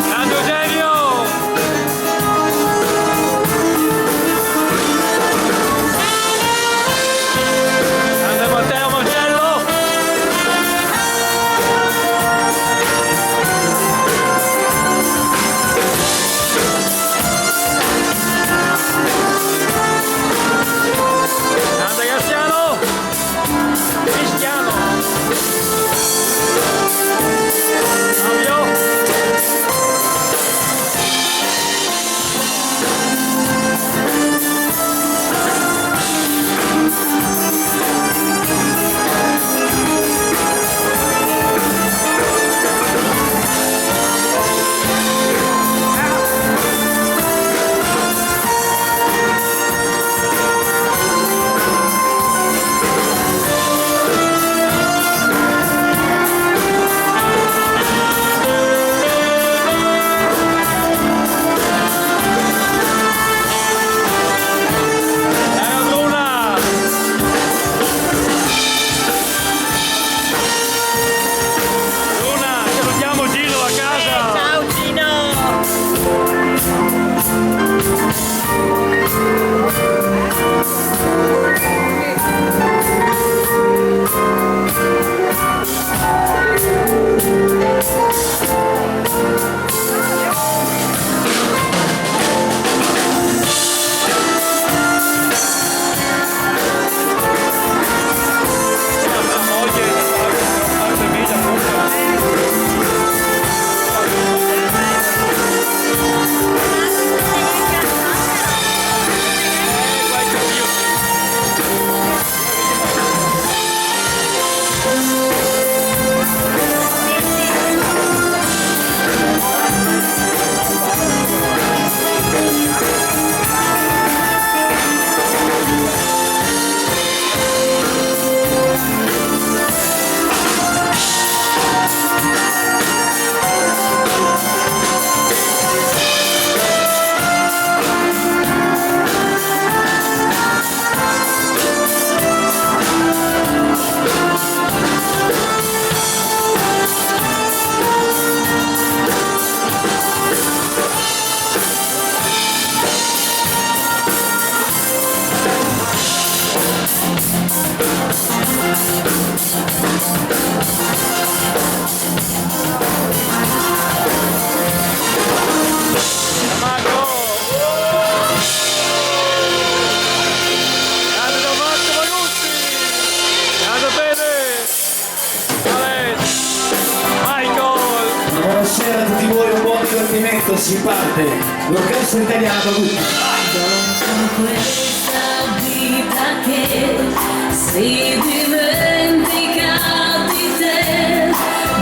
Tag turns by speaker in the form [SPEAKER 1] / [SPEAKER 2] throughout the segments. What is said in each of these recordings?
[SPEAKER 1] Grande Eugenio! Grande Matteo Marcello! Grande Graziano! Cristiano! Fabio!
[SPEAKER 2] Buonasera a tutti voi, un buon divertimento, si parte l'orchestra italiana tutti.
[SPEAKER 3] Dopo questa vita che si dimentica di te,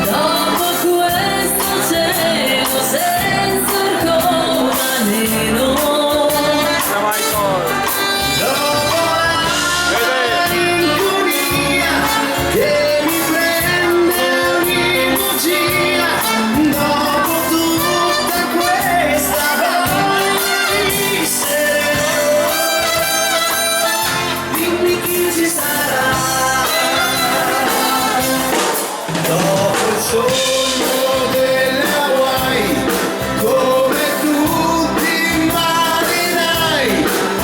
[SPEAKER 3] dopo questo cielo senza ancora nero,
[SPEAKER 2] Dopo la malinconia che mi prende ogni bugia, dopo tutta questa voglia di sereno, dimmi chi ci sarà. Dopo il sogno delle Hawaii, come tutti immaginai,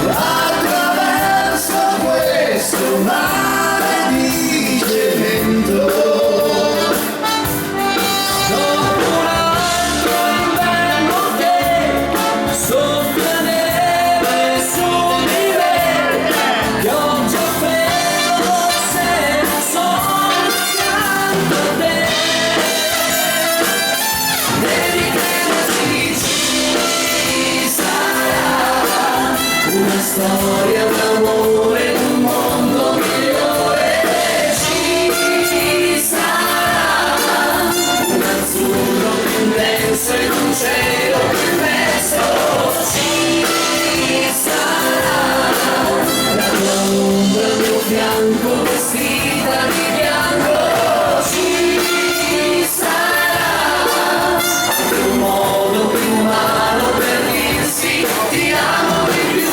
[SPEAKER 2] attraverso questo mare di cemento. Dopo un altro inverno che soffia neve su di me, pioggia freddo se non sono accanto a te. Devi crederci, ci sarà una storia d'amore, un mondo migliore. Ci sarà un azzurro più intenso ed un cielo più immenso. Ci sarà la tua ombra al mio fianco vestita di bianco. Ci sarà un modo più umano per dirsi ti amo di più.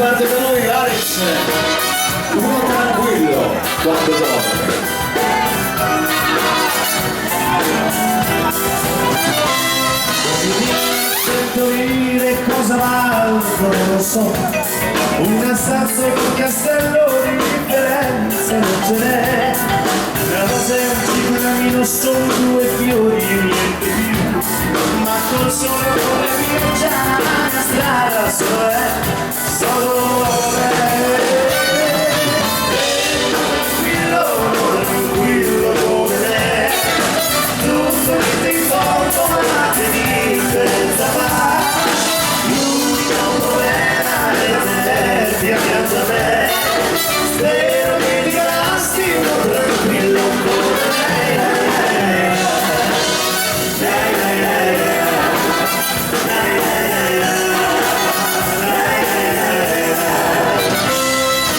[SPEAKER 4] parte da noi Alex, uno tranquillo quando dorme.
[SPEAKER 5] Sento dire cosa valgo, non lo so. Una stanza e un castello di differenza non ce n'è. Una rosa e un ciclamino sono due fiori e niente più. Ma col sole con le mie già la strada solo è, solo tranquillo come me. Tutto che ti porto ma che differenza fa. L'unico problema è tenerti accanto a me. Spero che ti resti uno tranquillo come me.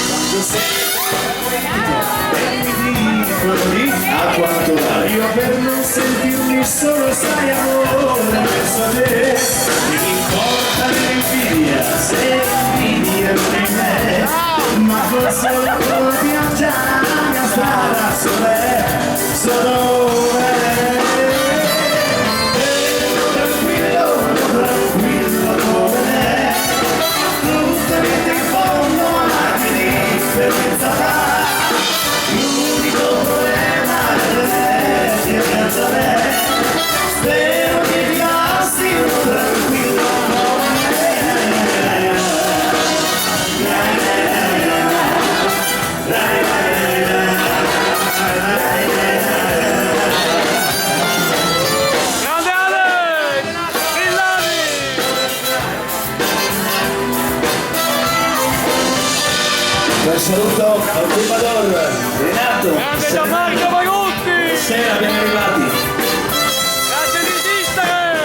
[SPEAKER 5] Quando sei e mi dicono di
[SPEAKER 4] A quanto dare?
[SPEAKER 5] io per non sentirmi solo sai amore penso a te. Mi importa l'invidia se l'invidia non è me. Ma forse la tua pioggia la mia strada solo è, solo è. Tranquillo come me. Tutto che ti fondo ma che differenza fa. L'unico problema è tenerti accanto a me. Spero che ti basti uno tranquillo come me.
[SPEAKER 1] Grande Ale! Villani!
[SPEAKER 4] Per saluto al Primador Renato.
[SPEAKER 1] Grande Gianmarco Magutti!
[SPEAKER 4] Sera ben arrivati.
[SPEAKER 1] Grazie di esistere!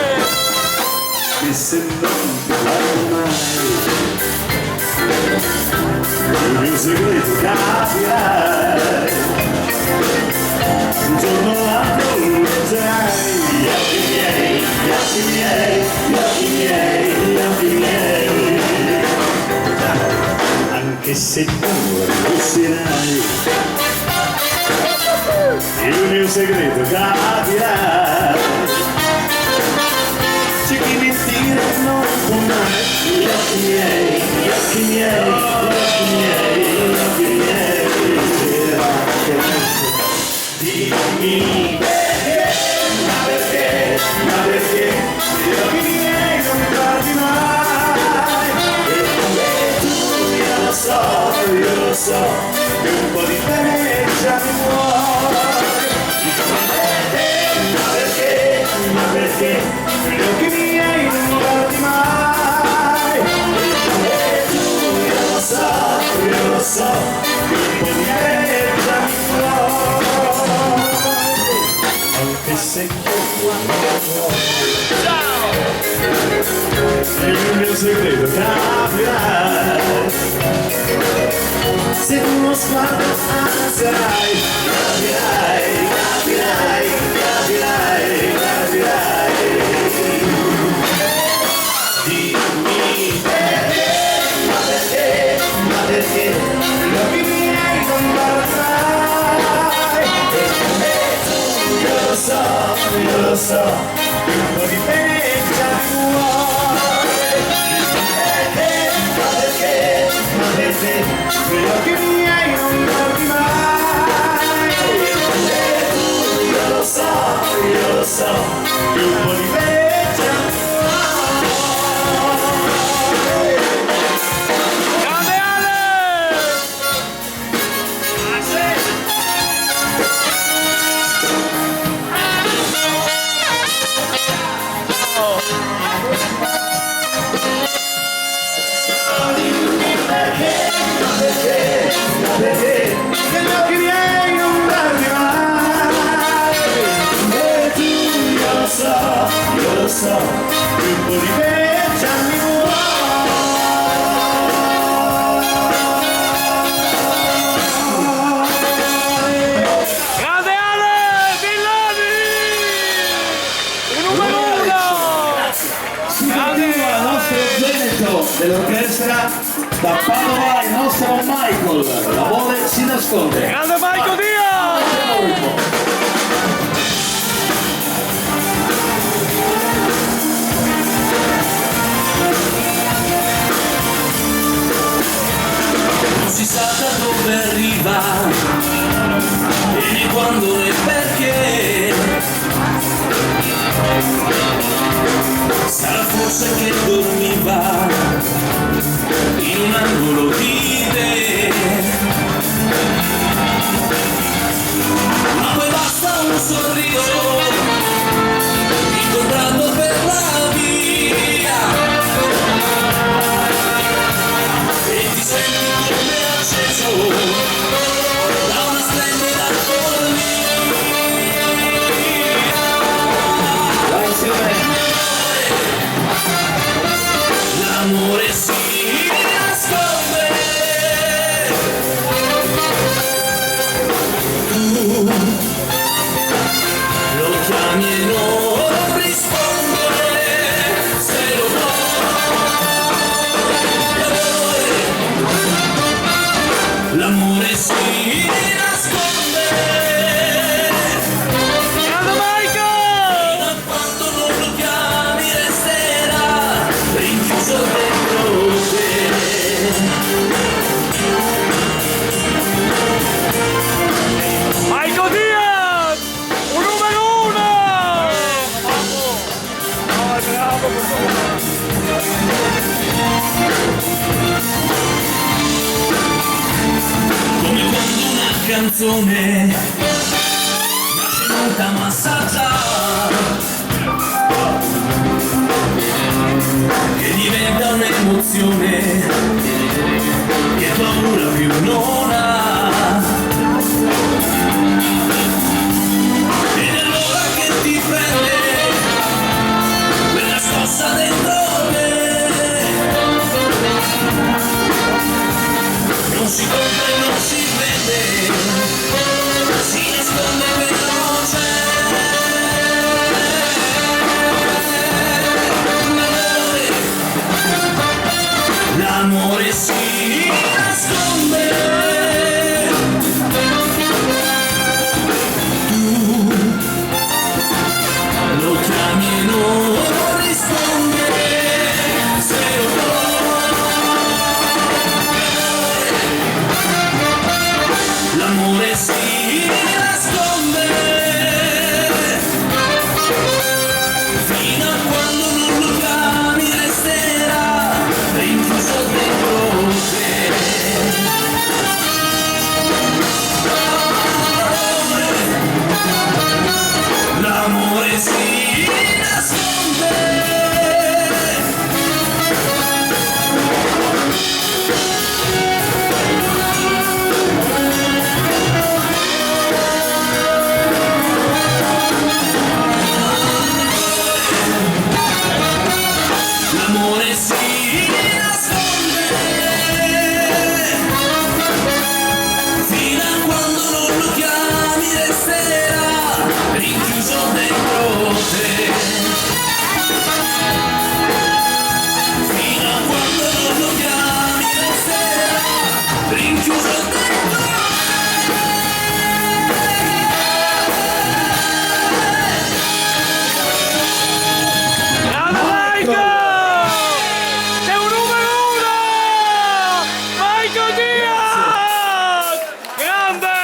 [SPEAKER 5] Che se non parlo mai il mio segreto capirai. Un giorno l'altro lo leggerai. Gli occhi miei, gli occhi miei, gli occhi miei, gli occhi miei. Anche se tu riuscirai, il mio segreto capirai. C'è chi mentire non può mai. Gli occhi miei, gli occhi miei, gli occhi miei, gli occhi miei. Dimmi perché, ma perché, ma perché gli occhi miei non mi guardi mai. E come tu io lo so, che un po' di bene già mi vuoi. Ma perché, ma perché gli occhi miei non mi guardi mai. E tu io lo so, che un po' di bene già mi vuoi. Anche se io il mio segreto capirai. Se uno sguardo alzerai, capirai, capirai, capirai, capirai. Dimmi perché, ma perché, ma perché gli occhi miei non guardai. E come tu io lo so, che un po' di bene già mi vuoi. Ma perché, ma perché gli occhi miei non guardi mai. E tu io lo so, che un po' di bene già mi vuoi.
[SPEAKER 1] Grande Ale!
[SPEAKER 5] Perché gli occhi miei non guardi mai. E tu io lo so, che un po' di me già mi vuoi.
[SPEAKER 1] Grande Ale! Villani! Il numero uno!
[SPEAKER 4] Si continua il nostro Veneto dello l'orchestra da Padova il nostro Michael, l'amore si nasconde.
[SPEAKER 1] Grande Michael Diaz!
[SPEAKER 2] Non si sa da dove arriva e né quando né perché. Sarà forse che dormiva in un angolo di te, ma poi basta un sorriso incontrato per la via e ti senti come acceso da una splendida follia.
[SPEAKER 4] Vai insieme.
[SPEAKER 2] L'amore si nasconde, tu lo chiami e non risponde, se lo vuoi. L'amore si nasconde,
[SPEAKER 1] Grande Michael!
[SPEAKER 2] fino a quando non lo chiami resterà rinchiuso dentro te.
[SPEAKER 1] Michael Diaz! Un numero uno! Bravo!
[SPEAKER 2] Come quando una canzone nasce muta ma saggia, che diventa un'emozione che paura più non ha. Ed è allora che ti prende quella scossa dentro te. Non si compra e non si vede, si nasconde veloce. L'amore si nasconde, tu lo chiami e non risponde, se lo vuoi. L'amore si nasconde, fino a quando non lo chiami resterà rinchiuso dentro te. L'amore si nasconde. L'amore si nasconde, fino a quando non lo chiami resterà rinchiuso dentro te. Fino a quando non lo chiami resterà rinchiuso dentro te.
[SPEAKER 1] Grande Michael! Sei un numero uno! Michael Diaz! Grande!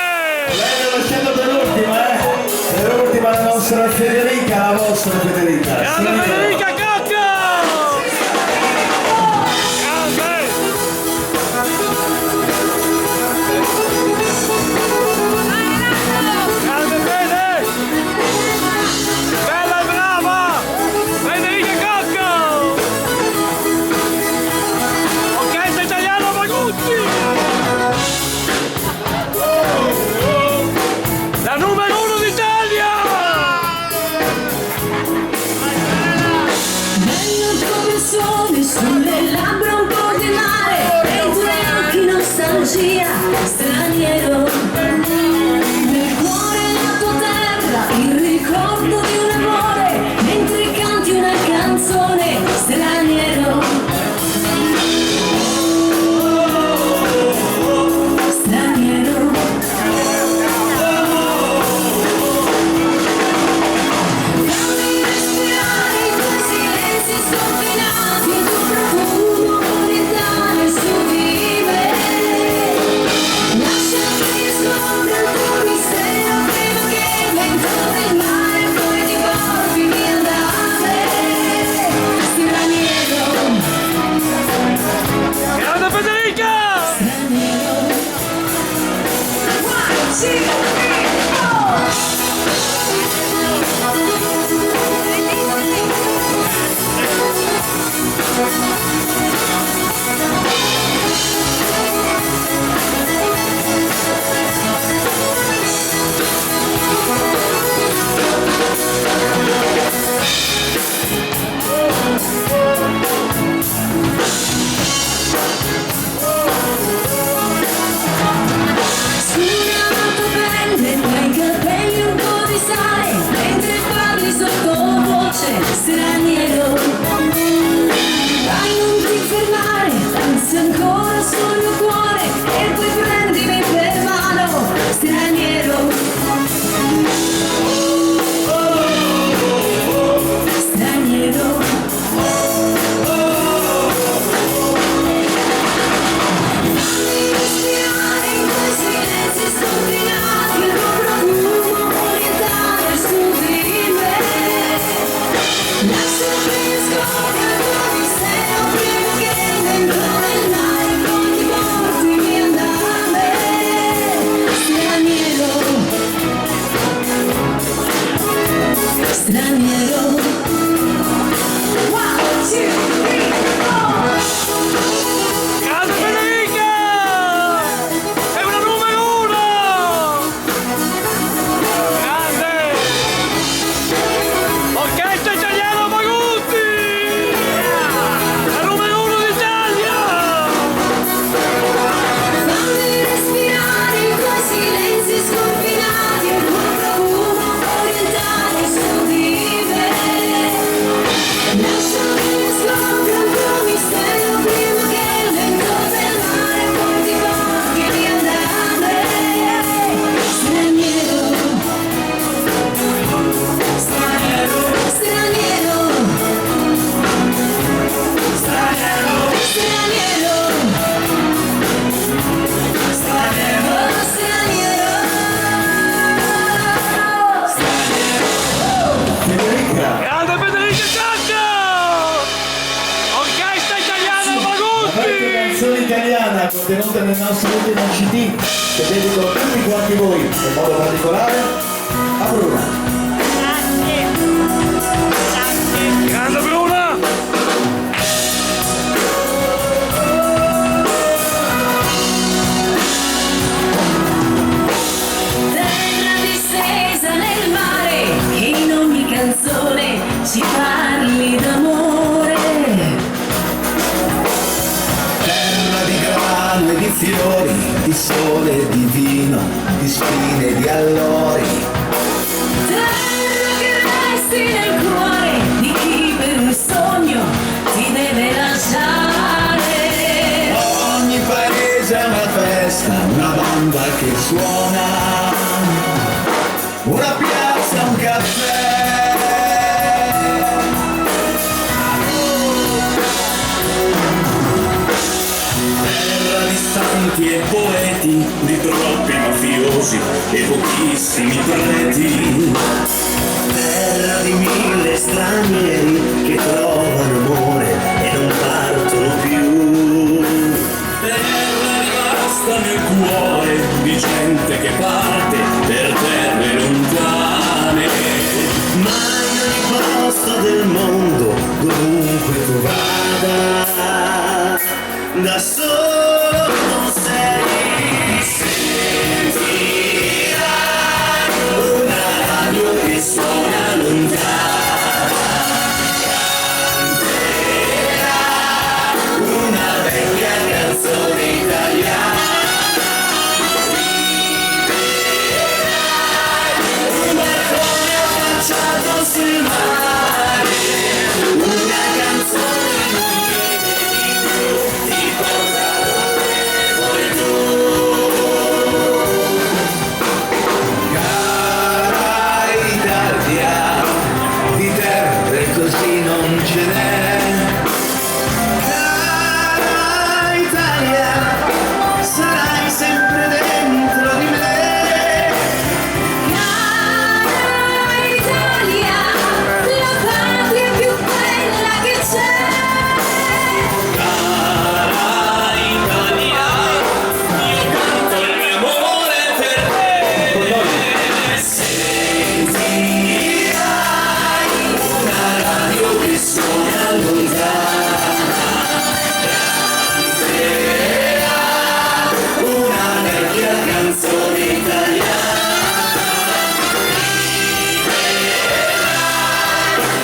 [SPEAKER 4] Lei lo scendo per l'ultima, per l'ultima la nostra Federica, la vostra Federica.
[SPEAKER 1] Grande
[SPEAKER 4] Sì.
[SPEAKER 1] Federica Cocca! Grande! Grande Fede! Bella e brava! Federica Cocca! Orchestra Italiana Magutti! La numero uno d'Italia!
[SPEAKER 3] Bello come il sole sulle labbra un po' di mare, e i tuoi occhi nostalgia, straniero. Nel cuore la tua terra, il ricordo di un amore, mentre canti una canzone, straniero.
[SPEAKER 4] italiana contenuta nel nostro ultimo CD che dedico a tutti quanti voi, in modo particolare a Bruna.
[SPEAKER 1] Grande Bruna!
[SPEAKER 3] Terra distesa nel mare, che in ogni canzone ci parli d'amore.
[SPEAKER 5] Terra di grano e di fiori, di sole e di vino, di spine e di allori.
[SPEAKER 3] Terra che resti nel cuore di chi per un sogno ti deve lasciare.
[SPEAKER 5] Ogni paese è una festa, una banda che suona, una piazza, un caffè. Terra di santi e poeti, di troppi mafiosi e pochissimi preti. Terra di mille stranieri che trovano amore e non partono più. Terra rimasta nel cuore di gente che parte per terre lontane. Ma in ogni posto del mondo, dovunque tu vada, da solo non sei. Sentirai una radio che suona lontana, canterà una vecchia canzone italiana. Viverai un balcone affacciato sul mare, una canzone non chiede di più, ti porta dove vuoi tu. Cara Italia, di terre così non ce n'è. Cara Italia, sarai sempre dentro di me.
[SPEAKER 3] Cara Italia, la patria più bella che c'è.
[SPEAKER 5] Cara Italia, io canto il mio amore per te. Sentirai una radio che suona lontana, canterà una vecchia canzone italiana.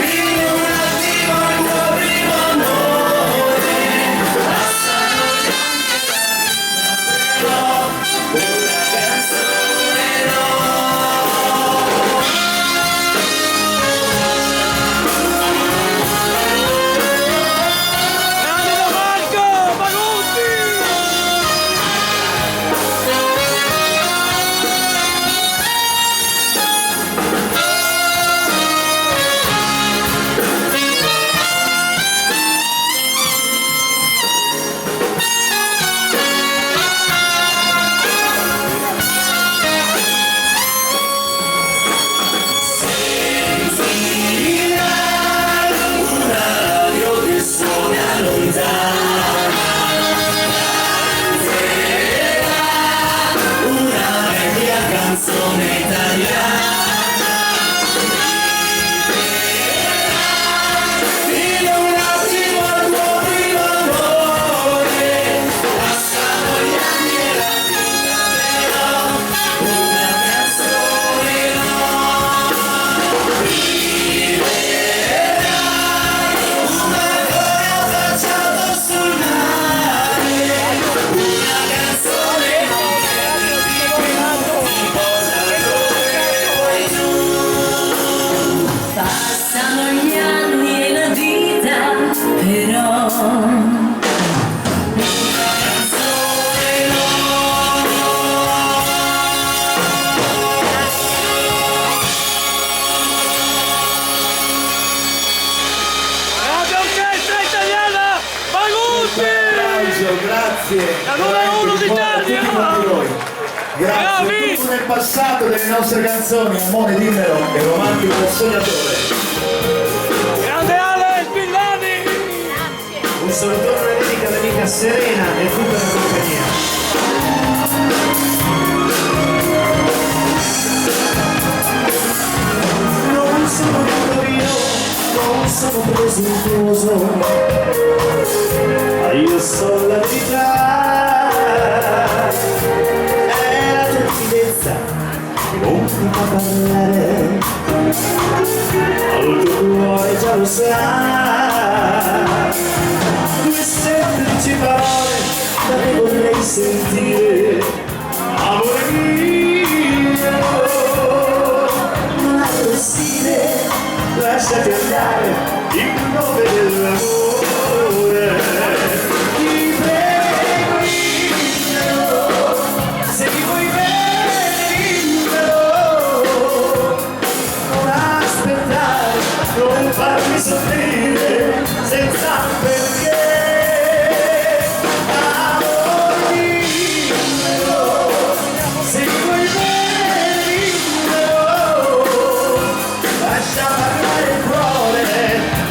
[SPEAKER 5] Viverai in un attimo il tuo primo amore, passano gli anni però una canzone no.
[SPEAKER 1] Grande da Marco! Magutti!
[SPEAKER 5] Sentirai una radio che suona lontana, canterà una vecchia canzone italiana. Viverai in un attimo il tuo primo amore, passano gli anni e la vita però una canzone no. Viverai un balcone affacciato sul mare, una canzone non chiede di più, ti porta dove vuoi tu.
[SPEAKER 3] Passano gli anni e la vita, però
[SPEAKER 5] Una canzone no.
[SPEAKER 1] Grande orchestra italiana! Magutti!
[SPEAKER 4] Applauso, grazie.
[SPEAKER 1] La numero uno d'Italia!
[SPEAKER 4] A tutti quanti voi. Grazie.
[SPEAKER 1] Bravi!
[SPEAKER 4] Tutto nel passato delle nostre canzoni, Amore dimmelo e Romantico del Sognatore.
[SPEAKER 1] Grande Ale Spillani!
[SPEAKER 4] Un salutone all'amica Serena e tutta
[SPEAKER 5] troppo presuntuoso, ma io so la verità. È la tua timidezza che non mi fa parlare, al tuo cuore già lo sa. Due semplici parole da che vorrei sentire, amore mio. Ma è possibile, lasciati andare in nome dell'amore. Ti prego, dimmelo, se mi vuoi bene dimmelo. Non aspettare, non farmi soffrire senza perché. Amore, dimmelo, se mi vuoi bene dimmelo. Lascia parlare il cuore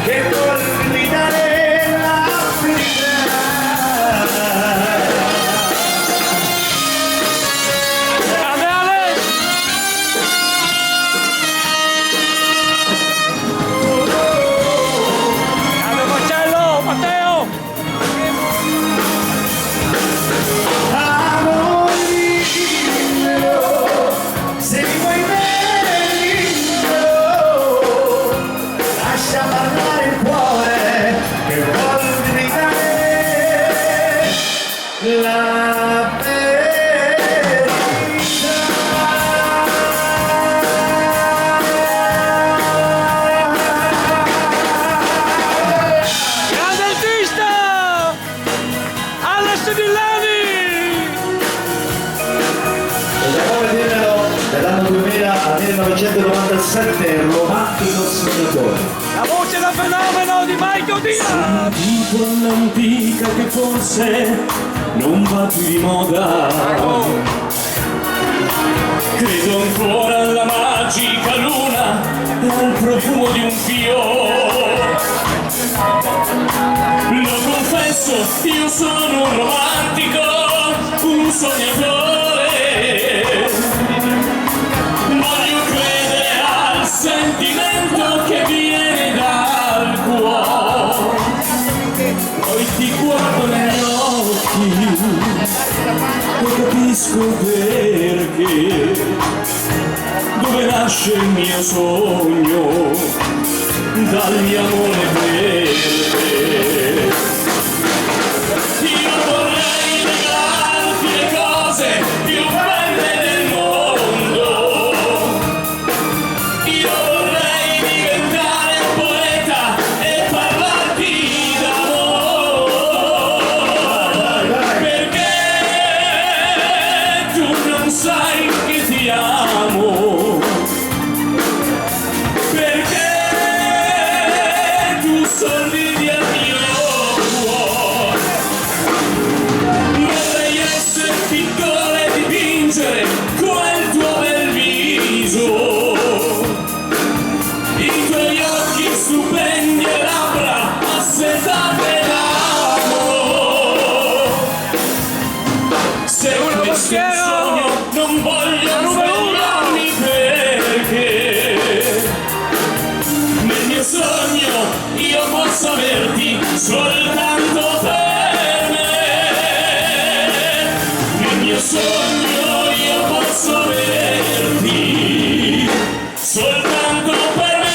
[SPEAKER 5] che vuol gridare la verità.
[SPEAKER 1] Grande Alex! Grande Marcello, Matteo!
[SPEAKER 5] Amore, dimmelo, se mi vuoi bene dimmelo. Lascia parlare il cuore che vuol gridare la verità.
[SPEAKER 1] Grande artista! Alex Villani!
[SPEAKER 4] Come dirlo, dall'anno 2000 al 1997 romantico sognatore.
[SPEAKER 1] La voce da fenomeno di Michael Diaz!
[SPEAKER 5] Dico all'antica che forse non va più di moda. Credo ancora alla magica luna e al profumo di un fiore. Lo confesso, io sono un romantico, un sognatore. Voglio credere al sentimento che viene dal cuore. Poi ti guardo negli occhi e capisco perché. Dove nasce il mio sogno dagli amore verde. Io vorrei regalarti le cose più belle del mondo. Io vorrei diventare un poeta e parlarti d'amore. Perché tu non sai che ti amo. Perché tu sorridi al mio cuore. Vorrei essere piccolo e dipingere quel tuo bel viso, i tuoi occhi stupendi e labbra assetate d'amore. Se questo è un sogno non voglio svegliarmi perché nel mio sogno io posso averti soltanto per me. Nel mio sogno io posso averti soltanto per me.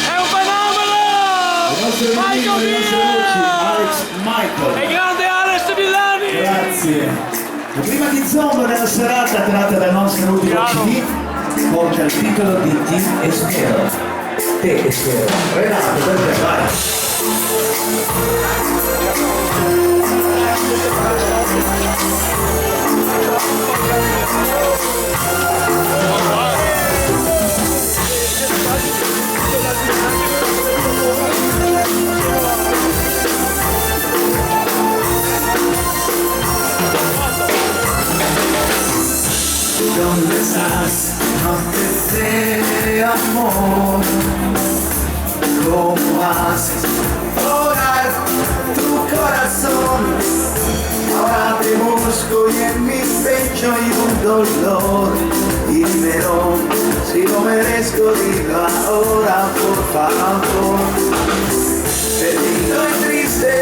[SPEAKER 1] È un fenomeno!
[SPEAKER 4] Le nostre
[SPEAKER 1] Michael
[SPEAKER 4] le nostre voci, Alex
[SPEAKER 1] Diaz! E
[SPEAKER 4] Michael.
[SPEAKER 1] grande Alex Villani!
[SPEAKER 4] Grazie. La prima di Zombo della serata tratta dal nostro ultimo CD porta il titolo di Ti Espero. Te Espero. Renato, per te, vai.
[SPEAKER 5] ¿Dónde estás? No te sé, amor. ¿Cómo haces orar tu corazón? Ahora te busco amanezco y en mi pecho hay un dolor dímelo, si lo merezco dilo ahora por favor. Perdido y triste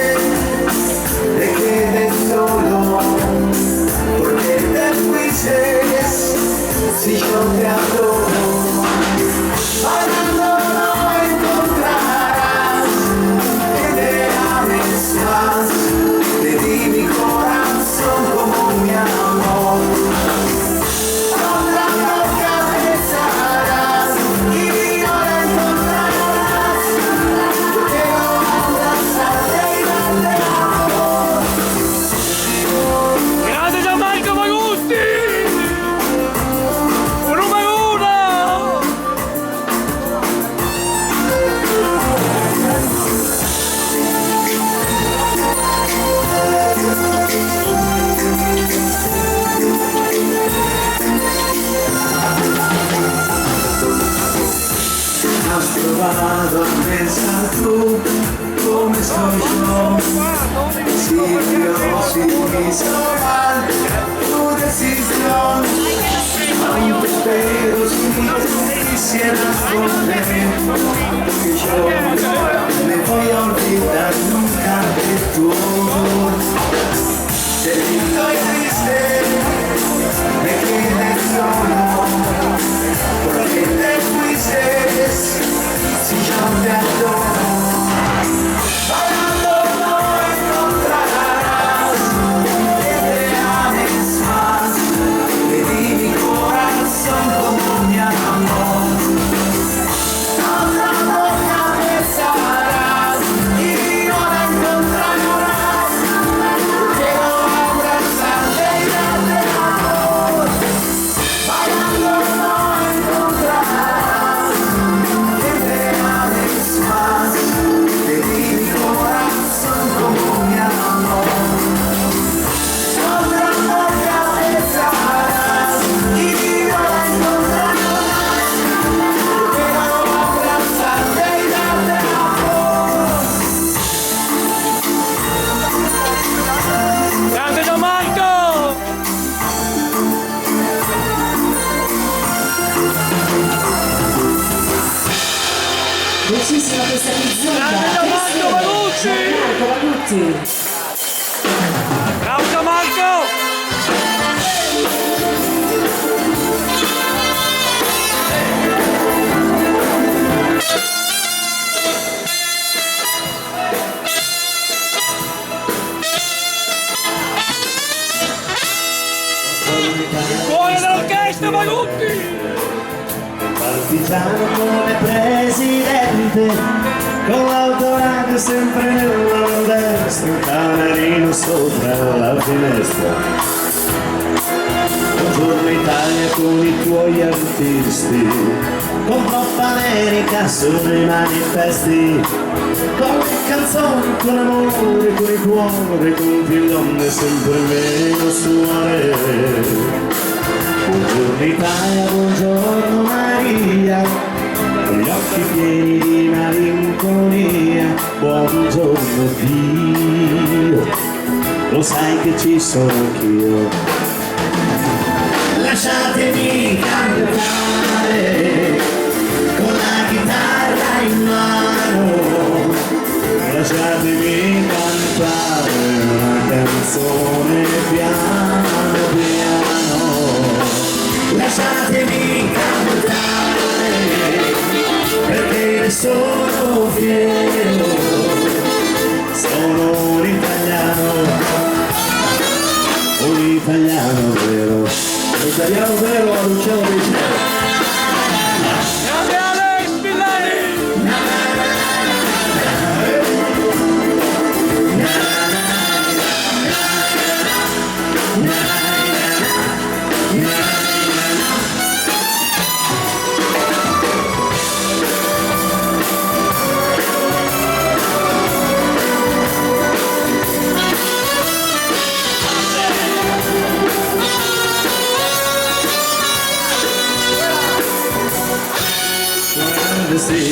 [SPEAKER 5] te quedé solo porque te fuiste si yo te adoro. Bailando no encontrarás que te ames más. Te di mi corazón como mi amor. Otra loca besarás y no la encontrarás. Yo quiero abrazarte y darte amor.
[SPEAKER 1] Grande Gianmarco Magutti! Un numero uno!
[SPEAKER 5] Has probado a pensar tú cómo estoy yo. Si yo sí hizo mal tu decisión, aunque espero si quisieras volver, que yo me voy a olvidar nunca de tu amor. Triste y triste me quedé solo porque te fuiste si yo te adoro. Bailando no encontrarás que te ames más. Te di mi corazón como mi amor. Otra boca besarás y no la encontrarás. Quiero abrazarte y darte amor. Bailando no encontrarás que te ames más. Te di mi corazón como mi amor. Otra boca besarás y no la encontrarás. Quiero abrazarte y darte amor.
[SPEAKER 1] Grande Gianmarco!
[SPEAKER 3] Bellissima questa canzone.
[SPEAKER 1] Grande Gianmarco Magutti!
[SPEAKER 3] Gianmarco Magutti.
[SPEAKER 1] Bravo Gianmarco! Il cuore dell'orchestra Magutti!
[SPEAKER 5] Partigiano come presidente, con l'autoradio sempre nella mano destra, un camerino sopra la finestra. Buongiorno Italia con i tuoi artisti, con Coppa America sui manifesti, con le canzoni, con amore, con il cuore, con più donne sempre meno suore. Buongiorno Italia, buongiorno Maria, con gli occhi pieni di malinconia. Buongiorno Dio, lo sai che ci sono anch'io. Lasciatemi cantare con la chitarra in mano. Lasciatemi cantare una canzone piano piano. Lasciatemi cantare perché ne sono fiero, sono un italiano vero, italiano vero a Luciano Vigilio.
[SPEAKER 1] Grande Alex Villani!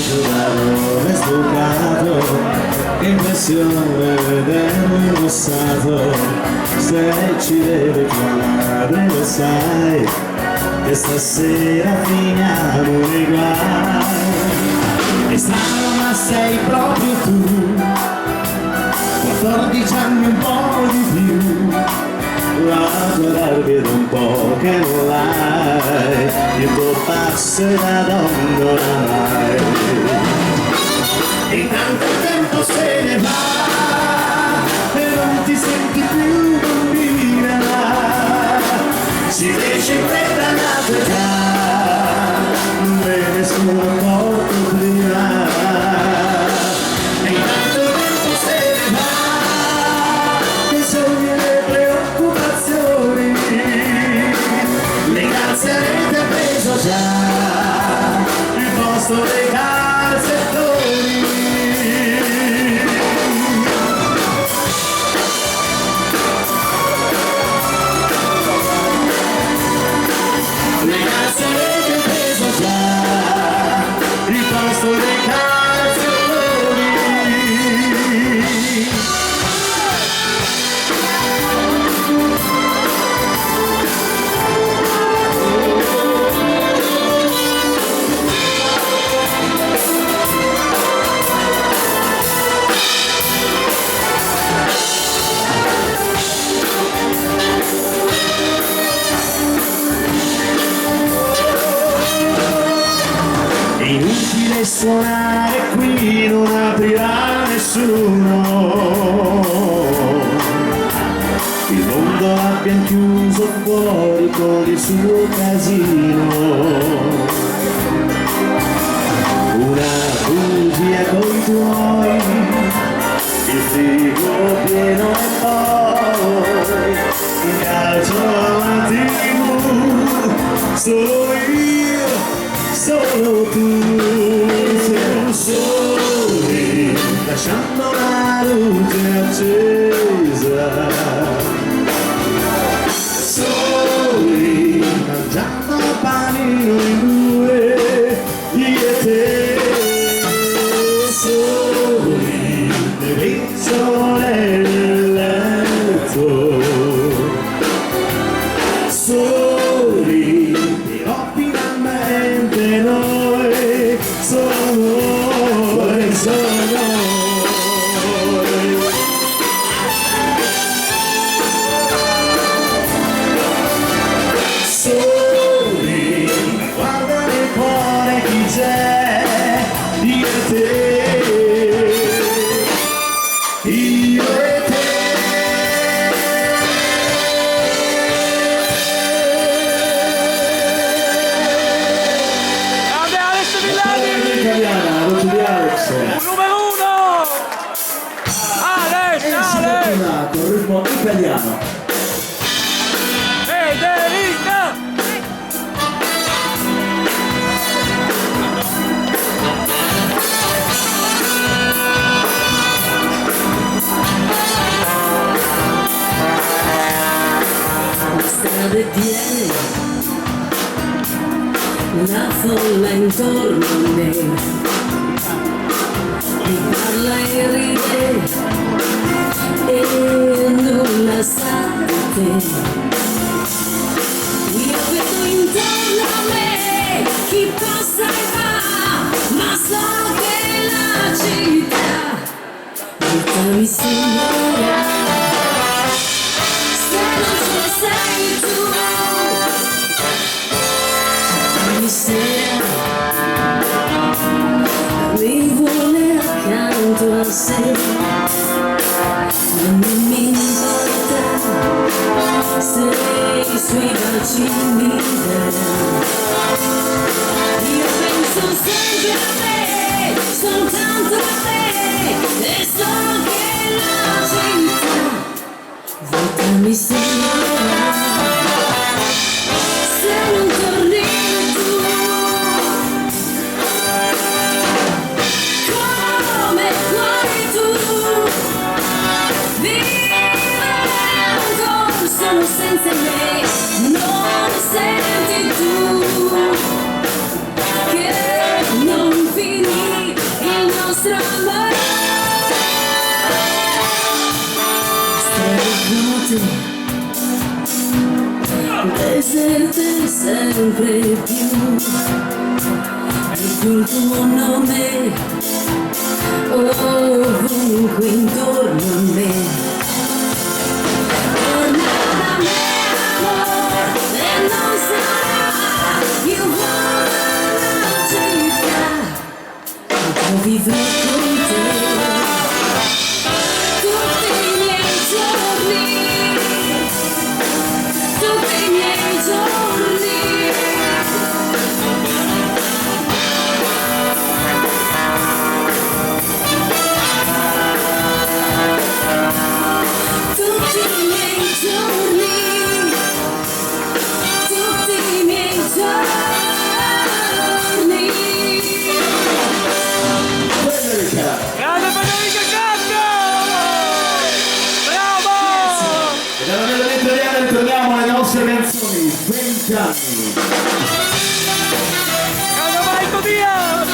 [SPEAKER 5] bacio d'amore sbucato, che impressione vederlo indossato. Se ci vede tua madre lo sai, che stasera finiamo nei guai. È strano ma sei proprio tu, 14 anni un po' di più, la tua età vedo un po' che non l'hai, il tuo passo è da donna oramai. E tanto tempo se ne va e non ti senti più bambina, si cresce in fretta la tua età, me ne sono accorto prima. E tanto tempo se ne va, che sogni e le preoccupazioni, le calze avete preso già il posto dei calzettori. Le calze avete preso già il posto dei calzettori. È inutile suonare qui, non aprirà nessuno. Il mondo l'abbiamo chiuso fuori con il suo casino. Una bugia coi tuoi, il frigo pieno e poi il calcio alla TV. Solo io, solo tu, siamo soli, lasciando la luce accesa. Soli, mangiando panino in due, io e te. Soli, le briciole nel letto. Soli, però finalmente noi, solo noi, solo noi. Soli, guarda nel cuore chi c'è, io e te, io e te.
[SPEAKER 1] Grande Alex Villani!
[SPEAKER 4] Italiana, voce di Alex.
[SPEAKER 1] Numero 1! Alex! Alex!
[SPEAKER 4] Con ritmo italiano.
[SPEAKER 1] Federica!
[SPEAKER 3] La strada è piena, una folla intorno a me, mi parla e ride e nulla sa di te. Io vedo intorno a me chi passa e va, ma so che la città tutta mi sembra. Se non ce sei tu, mi sera mi vuole accanto a sé, non mi importa se i suoi baci mi daranno. Io penso sempre a te, soltanto a te, e so che la città vuota mi sembra. Se non torni tu, come vuoi tu, vivere ancora solo senza me, non senti tu che non finirà. nostro amore. Strade vuote, deserte sempre più, il tuo nome ovunque intorno a me. Torna da me, amore, e non sarà più una città, io vivrò con te tutti i miei giorni, tutti i miei giorni. Tutti i miei giorni, tutti i miei giorni.
[SPEAKER 1] Grande Federica Caccia! Bravo!
[SPEAKER 4] E dalla melodia italiana ritorniamo alle nostre canzoni, 20 anni.
[SPEAKER 1] Grande Marco Diaz!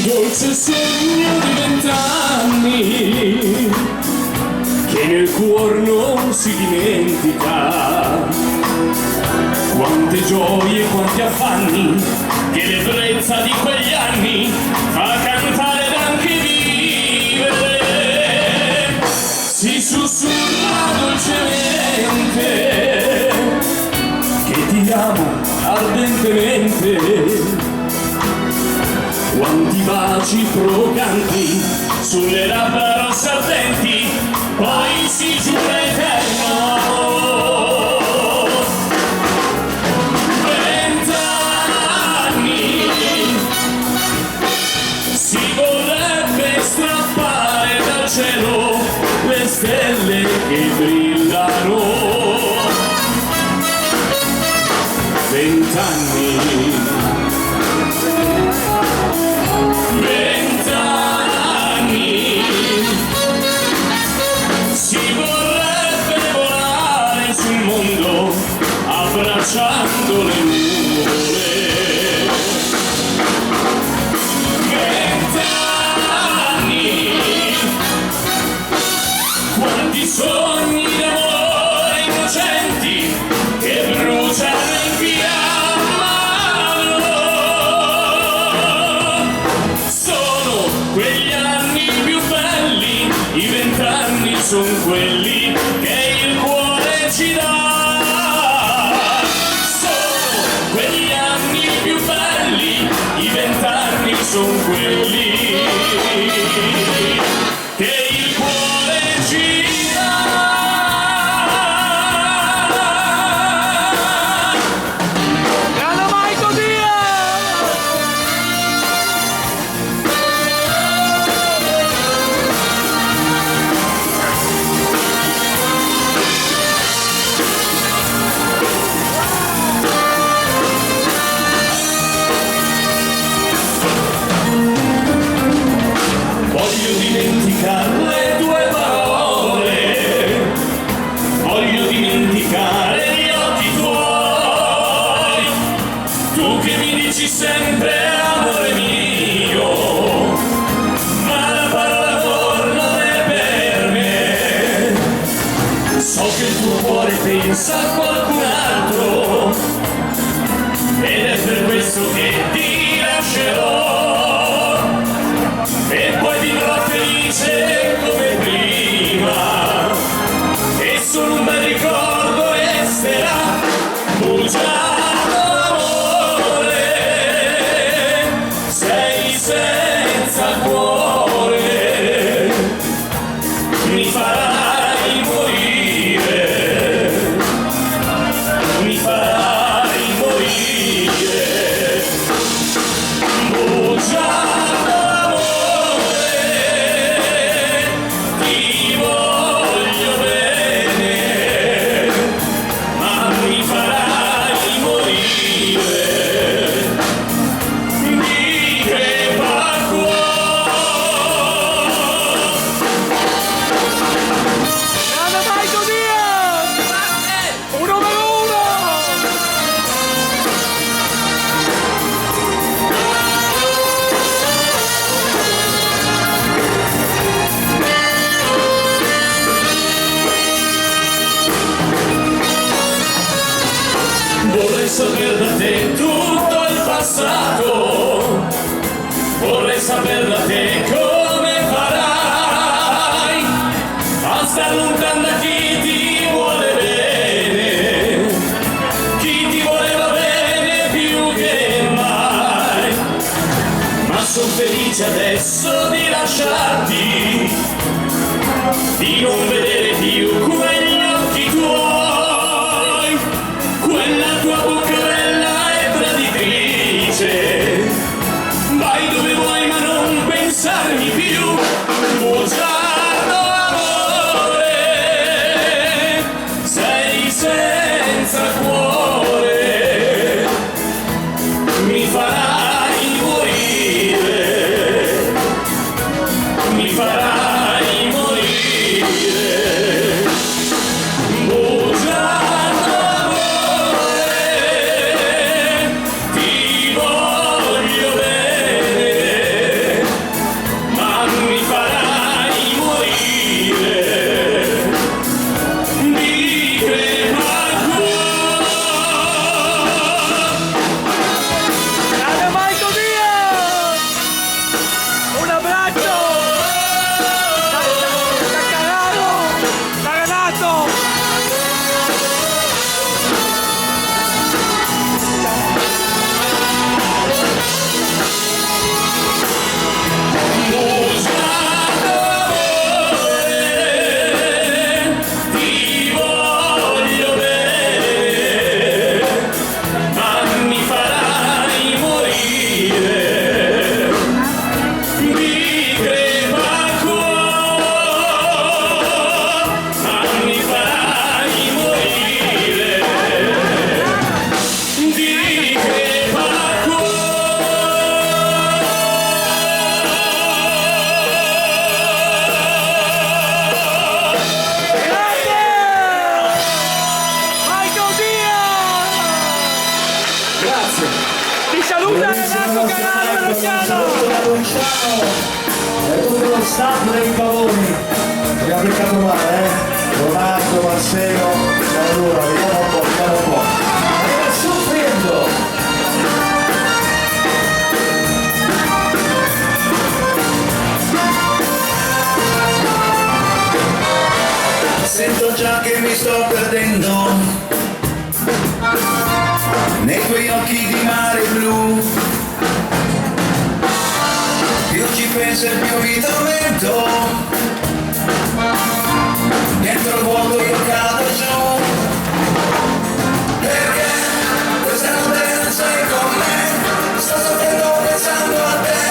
[SPEAKER 2] Dolce sogno di 20 anni che nel cuor non si dimentica, quante gioie, quanti affanni che l'ebbrezza di quegli anni fa cantare ed anche vivere. Si sussurra dolcemente che ti amo ardentemente, quanti baci provocanti sulle labbra rosse ardenti, poi si giura eterno amore. 20 anni si vorrebbe strappare dal cielo le stelle che brillano. 20 anni. 20 anni si vorrebbe volare sul mondo abbracciando le nuvole. 20 anni, quanti sogni d'amore innocenti che bruciano in fiamma. Quegli anni più belli, i 20 anni son quelli che il cuore ci dà. Sono quegli anni più belli, i 20 anni son quelli che il cuore ci dà.
[SPEAKER 1] Grande Marco Diaz!
[SPEAKER 2] Voglio dimenticare le tue parole, voglio dimenticare gli occhi tuoi, tu che mi dici sempre amore mio, ma la parola amor non è per me. So che il tuo cuore pensa a qualcun altro ed è per questo che ti lascerò. E poi vivrò felice come prima, e solo un bel ricordo resterà, bugiardo amore, sei senza cuore, mi farai morire, mi farai morire, bugiardo. Di che vorrei sapere da te come farai a star lontano da chi ti vuole bene, chi ti voleva bene più che mai. Ma son felice adesso di lasciarti, di non vedere più quegli occhi tuoi, quella tua bocca bella e traditrice. Vai dove vuoi ma non pensarmi più, bugiardo amore, sei senza cuore, mi farai morire, mi farai morire, bugiardo amore, ti voglio bene, ma mi farai morire di crepacquio.
[SPEAKER 1] Grande Marco Diaz! Un abbraccio! Da cagado! Da ganato!
[SPEAKER 2] Bugiardo amore, ti voglio bene, ma mi farai morire di crepacquio, ma mi farai morire di crepacquio.
[SPEAKER 1] Grande! Marco Diaz!
[SPEAKER 4] Grazie.
[SPEAKER 1] Ti saluta Renato Canale Verociano!
[SPEAKER 4] Luciano e tutto lo staff dei Pavoni. Abbiamo beccato male, Ronaldo, Marcelo, allora, vediamo un po', vediamo un po'. Arriva soffrendo.
[SPEAKER 5] Sento già che mi sto perdendo nei tuoi occhi di mare blu. Più ci penso e più mi tormento, dentro il vuoto io cado giù. Perché questa notte non sei con me, sto soffrendo pensando a te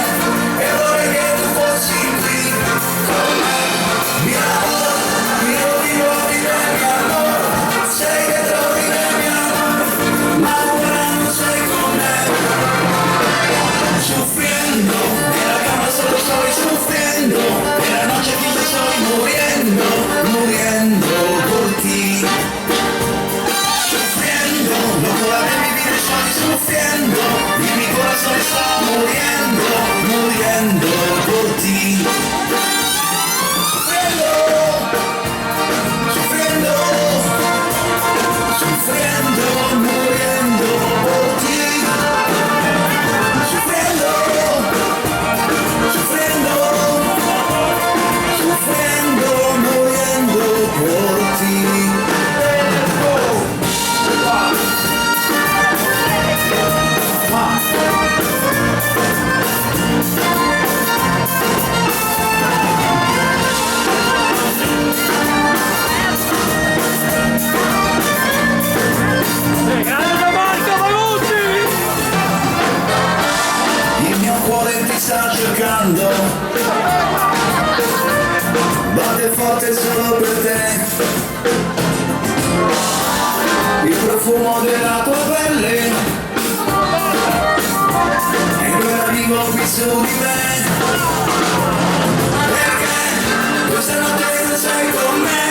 [SPEAKER 5] e vorrei che tu fossi qui con me. Mi amore, mi vivo di te, mi amore, sei dentro di me, mi amore, ma ora non sei con me. Soffriendo, nella cama solo sto soffriendo, nella noche che io sto muriendo, muriendo por ti. Sufriendo, locura de mi vida estoy sufriendo, y mi corazón está muriendo, muriendo por ti. Sufriendo, sufriendo, sufriendo, muriendo por ti. Sufriendo, sufriendo, sufriendo, muriendo por ti.
[SPEAKER 1] Grande Marco Malucci!
[SPEAKER 5] Il mio cuore ti sta cercando, batte forte solo per te. Il profumo della tua pelle è ancora vivo qui su di me. Perché questa notte non sei con me,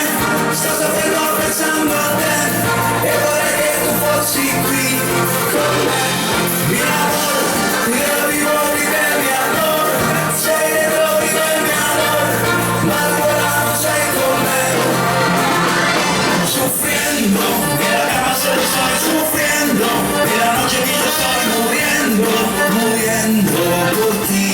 [SPEAKER 5] sto soffrendo pensando a te e vorrei che tu fossi qui con me. Mi amore, io vivo di te, mi amore, sei dentro di me, mi amore, ma ancora non sei con me. Soffriendo, nella cama solo sto soffriendo, e la noche che io sto muriendo, muriendo por ti.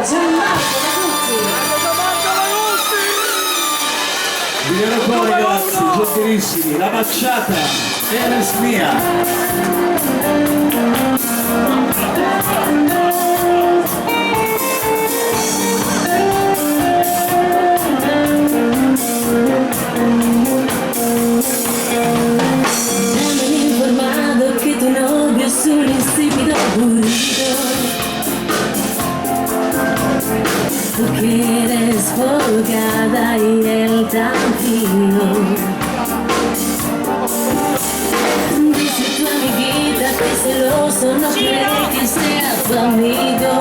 [SPEAKER 3] Gianmarco Manuzzi.
[SPEAKER 1] Gianmarco Manuzzi!
[SPEAKER 4] Viene qua ragazzi, gentilissimi, la baciata, Eres mia.
[SPEAKER 3] Ya me han informado que tu novio es un insípido aburrido, porque eres jugada y él tan frío. Dice tu amiguita que celoso no cree que sea tu amigo.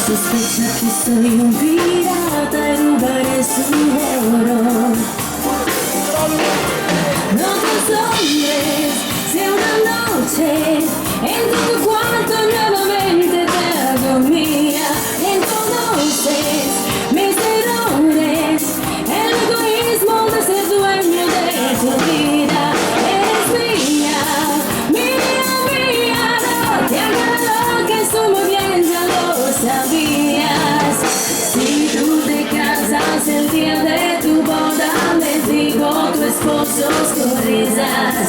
[SPEAKER 3] Sospecha que soy un pirata y robaré su oro. No te asombres si una noche entro en tu cuarto nuevamente te hago mía. Entonces mis errores, el egoísmo de ser dueño de tu vida. Eres mía, mía, no te hagas lo que estoy muy bien, ya lo sabías. Si tú te casas el día de tu boda, le digo a tu esposo con risas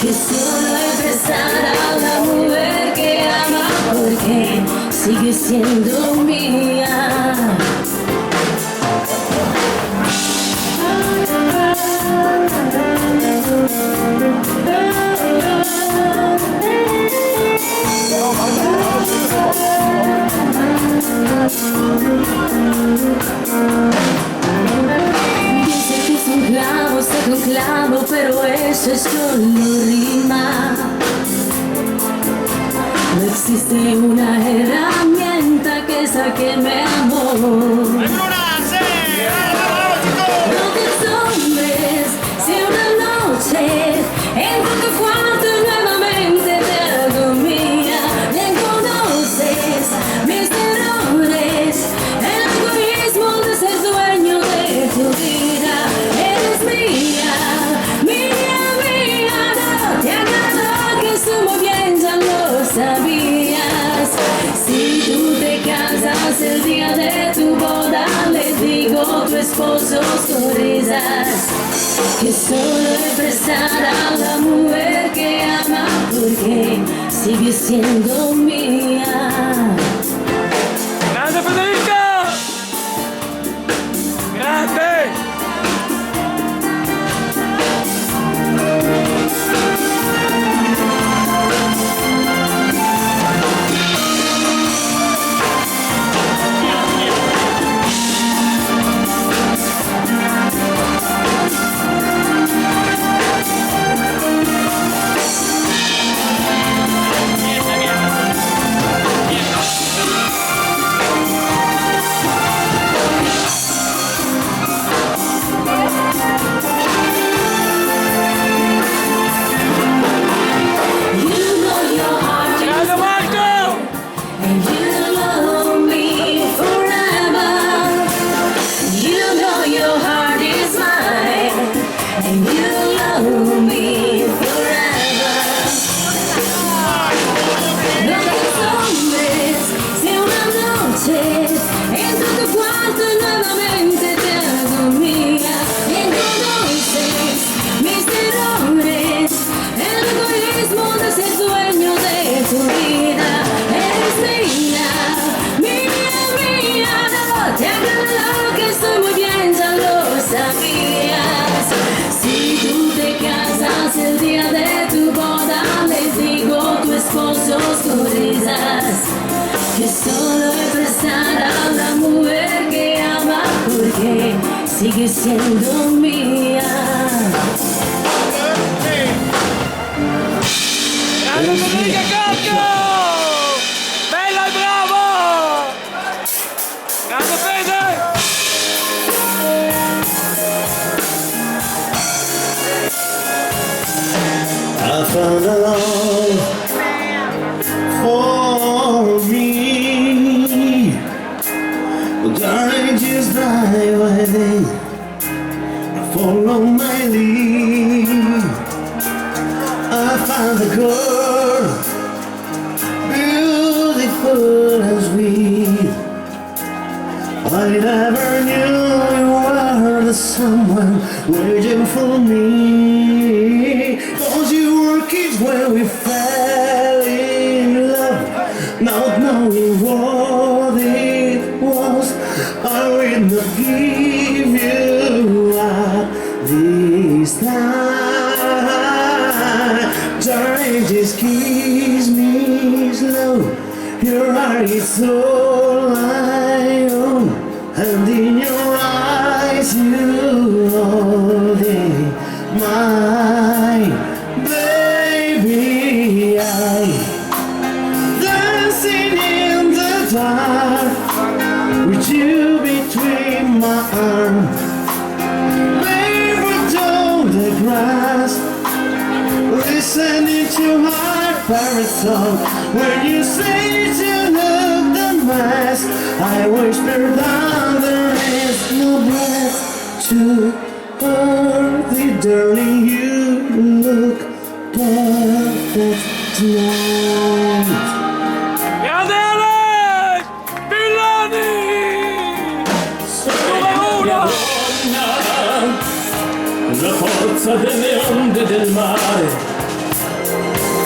[SPEAKER 3] que solo he prestar a la mujer que ama, porque sigue siendo mía. Dice que es un clavo, saca un clavo, pero eso es solo rima. No existe una herramienta que saque mi amor. No te asombres si una noche entro en tu cuarto y nuevamente te hago mía. Ya conoces mis errores, el egoísmo de ser dueño de tu vida. Eres mía, no te hagas lo que estoy muy bien, ya lo sabías. Si tú te casas el día de tu boda, le digo a tu esposo con risas que solo he prestar a la mujer que ama, porque sigue siendo mía.
[SPEAKER 1] ¡Grande Federica! ¡Grande!
[SPEAKER 3] Que solo he prestar a la mujer que ama, porque sigue siendo mía.
[SPEAKER 1] ¡Grande Federica Cocco! ¡Bella e bravo! ¡Grande Fede!
[SPEAKER 5] I found a love for me, but darling, just dive right in and follow my lead. I found a girl, beautiful
[SPEAKER 4] I never knew you were the someone waiting for me. Cause you were kids when we fell in love, not knowing what it was. I will not give you up this time. Darling, just kiss me slow. Your heart is all I own, and in your eyes you hold it, my baby. I dancing in the dark with you between my arms, barefoot on the grass, listening to heart parasol. When you say to look the mask, I whisper down there is no breath to hurt the darling. You look perfect tonight.
[SPEAKER 1] Grande Alex! Villani! Numero 1!
[SPEAKER 2] La forza delle onde del mare,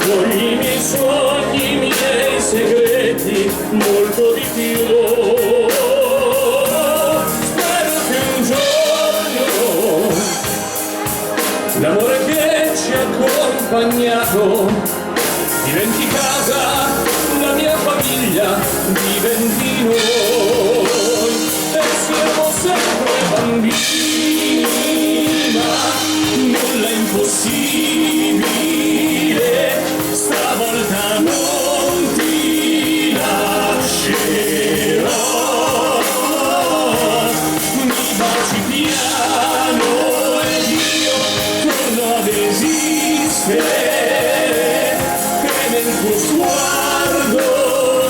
[SPEAKER 2] con i miei sogni, i miei segreti, molto di più. Spero che un giorno l'amore che ci ha accompagnato diventi casa, la mia famiglia diventi noi, e siamo sempre bambini, ma nulla è impossibile. Stavolta non ti lascerò, mi baci piano ed io torno ad esistere, che nel tuo sguardo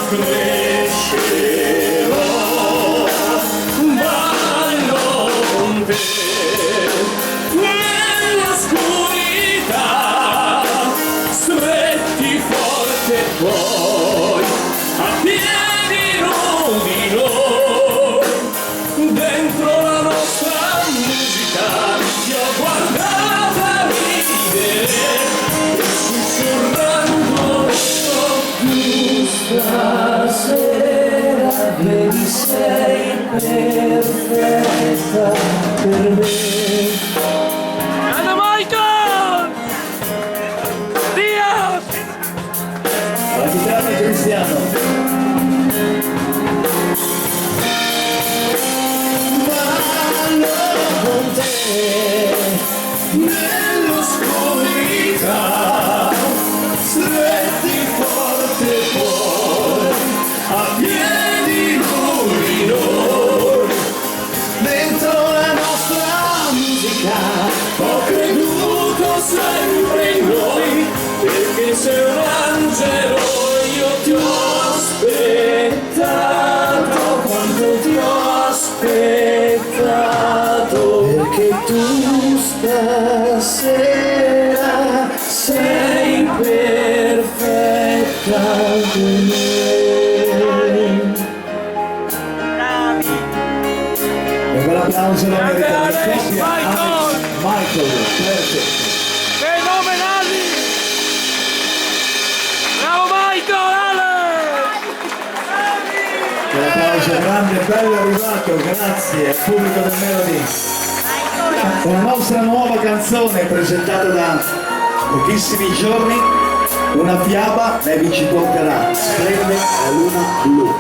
[SPEAKER 2] crescerò, ma non te. Poi a piedi nudi noi, dentro la nostra musica, ti ho guardata ridere e sussurrando tu stasera, vedi sei perfetta per me.
[SPEAKER 1] Grande Michael! Diaz!
[SPEAKER 4] La chitarra di Cristiano. Ballo con te nell'oscurità, stretti forte poi a piedi nudi noi, dentro la nostra musica ho creduto sempre in noi, perché sei un angelo. Io ti ho aspettato, quanto ti ho aspettato, perché tu stasera sei perfetta per me. Un bel applauso alla
[SPEAKER 1] Grande
[SPEAKER 4] verità.
[SPEAKER 1] Alex Michael!
[SPEAKER 4] Michael, perfetto.
[SPEAKER 1] Fenomenali! Bravo Michael! Alex!
[SPEAKER 4] Un applauso grande, bello arrivato, grazie al pubblico del Melody. Una nostra nuova canzone presentata da pochissimi giorni, una fiaba e vi ci porterà, Splende la luna blu.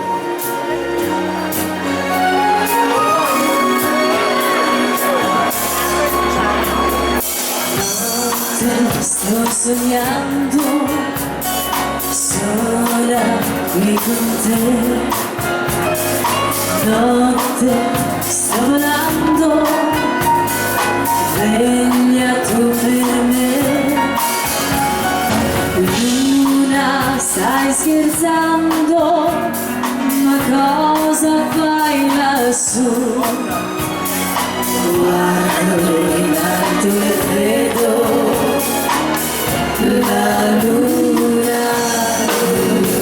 [SPEAKER 3] Sto sognando sola qui con te, notte sto volando, veglia tu per me, luna stai scherzando, ma cosa fai lassù? Guardo in alto e vedo la luna blu,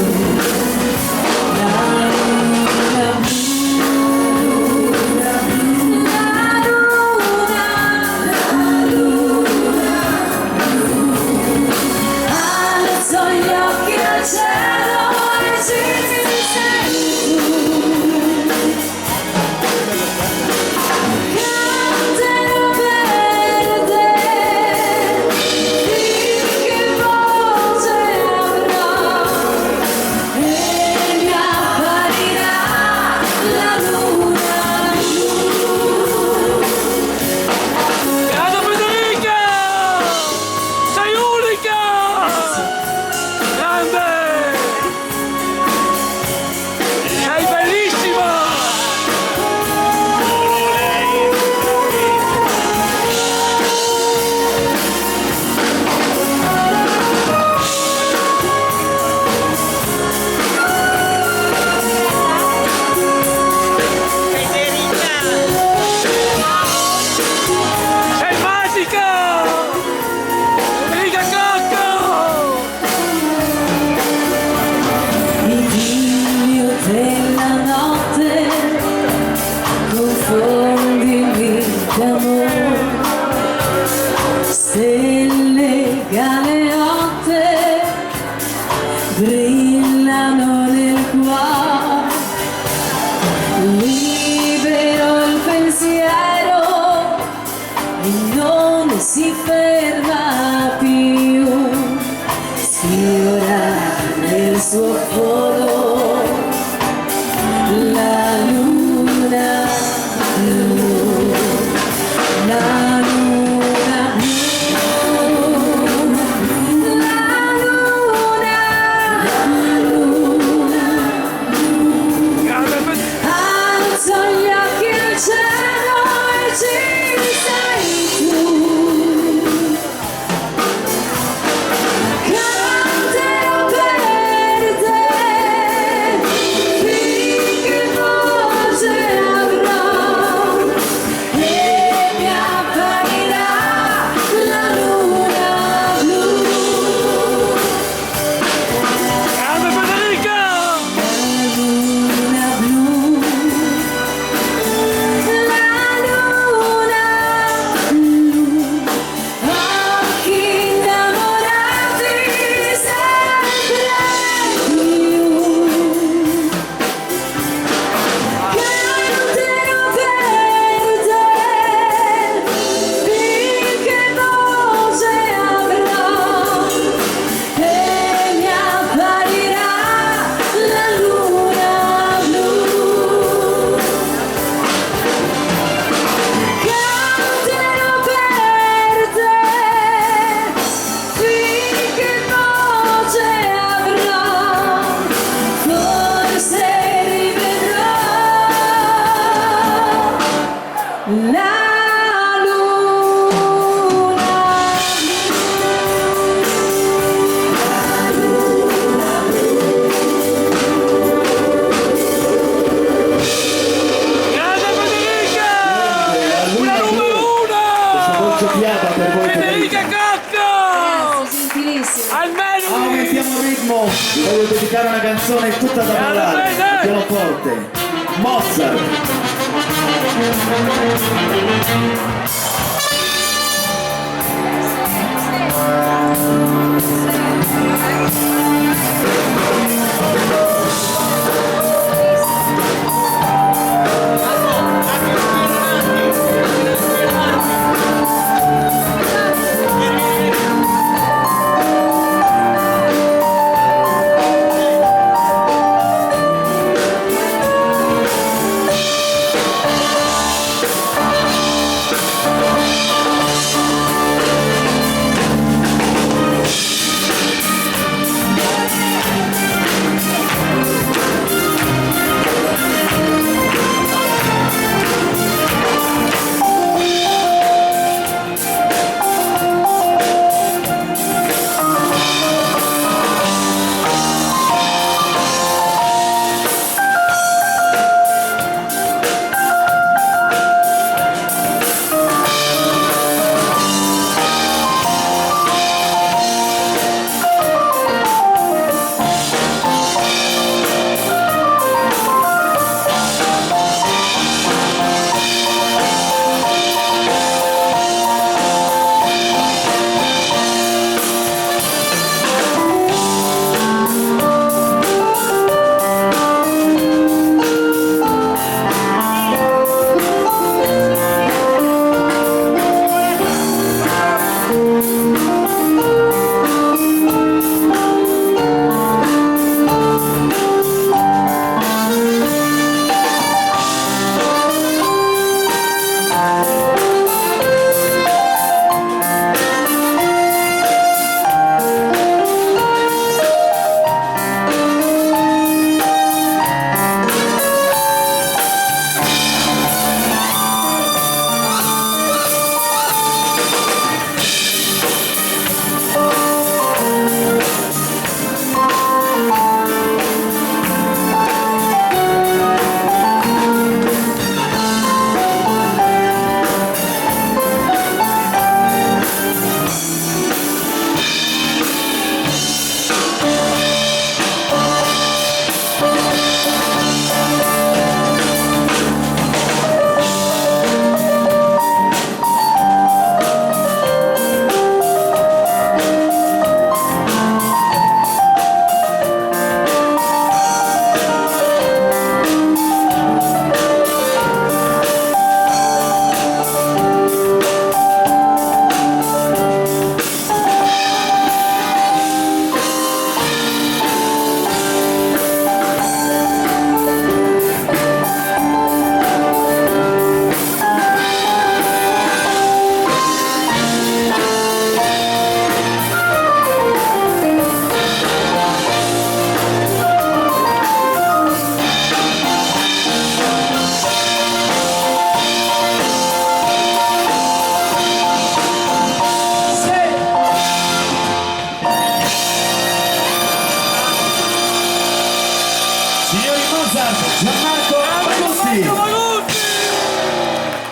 [SPEAKER 3] suo volo, la luna blu, la luna blu, la luna blu. Alzo gli occhi al cielo e ci sei tu. Canterò per te finché voce avrò e mi apparirà la luna blu.
[SPEAKER 1] Grande Federica!
[SPEAKER 3] La luna blu, occhi innamorati sempre più. Canterò per te finché voce avrò e mi apparirà la luna blu. Canterò per te finché voce avrò, forse rivedrò la
[SPEAKER 1] Grande Federica! La numero
[SPEAKER 4] Voce
[SPEAKER 1] uno!
[SPEAKER 4] piata per voi
[SPEAKER 1] Federica
[SPEAKER 4] Federica.
[SPEAKER 1] Cocco!
[SPEAKER 3] gentilissimo.
[SPEAKER 1] Almeno
[SPEAKER 4] Aumentiamo il ritmo, vi voglio dedicare una canzone tutta da ballare,
[SPEAKER 1] bene!
[SPEAKER 4] pianoforte, Mozart.
[SPEAKER 3] La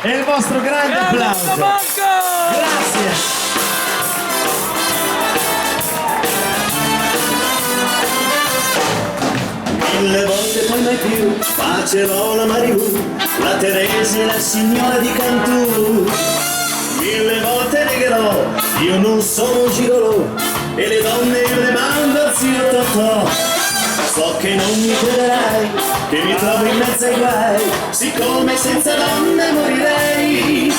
[SPEAKER 4] e il vostro grande
[SPEAKER 1] Grande
[SPEAKER 4] applauso.
[SPEAKER 1] Marco!
[SPEAKER 4] Grazie.
[SPEAKER 5] Mille volte poi mai più bacerò la Mariù, la Teresa e la signora di Cantù. Mille volte negherò, io non sono un gigolò, e le donne io le mando a zio Totò. So che non mi crederai, che mi trovo in mezzo ai guai, siccome senza donne morirei.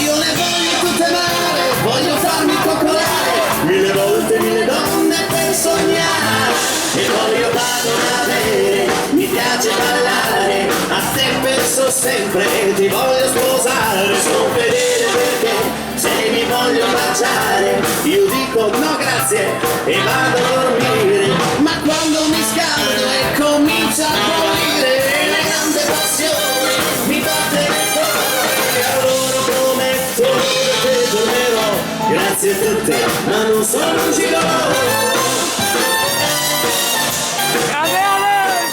[SPEAKER 5] Io le voglio tutte amare, voglio farmi coccolare, mille volte mille donne per sognare. E voglio padronare, mi piace ballare, a te penso sempre, ti voglio sposare. Sono fedele perché se mi voglio baciare, io dico no grazie e vado a dormire. Ma quando mi scaldo e comincia a bollire, la grande passione mi batte nel cuore. Allora prometto che te tornerò, grazie a tutte, ma non sono un gigolò.
[SPEAKER 1] Grande Alex!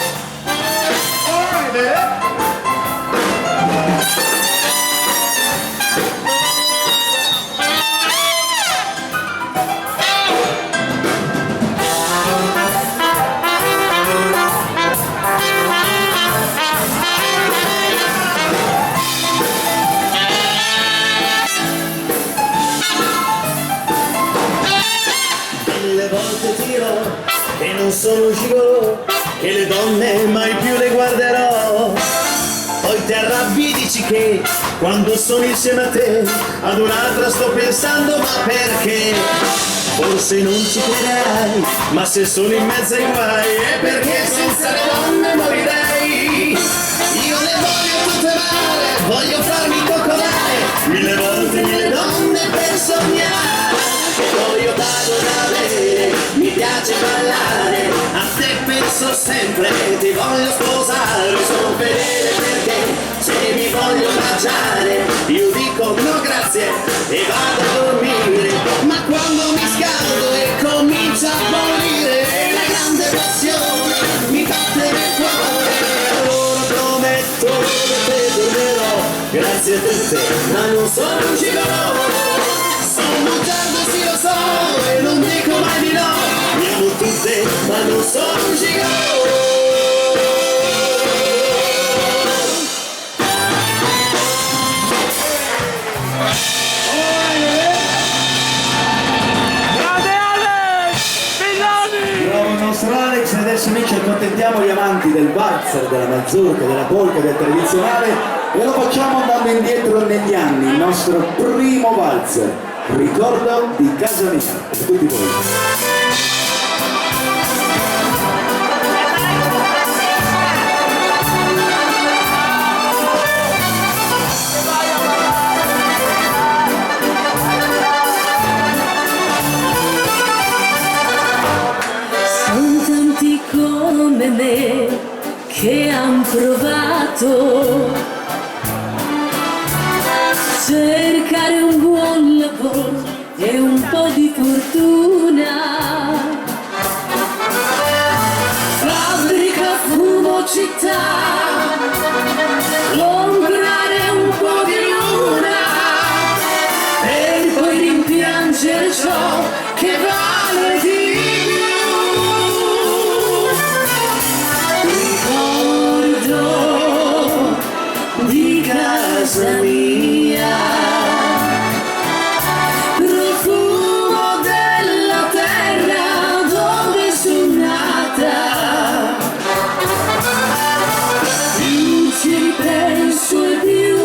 [SPEAKER 5] Mille volte dirò che non sono un gigolò, che le donne mai più le guarderò. Poi ti arrabbi, dici che quando sono insieme a te ad un'altra sto pensando, ma perché? Forse non ci crederai, ma se sono in mezzo ai guai è perché senza le donne morirei. Io le voglio tutte amare, voglio farmi coccolare, mille volte mille donne per sognare. E voglio padronare, mi piace ballare, a te penso sempre, ti voglio sposare. Sono fedele perché se mi voglio baciare, io dico no grazie e vado a dormire. Ma quando mi scaldo e comincia a bollire, la grande passione mi batte nel cuore. Allora prometto che te tornerò, grazie a tutte, ma non sono un gigolò. Sono bugiardo, sì lo so, e non dico mai di no, mi amo tutte, ma non sono un gigolò.
[SPEAKER 1] Grande Alex! Villani!
[SPEAKER 4] Bravo il nostro Alex, e adesso noi ci accontentiamo gli amanti del valzer, della mazurka, della polka, del tradizionale, e lo facciamo andando indietro negli anni, il nostro primo valzer, ricordo di casa mia, per tutti voi.
[SPEAKER 3] Sono tanti come me che han provato cercare un buon lavoro e un po' di fortuna. Fabbrica, fumo, città, comprare un po' di luna e poi rimpiangere ciò che vale di più. Ricordo di casa mia, profumo della terra dove sono nata. Più ci ripenso e più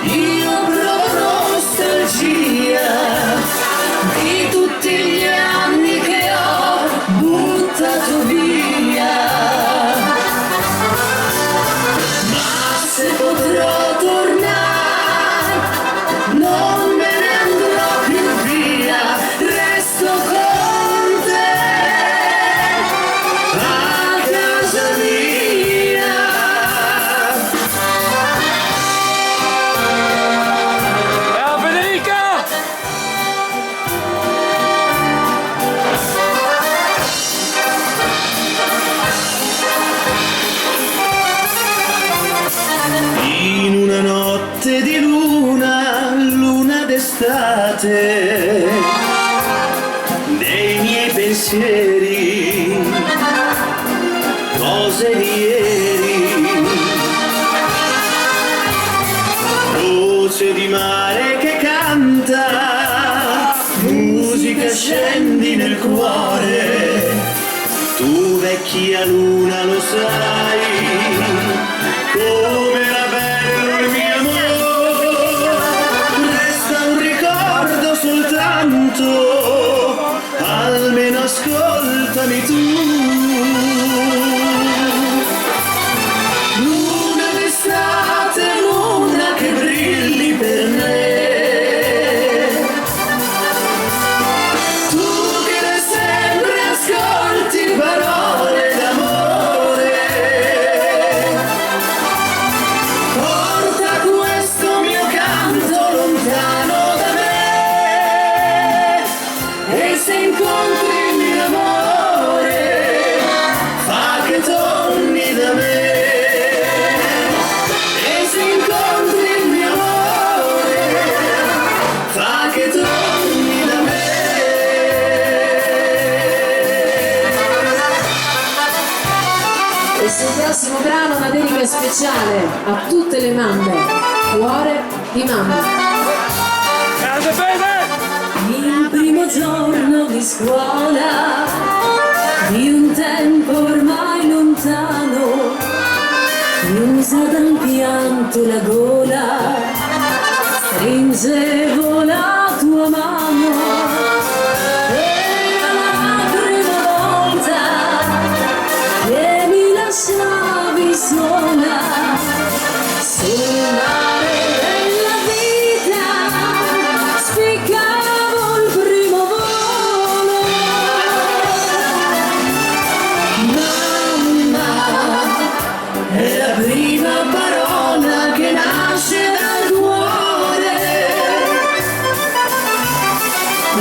[SPEAKER 3] io provo nostalgia di tutti gli anni che ho buttato via. Ma se potrò tornare
[SPEAKER 5] notte di luna, luna d'estate, dei miei pensieri, cose di ieri, voce di mare che canta, musica scendi nel cuore, tu vecchia luna lo sai, come era bello il mio amore, resta un ricordo soltanto, almeno ascoltami tu. Luna d'estate, luna che brilli per me, tu che da sempre ascolti parole d'amore, porta questo mio canto lontano da me, e se incontri il mio amore, fa che torni da me. E se incontri il mio amore, fa che torni da me.
[SPEAKER 3] Questo prossimo brano è una dedica speciale a tutte le mamme. Cuore di mamma.
[SPEAKER 1] Grande bene!
[SPEAKER 3] Il primo giorno di scuola di un tempo ormai lontano, chiusa dal pianto la gola, stringevo la tua mano. Era la prima volta che mi lasciavi sola sul mare della vita, spiccavo il primo volo. Mamma è la prima parola che nasce dal cuore.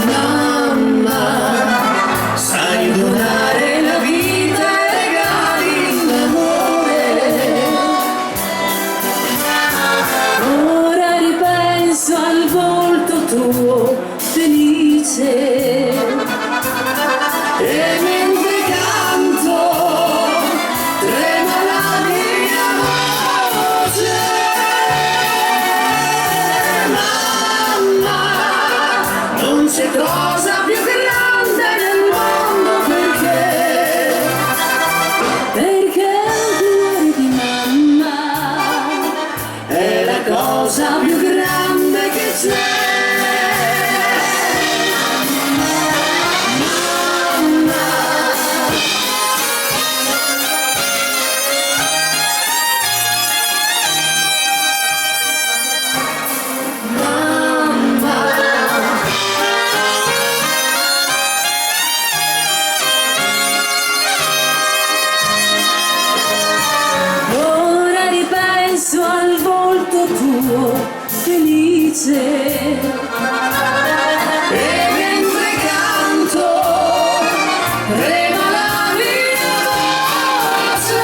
[SPEAKER 3] Mamma,
[SPEAKER 5] Sai donare la vita e regali l'amore.
[SPEAKER 3] ora ripenso al volto tuo felice,
[SPEAKER 5] E mentre canto trema la mia voce. Mamma, non c'è cosa più grande nel mondo perché
[SPEAKER 3] perché il cuore di mamma
[SPEAKER 5] è la cosa più grande che c'è.
[SPEAKER 3] ora ripenso al volto tuo felice.
[SPEAKER 5] E mentre canto trema la mia voce.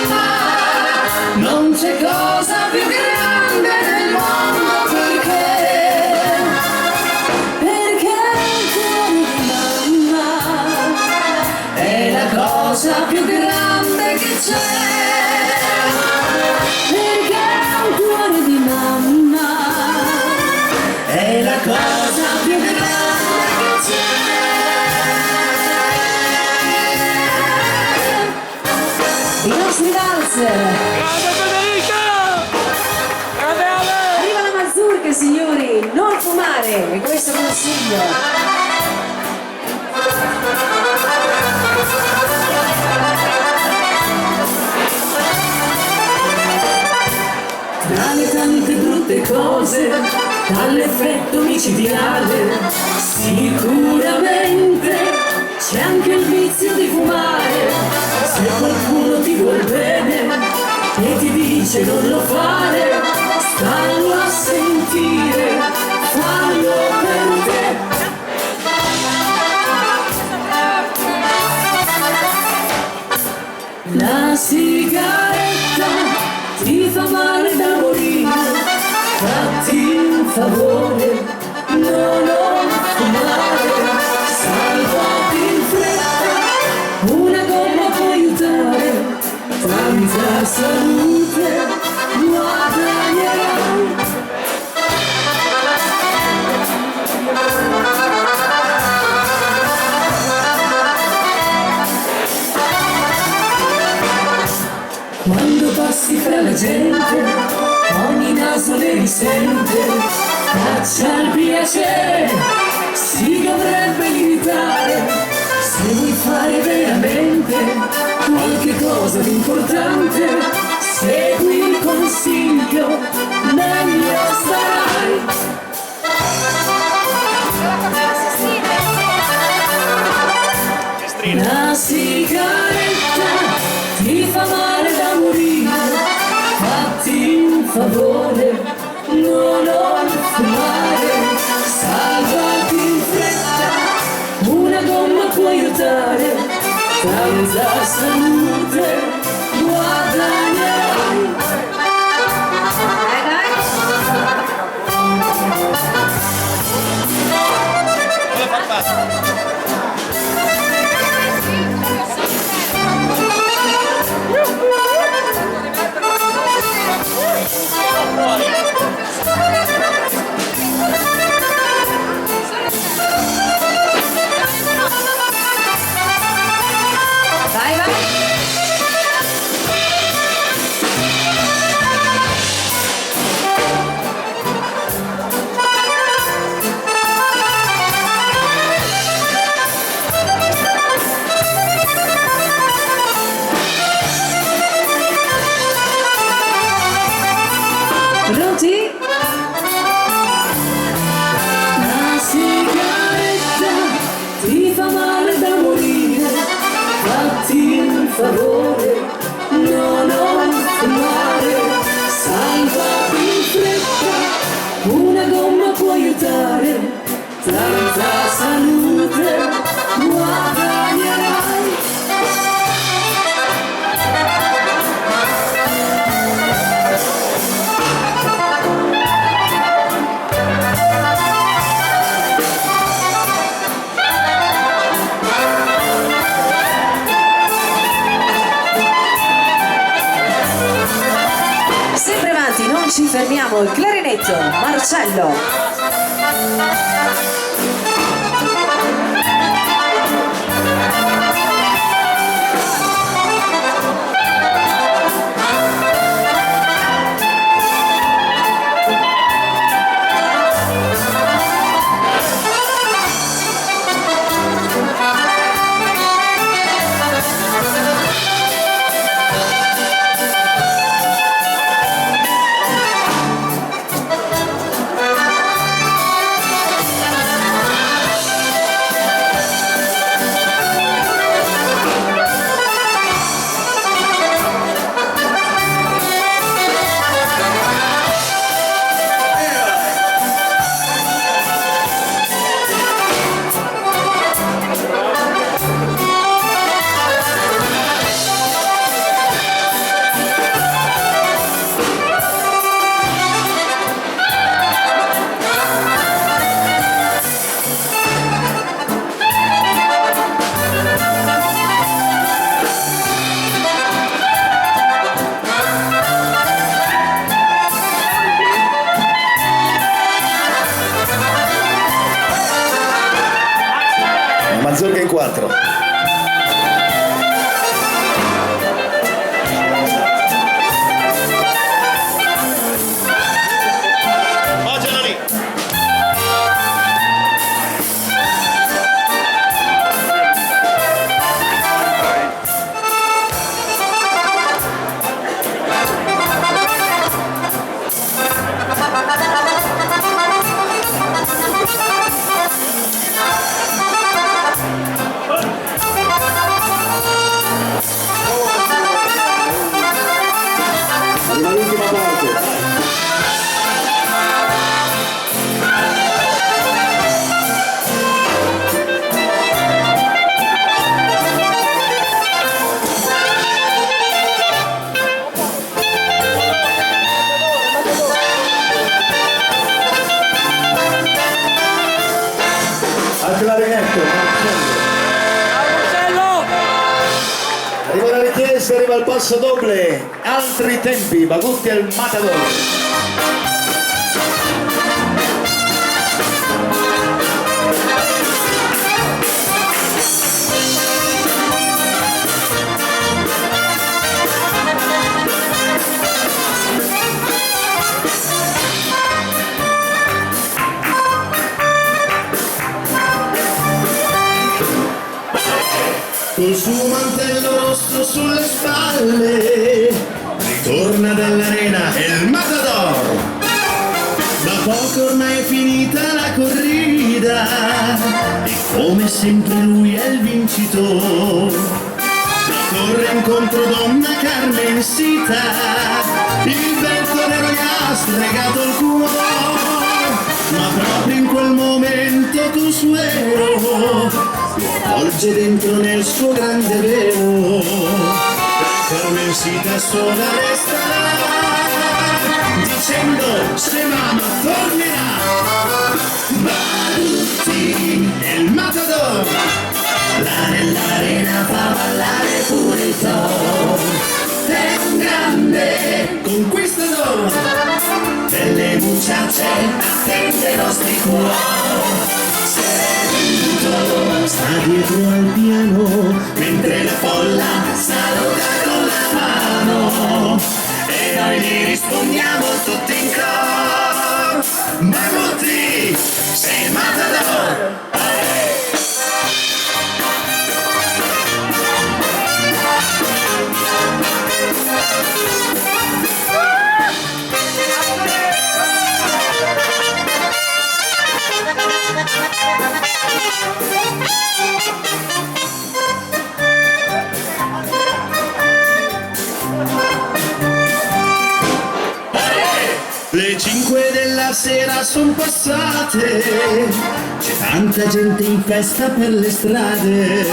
[SPEAKER 5] Mamma, non c'è cosa più grande nel mondo perché
[SPEAKER 3] Il cuore di mamma
[SPEAKER 5] è la cosa più grande che c'è.
[SPEAKER 3] perché il cuore di mamma
[SPEAKER 5] È la cosa più grande che c'è.
[SPEAKER 3] i nostri valzer.
[SPEAKER 1] Grande Federica! Grande Ale!
[SPEAKER 3] Arriva la mazurka, signori, non fumare, e questo consiglio.
[SPEAKER 5] Tra le tante brutte cose, dall'effetto micidiale, sicuramente c'è anche il vizio di fumare. Se qualcuno ti vuol bene e ti dice non lo fare, stallo a sentire, fallo per te.
[SPEAKER 3] La sigaretta fa male da morire, fatti un favore, non fumare, salvati in fretta, una gomma può aiutare, tanta salute guadagnerai. Quando passi fra la gente, ogni naso ne risente, caccia il piacere, si dovrebbe limitare. Se vuoi fare veramente qualche cosa di importante, segui il consiglio, meglio starai. La sigaretta ti fa male da morire, fatti un favore, non fumare, salvati in fretta, una gomma può aiutare, tanta salute guadagnerai.
[SPEAKER 6] Vai, vai!
[SPEAKER 3] Pronti? La sigaretta ti fa male da morire, fatti un favore, non fumare, salvati in fretta, una gomma può aiutare, tanta salute guadagnerai.
[SPEAKER 6] Sempre avanti, non ci fermiamo, il clarinetto, Marcello.
[SPEAKER 4] Mazurka in 4. arriva il passo doble, altri tempi, Bagutti al Matador.
[SPEAKER 5] Col suo mantello rosso sulle spalle ritorna dall'arena il Matador. Da poco ormai è finita la corrida e come sempre lui è il vincitore. Corre incontro donna Carmencita, il bel torero gli ha stregato il cuore, ma proprio in quel momento Consuelo lo avvolge dentro nel suo grande velo. La Carmencita sola resterà dicendo se mamma tornerà. Bagutti e il Matador, là nell'arena fa ballare pure il toro. È un grande conquistador, delle muchache attende ai nostri cuori. Seduto sta dietro al piano mentre la folla saluta con la mano e noi gli rispondiamo tutti in coro. Bagutti, sei il Matador. Le 5 della sera son passate, c'è tanta gente in festa per le strade,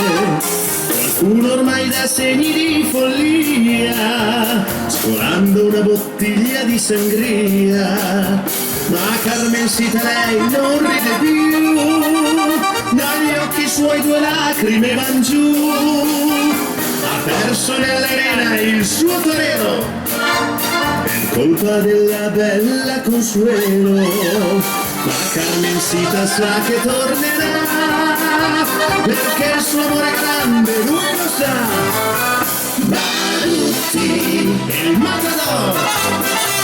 [SPEAKER 5] qualcuno ormai dà segni di follia, scolando una bottiglia di sangria, ma Carmencita lei non ride più, dagli occhi suoi 2 lacrime van giù, ha perso nell'arena il suo torero per colpa della bella Consuelo, ma Carmencita sa che tornerà, perché il suo amore grande lui lo sa. Bagutti e il Matador,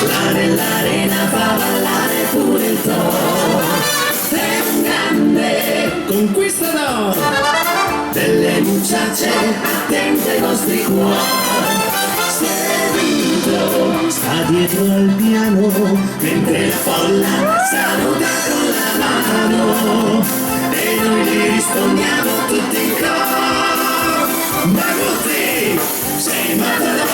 [SPEAKER 5] là nell'arena fa ballare pure il toro. È un grande conquistador, delle muchache attente ai nostri cuori. Seduto sta dietro al piano mentre la folla saluta con la mano e noi gli rispondiamo tutti in coro. Bagutti, sei il Matador.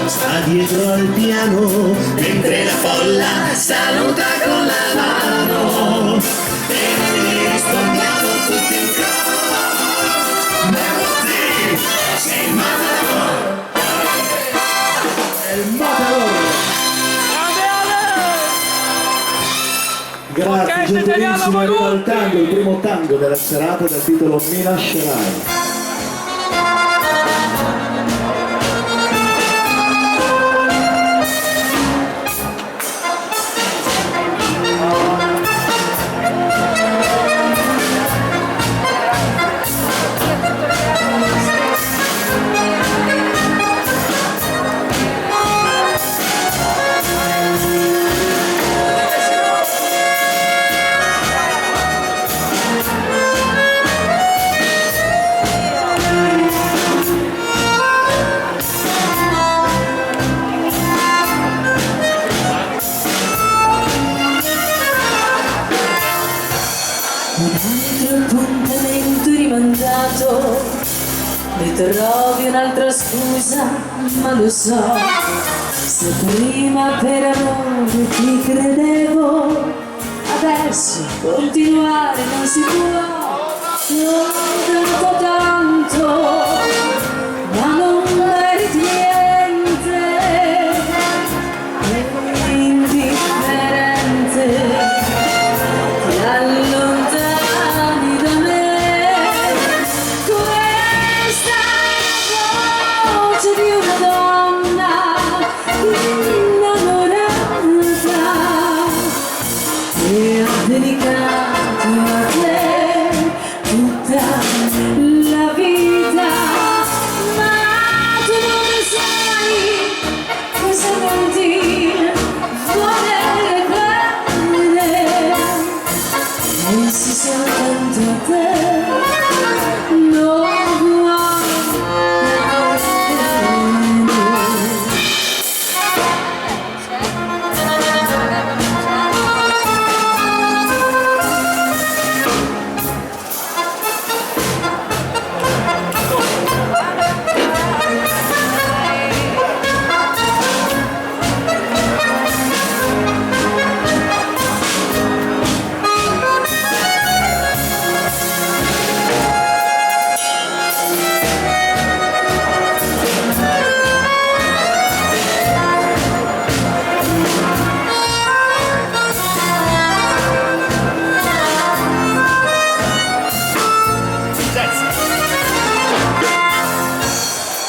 [SPEAKER 5] Sta dietro al piano mentre la folla saluta con la mano e noi gli rispondiamo tutti in coro. Bagutti, sei il Matador.
[SPEAKER 4] Il Matador.
[SPEAKER 1] Grande Ale!
[SPEAKER 4] Grazie, gentilissimo, arriva il tango, il primo tango della serata dal titolo Mi lascerai.
[SPEAKER 3] Un altro appuntamento rimandato, mi trovi un'altra scusa, ma lo so, se prima per amore ti credevo, adesso continuare non si può. amato tanto, ma non meriti niente, indifferente, ti allontani da me. Questa è la voce di una donna innamorata e ha dedicato a te tutta la vita, ma tu non sai cosa vuol dire volere bene, pensi soltanto a te, non vuoi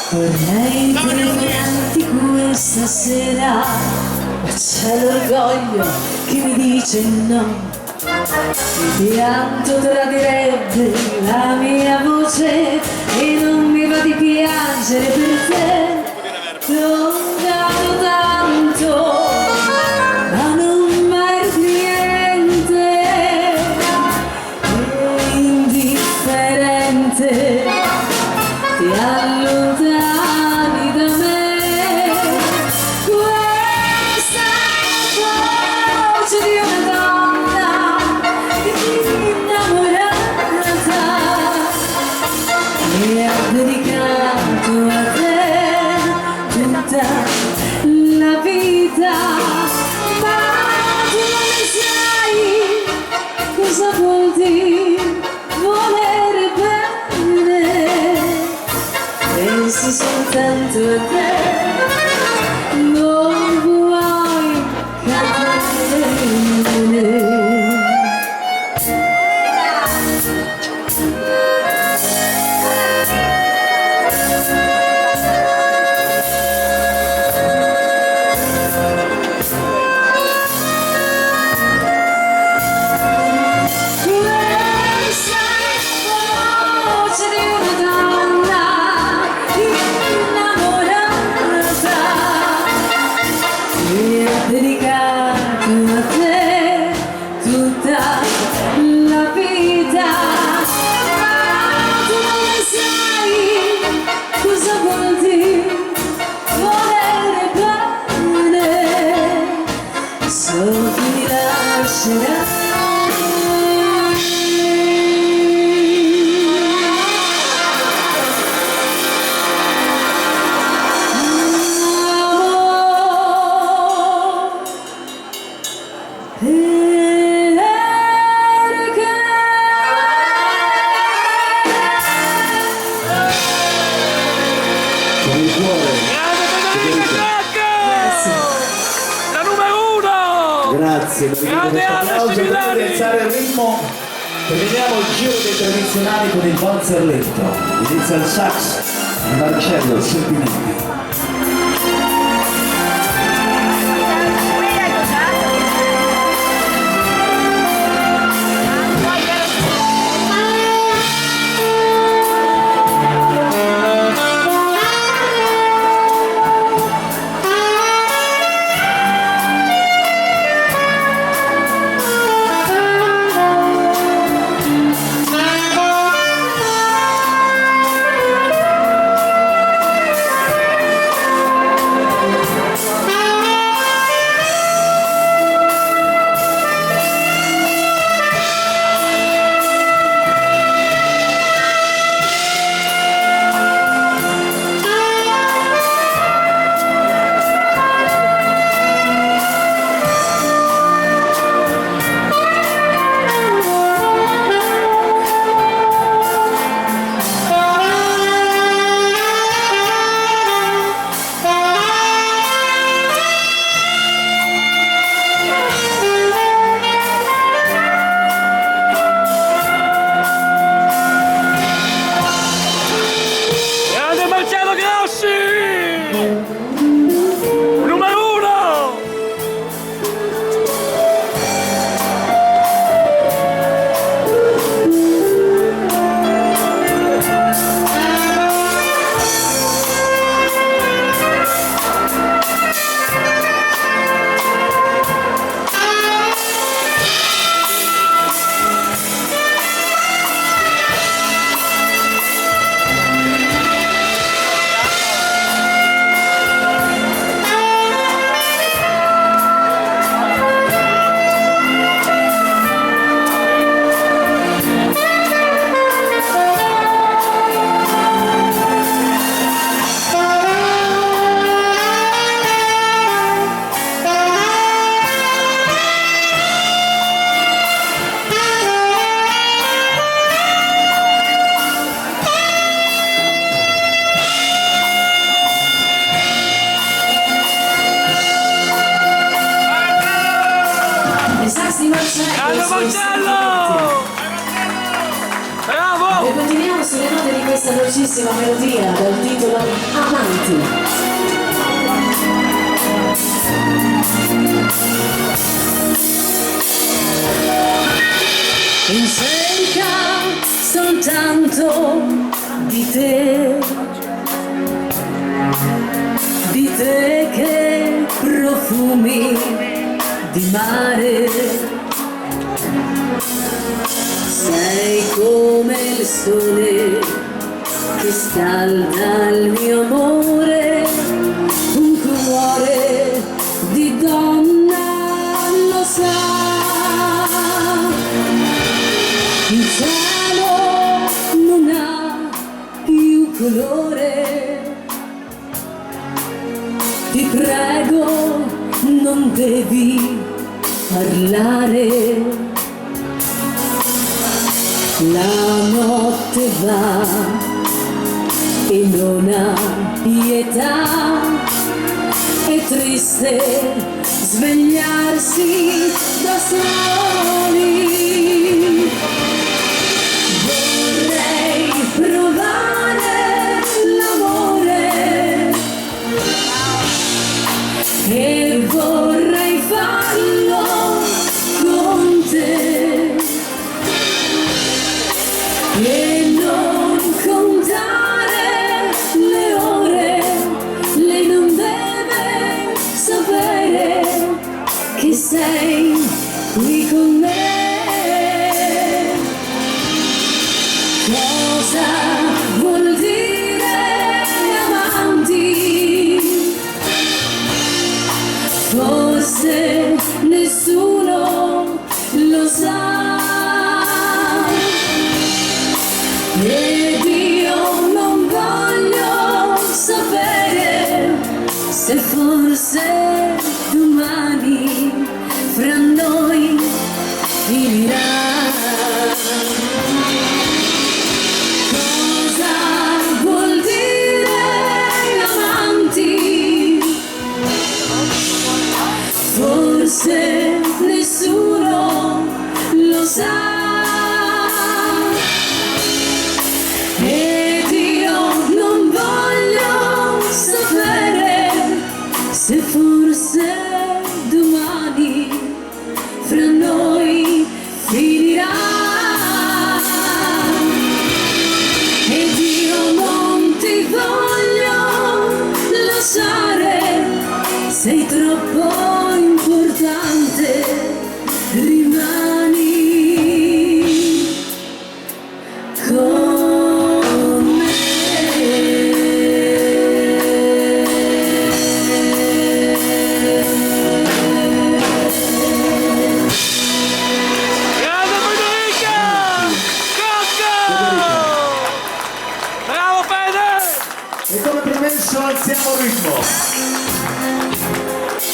[SPEAKER 3] vorrei dirti questa sera, ma c'è l'orgoglio che mi dice no. Il pianto tradirebbe la mia voce e non mi va di piangere per te. Ti ho dato tanto, ma non meriti niente, indifferente, ti allontani da me. Questa è la voce di una donna innamorata e ha dedicato a te tutta la vita, ma tu non sai cosa vuol dire volere bene, pensi soltanto a te, non vuoi cadere. Questa è la voce di una donna innamorata e ha dedicato a te tutta la vita, ma tu non sai cosa vuol dire volere bene, so che mi lascerai.
[SPEAKER 4] Con il cuore.
[SPEAKER 1] Grande Federica Zacca! La numero 1!
[SPEAKER 4] Grazie,
[SPEAKER 1] Grande Ale
[SPEAKER 4] applauso per
[SPEAKER 1] Civilani!
[SPEAKER 4] rialzare il ritmo. Terminiamo il giro dei tradizionali con il valzer lento. Inizia il sax di Marcello Serpinelli.
[SPEAKER 6] velocissima melodia dal titolo Amanti.
[SPEAKER 3] In cerca soltanto di te che profumi di mare, sei come il sole che scalda il mio amore, un cuore di donna lo sa. Il cielo non ha più colore, ti prego non devi parlare, la notte va e non ha pietà, è triste svegliarsi da soli. Vorrei provare l'amore e vorrei farlo con te e non contare le ore, lei non deve sapere che sei qui con me. Cosa vuol dire amanti? Forse nessuno lo sa, ed io non voglio sapere se forse domani fra noi finirà. Forse nessuno lo sa, ed io non voglio sapere se forse domani fra noi finirà. Ed io non ti voglio lasciare, sei troppo importante, rimani con me.
[SPEAKER 1] Grande Federica! Cocco! Bravo Fede!
[SPEAKER 4] E come promesso alziamo il ritmo.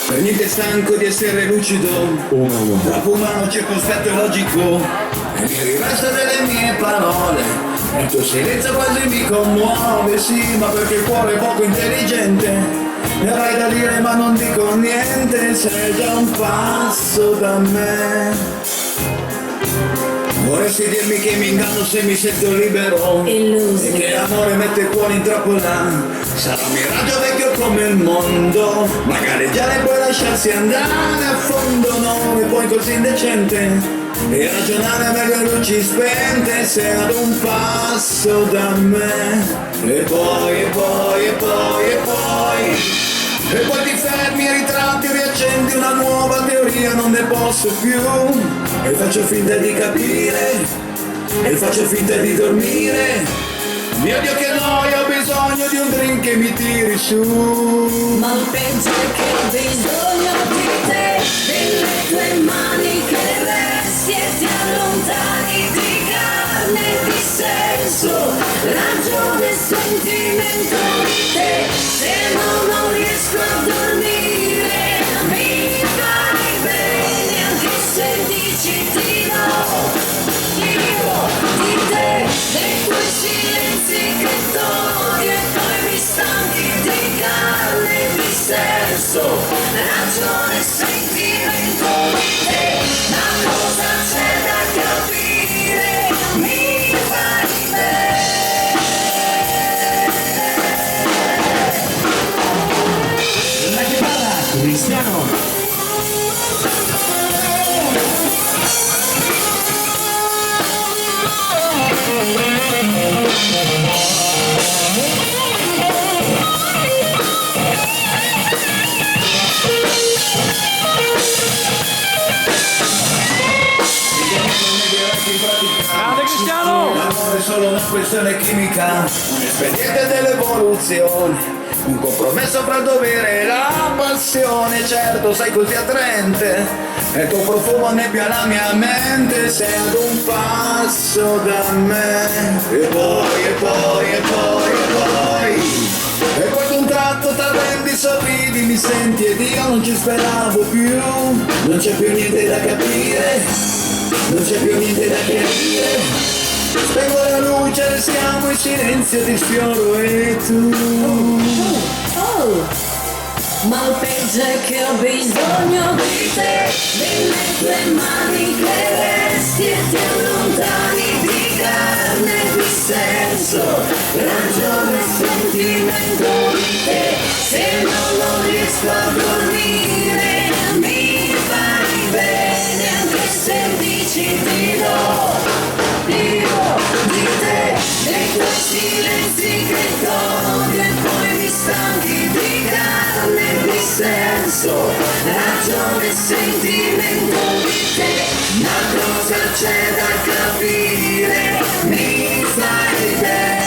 [SPEAKER 5] Per niente stanco di essere lucido, troppo umano, circospetto e logico, e mi rivesto delle mie parole, il tuo silenzio quasi mi commuove, sì, ma perché il cuore è poco intelligente, e avrai da dire ma non dico niente, sei già un passo da me. Vorresti dirmi che mi inganno se mi sento libero,
[SPEAKER 3] Illuso.
[SPEAKER 5] e che l'amore mette il cuore in trappola. Sarà un miraggio vecchio come il mondo, ma gareggiare e poi lasciarsi andare a fondo, non è poi così indecente, e ragionare meglio a luci spente, sei ad un passo da me, e poi ti fermi, ritratti, riaccendi una nuova teoria, non ne posso più, e faccio finta di capire, e faccio finta di dormire. Mio Dio che noia, ho bisogno di un drink che mi tiri su.
[SPEAKER 3] Ma il peggio è che ho bisogno di te, delle tue mani che resti e ti allontani di carne e di senso, ragione e sentimento di te. Se non riesco a dormire, mi fai bene anche se dici di no. Io di te, dei tuoi silenzi che togli e poi mi stanchi di carne e di senso, ragione e sentimento di te. Ma cosa c'è da capire? Mi fai bene.
[SPEAKER 4] Cristiano.
[SPEAKER 1] Grande Cristiano!
[SPEAKER 5] L'amore è solo una questione chimica, un espediente dell'evoluzione, un compromesso fra il dovere e la passione. Certo, sei così attraente, e il tuo profumo annebbia la mia mente. Sei ad un passo da me, e poi d'un tratto t'arrendi, sorridi, mi senti ed io non ci speravo più. Non c'è più niente da capire, non c'è più niente da chiarire. Spengo la luce, restiamo in silenzio, ti sfioro e tu.
[SPEAKER 3] Ma il peggio è che ho bisogno di te, delle tue mani che resti e ti allontani, di carne e di senso, ragione e sentimento di te. Se non riesco a dormire mi fai bene, anche se dici di no. Io di te, dei tuoi silenzi che togli e poi mi stanchi, di carne e di senso, ragione e sentimento di te. Ma cosa c'è da capire, mi fai bene.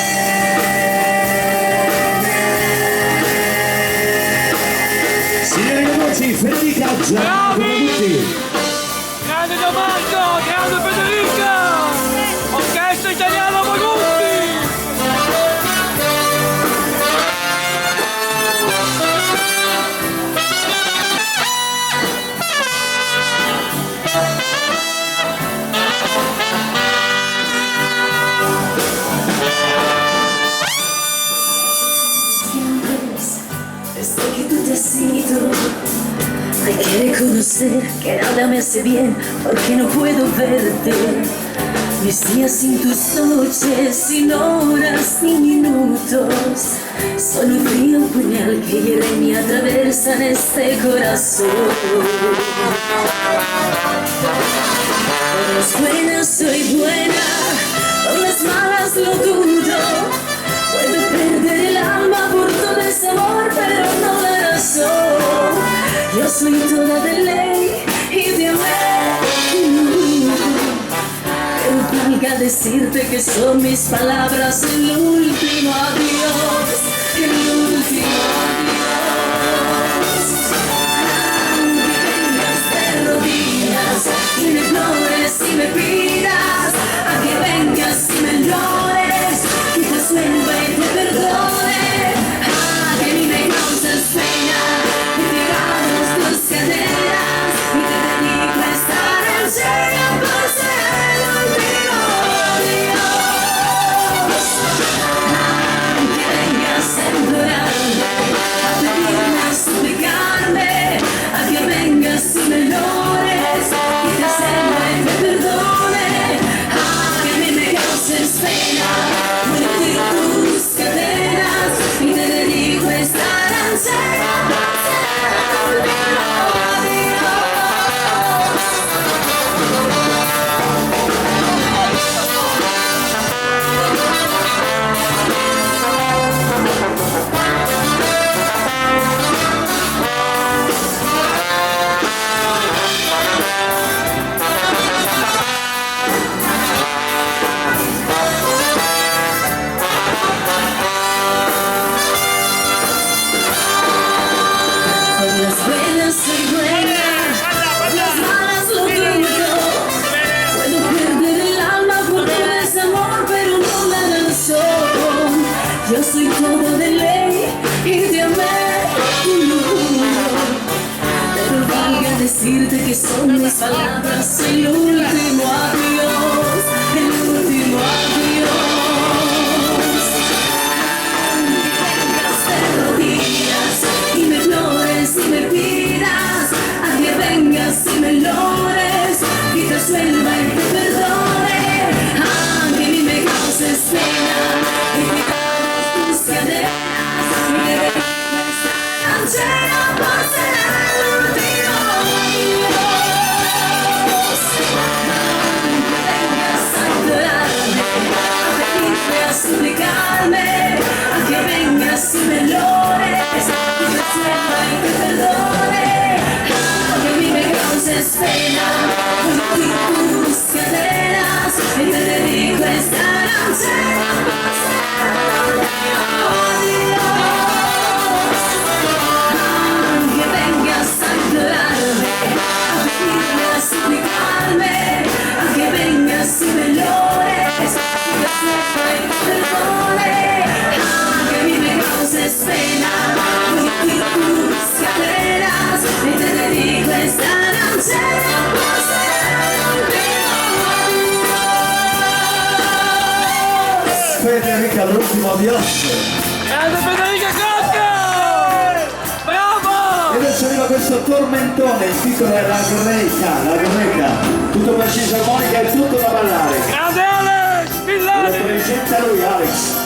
[SPEAKER 4] Signori e ragazzi, Federica Già tutti.
[SPEAKER 1] Grande Gianmarco! Grande Federica! Orchestra Italiana Magutti!
[SPEAKER 3] Desde que tú te has ido, hay que reconocer que nada me hace bien porque no puedo verte. Mis días sin tus noches, sin horas ni minutos, son un frío puñal que hiere y me atraviesa en este corazón. Por las buenas soy buena, por las malas lo dudo. Puedo perder el alma por todo ese amor, pero no la razón. Yo soy toda de ley y de amor. Pero valga decirte que son mis palabras el último adiós, el último adiós. Vengas de rodillas y me implores y me pidas a que vengas y me llores, que te suelva y te perdone, a que a mí me causas pena, que tiramos tus caderas y te dedico a estar en serio por ser el último adiós. Que vengas a implorarme, a pedirme, a suplicarme, a que vengas y me llores, que te suelva y te perdone, a que a mí me causes pena, tus cadenas y te dedico a estar en serio por ser el último adiós. Por las buenas soy buena, por las malas lo dudo. Puedo perder el alma por todo ese amor, pero no la razón. Yo soy todo de ley y de amar. Pero valga decirte que son mis palabras el último adiós, el último adiós. Vengas de rodillas y me implores y me pidas a que vengas y me llores, que te suelva y te perdone, a que a mí me causes pena, que te tus cadenas y me dejes estar entera por ser su bellone, ti conserva in quel perdone, che vive cause spena, con cui tu scatenas, e te di questa non c'è che venga a sanguinarmi, a vestirmi, a supplicarmi, che venga su bellone, ti conserva in quel perdone, che vive cause spena, con cui tu scatenas, e te di questa non c'è
[SPEAKER 4] Federica, l'ultimo adios.
[SPEAKER 1] Grande Federica Cocca! Bravo!
[SPEAKER 4] E adesso arriva questo tormentone, il titolo è La Greca. Tutto preciso, armonica e tutto da ballare.
[SPEAKER 1] Grande Alex!
[SPEAKER 4] Lo
[SPEAKER 1] Villani!
[SPEAKER 4] presenta lui, Alex.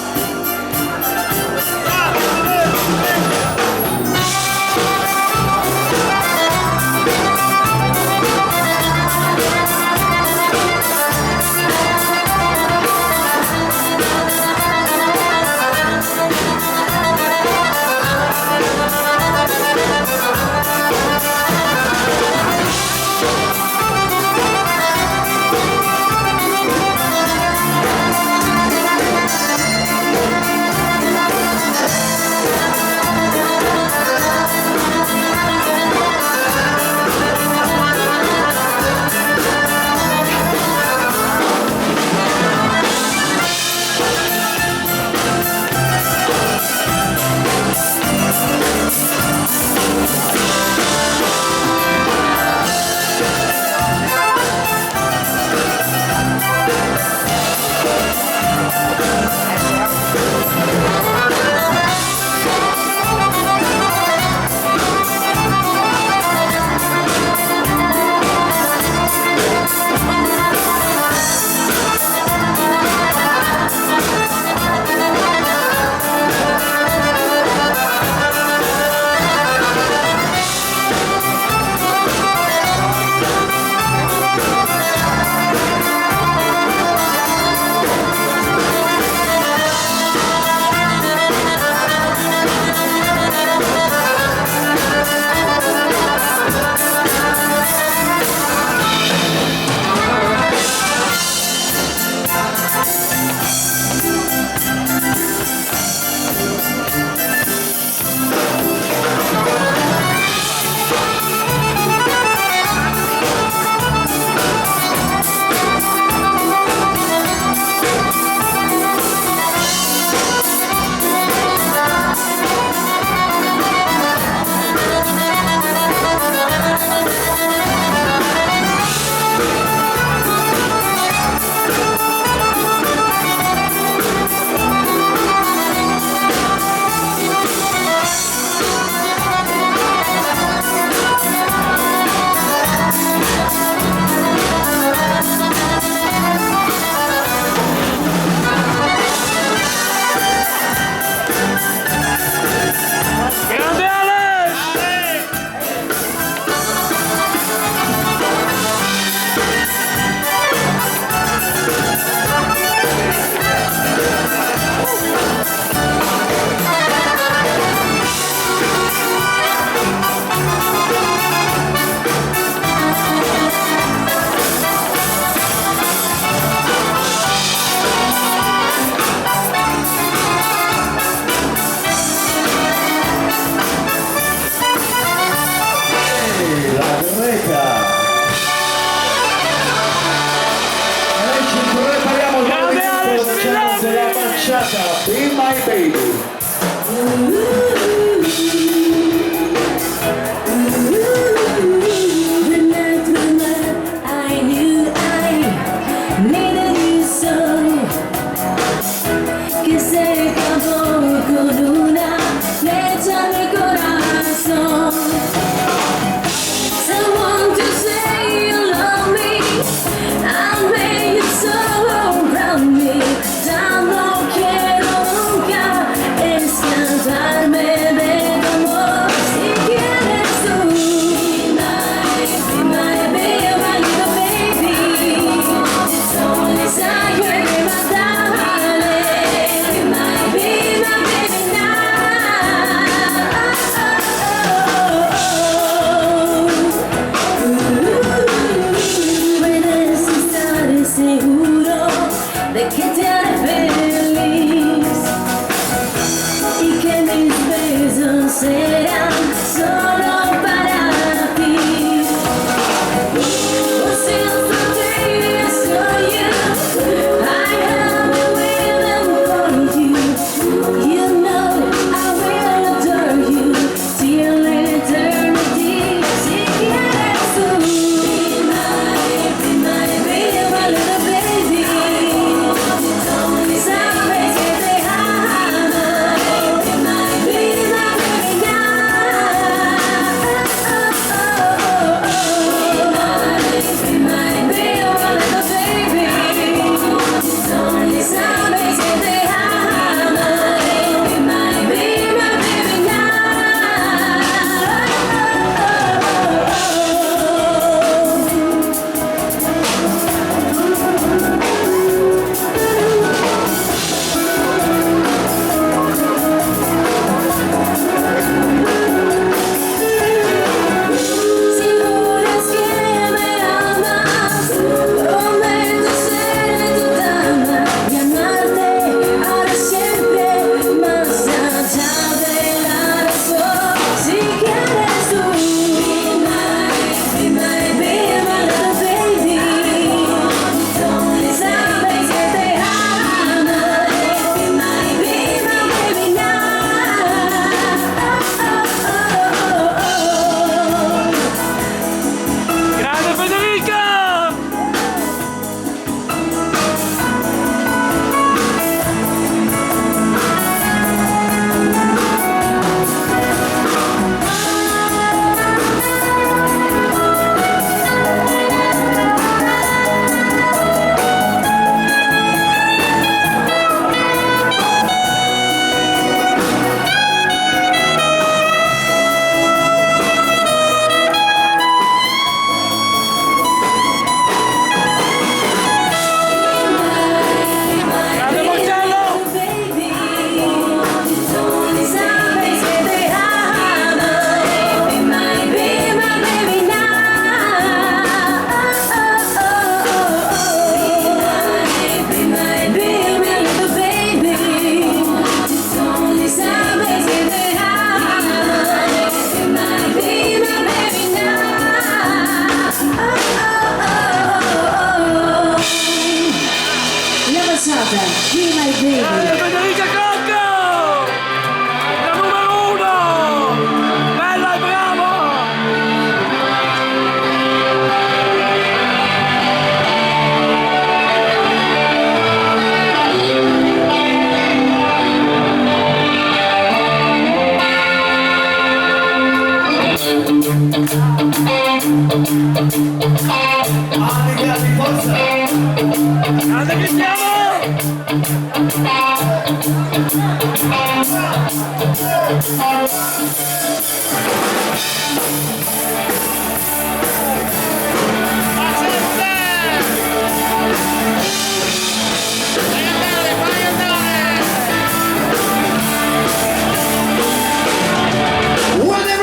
[SPEAKER 5] Whatever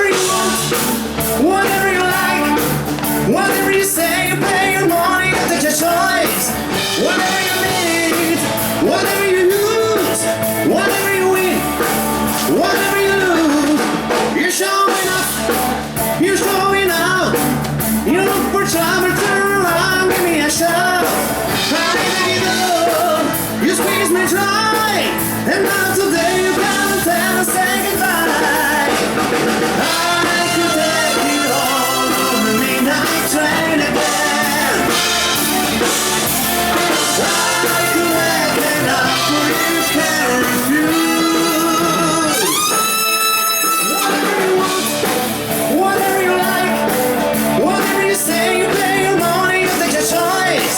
[SPEAKER 5] you want, whatever you like, whatever you say, you pay your money, you take your choice. Whatever you need, whatever you lose, whatever you win, whatever you lose, you're showing up, you're showing out. You look for trouble, turn around, give me a shot. I need love, you squeeze me dry, and now today you come and tell us say goodbye. I could take you home on the midnight train again. I could make it up for you, can't refuse. Whatever you want, whatever you like, whatever you say, you pay your money, you take your choice.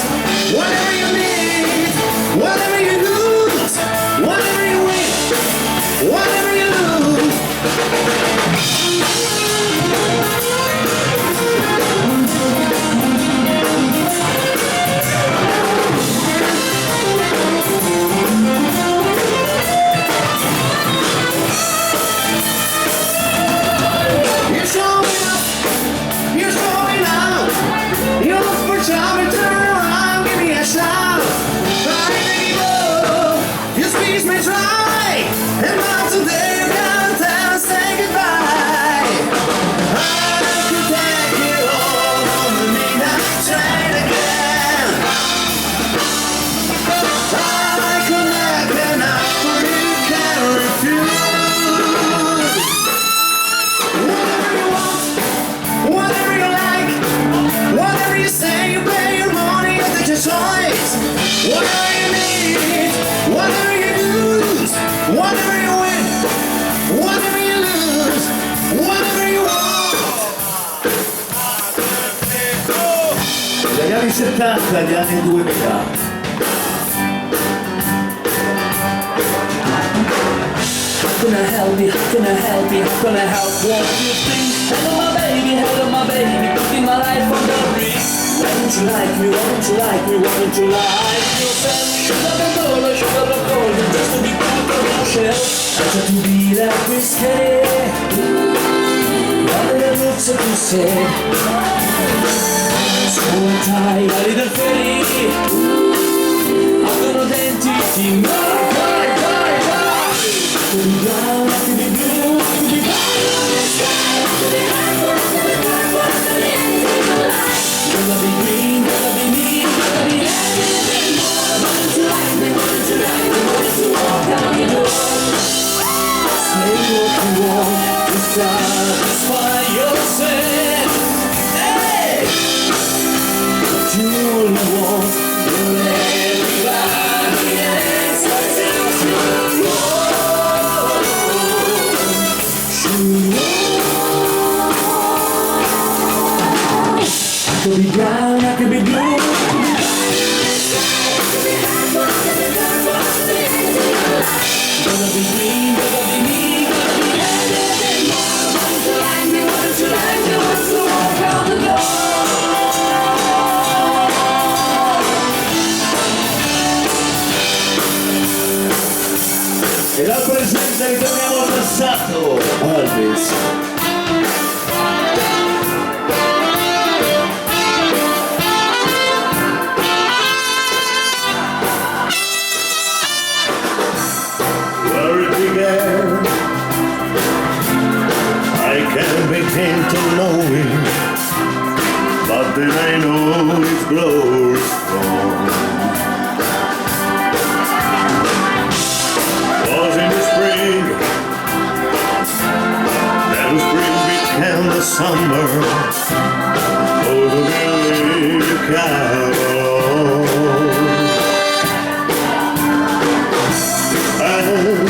[SPEAKER 5] Whatever you need, whatever you lose, whatever you win, whatever you lose. You're showing up, you're showing out. You look for trouble, turn around, give me a shout. Try to give up, you squeeze me dry, and now today you gotta tell us say goodbye. I could take you home on the midnight train again. I could make an offer you can't refuse. Whatever you want, whatever you like, whatever you say, you pay your money, you take your choice. Whatever you need, whatever you lose, whatever you win, whatever you lose, whatever you want.
[SPEAKER 4] Dagli anni 70 agli anni 2000.
[SPEAKER 1] How can I help you? How can I help you? How can I help what you think? Hello my baby, putting my life on the risk. Why don't you like me? Why don't you like me? Why don't you like yourself? Sugar and gold, just to be part of your shell. I try to be like whiskey, but it looks so you say. So tired, a little fairy. I've got identity, die. To be brown, to be blue, to be bright on the sky, to be high, to be purple, to the end of my life. Gonna be green, gonna be me, gonna be everything more. Wanted to like me, wanted to like me, wanted to walk out the door. Say what you want, to satisfy yourself. Hey! What you only want, you'll everybody else until you want. I could be brown, I could be blue, I could be gonna be green, gonna be me, gonna be everything more. Want to like me, want to like me, want to walk out the door.
[SPEAKER 4] E dal presente ritorniamo al passato. Elvis.
[SPEAKER 5] Where it began, I can't begin to know it, but then I know it grows strong. Was in the spring, then the spring became the summer. Oh, the village carol. And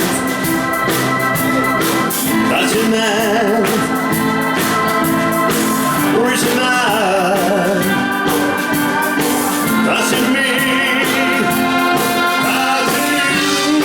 [SPEAKER 5] that's a man, reaching out, that's in me, that's in you.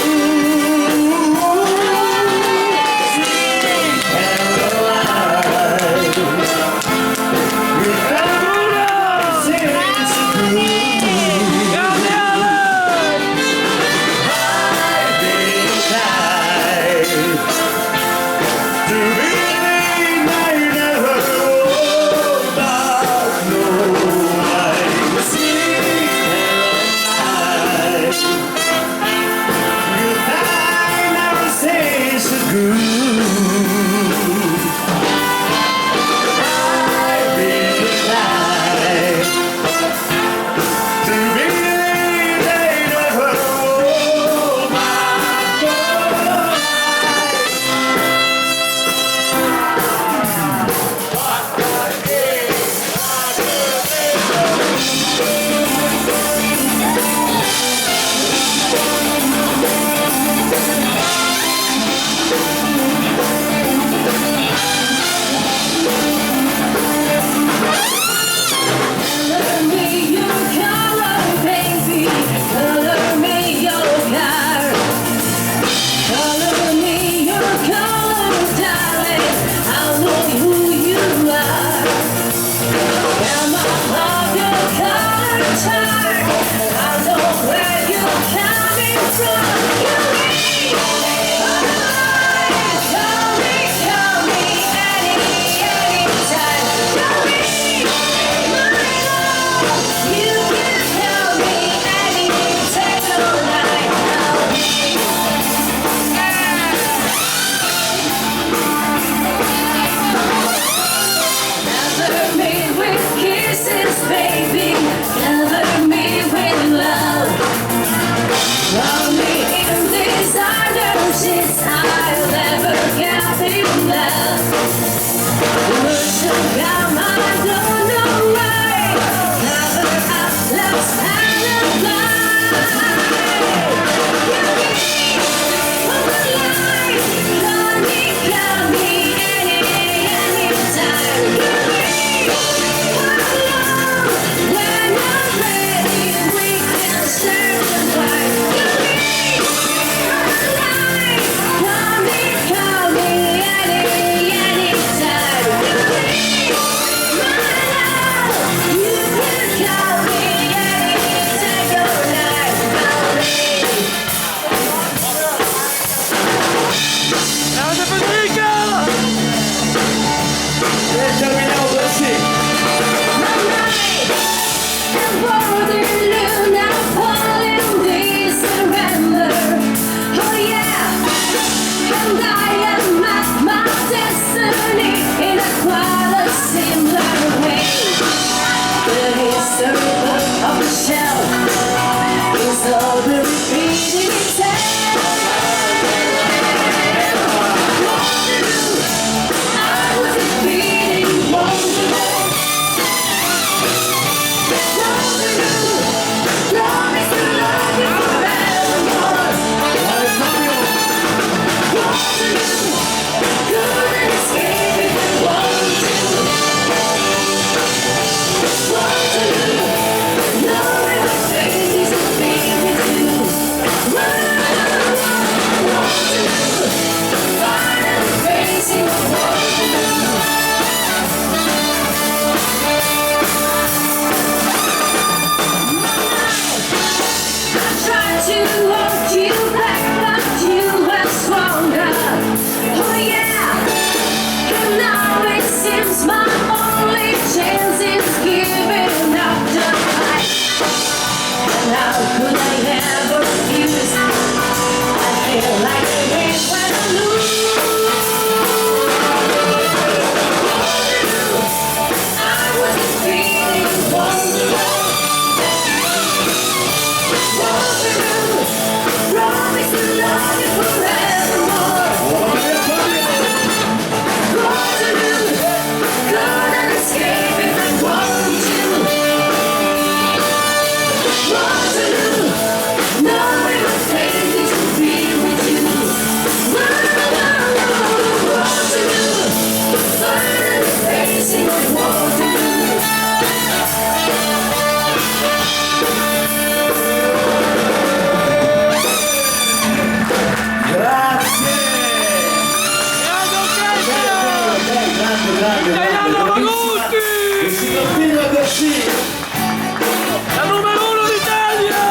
[SPEAKER 4] sì.
[SPEAKER 2] La numero 1 d'Italia!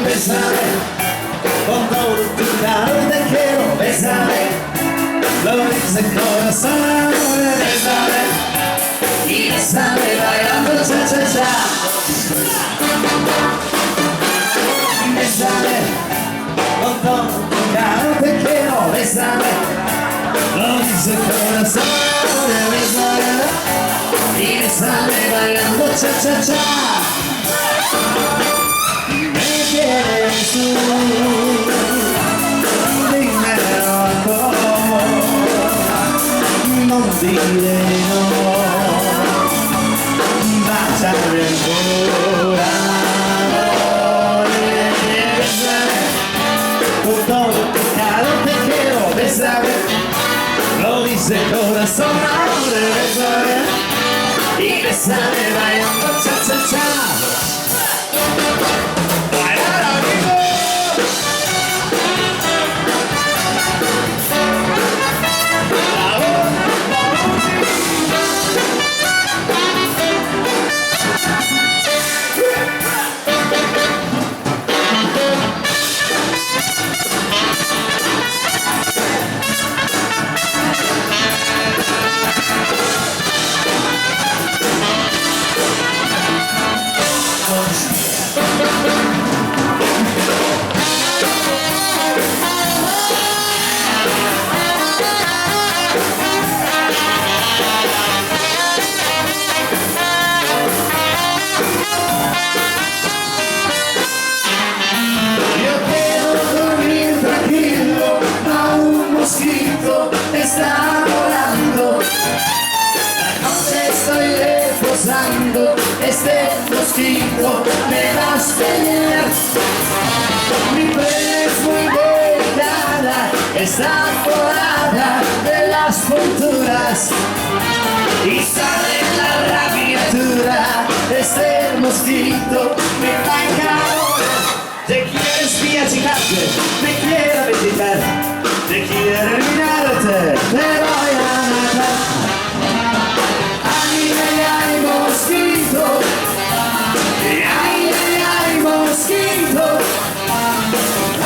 [SPEAKER 4] Bésame, con todo tu calor te quiero, bésame, lo dice el corazón, bésame, y bésame bailando cha cha cha. Bésame, con todo tu calor te quiero, bésame, lo dice el corazón, bésame, y bésame bailando cha cha cha. Quieres tú, dímelo amor, non dire no, baciare ancora, bésame, con todo tu calor te quiero, bésame, lo dice el corazón, bésame, y bésame bailando cha cha cha. Está volando, la noche estoy reposando, este mosquito me va a pelear. Mi piel es muy delicada, está forrada de las punturas y sale la rabiatura. Este mosquito me va a encarar. Te quiero espiachicarte, me quiero visitar, te quiero eliminarte, te voy a matar. Ay, ay, ay, mosquito, ay, ay, ay, mosquito,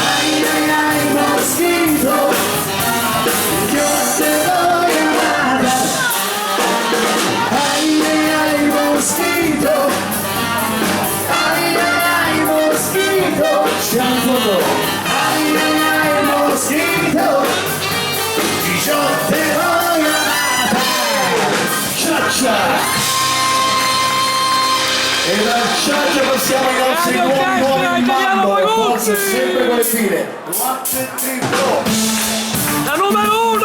[SPEAKER 4] ay, ay, ay, mosquito, yo te voy a matar. Ay, ay, ay, mosquito, ay, ay, ay, mosquito, ay, ay, ay, mosquito, y yo te voy a matar. Cha-cha! E dal cha-cha passiamo ai nostri nuovi mambo, forse sempre con le file. 1, 2, 3, go!
[SPEAKER 2] La numero 1!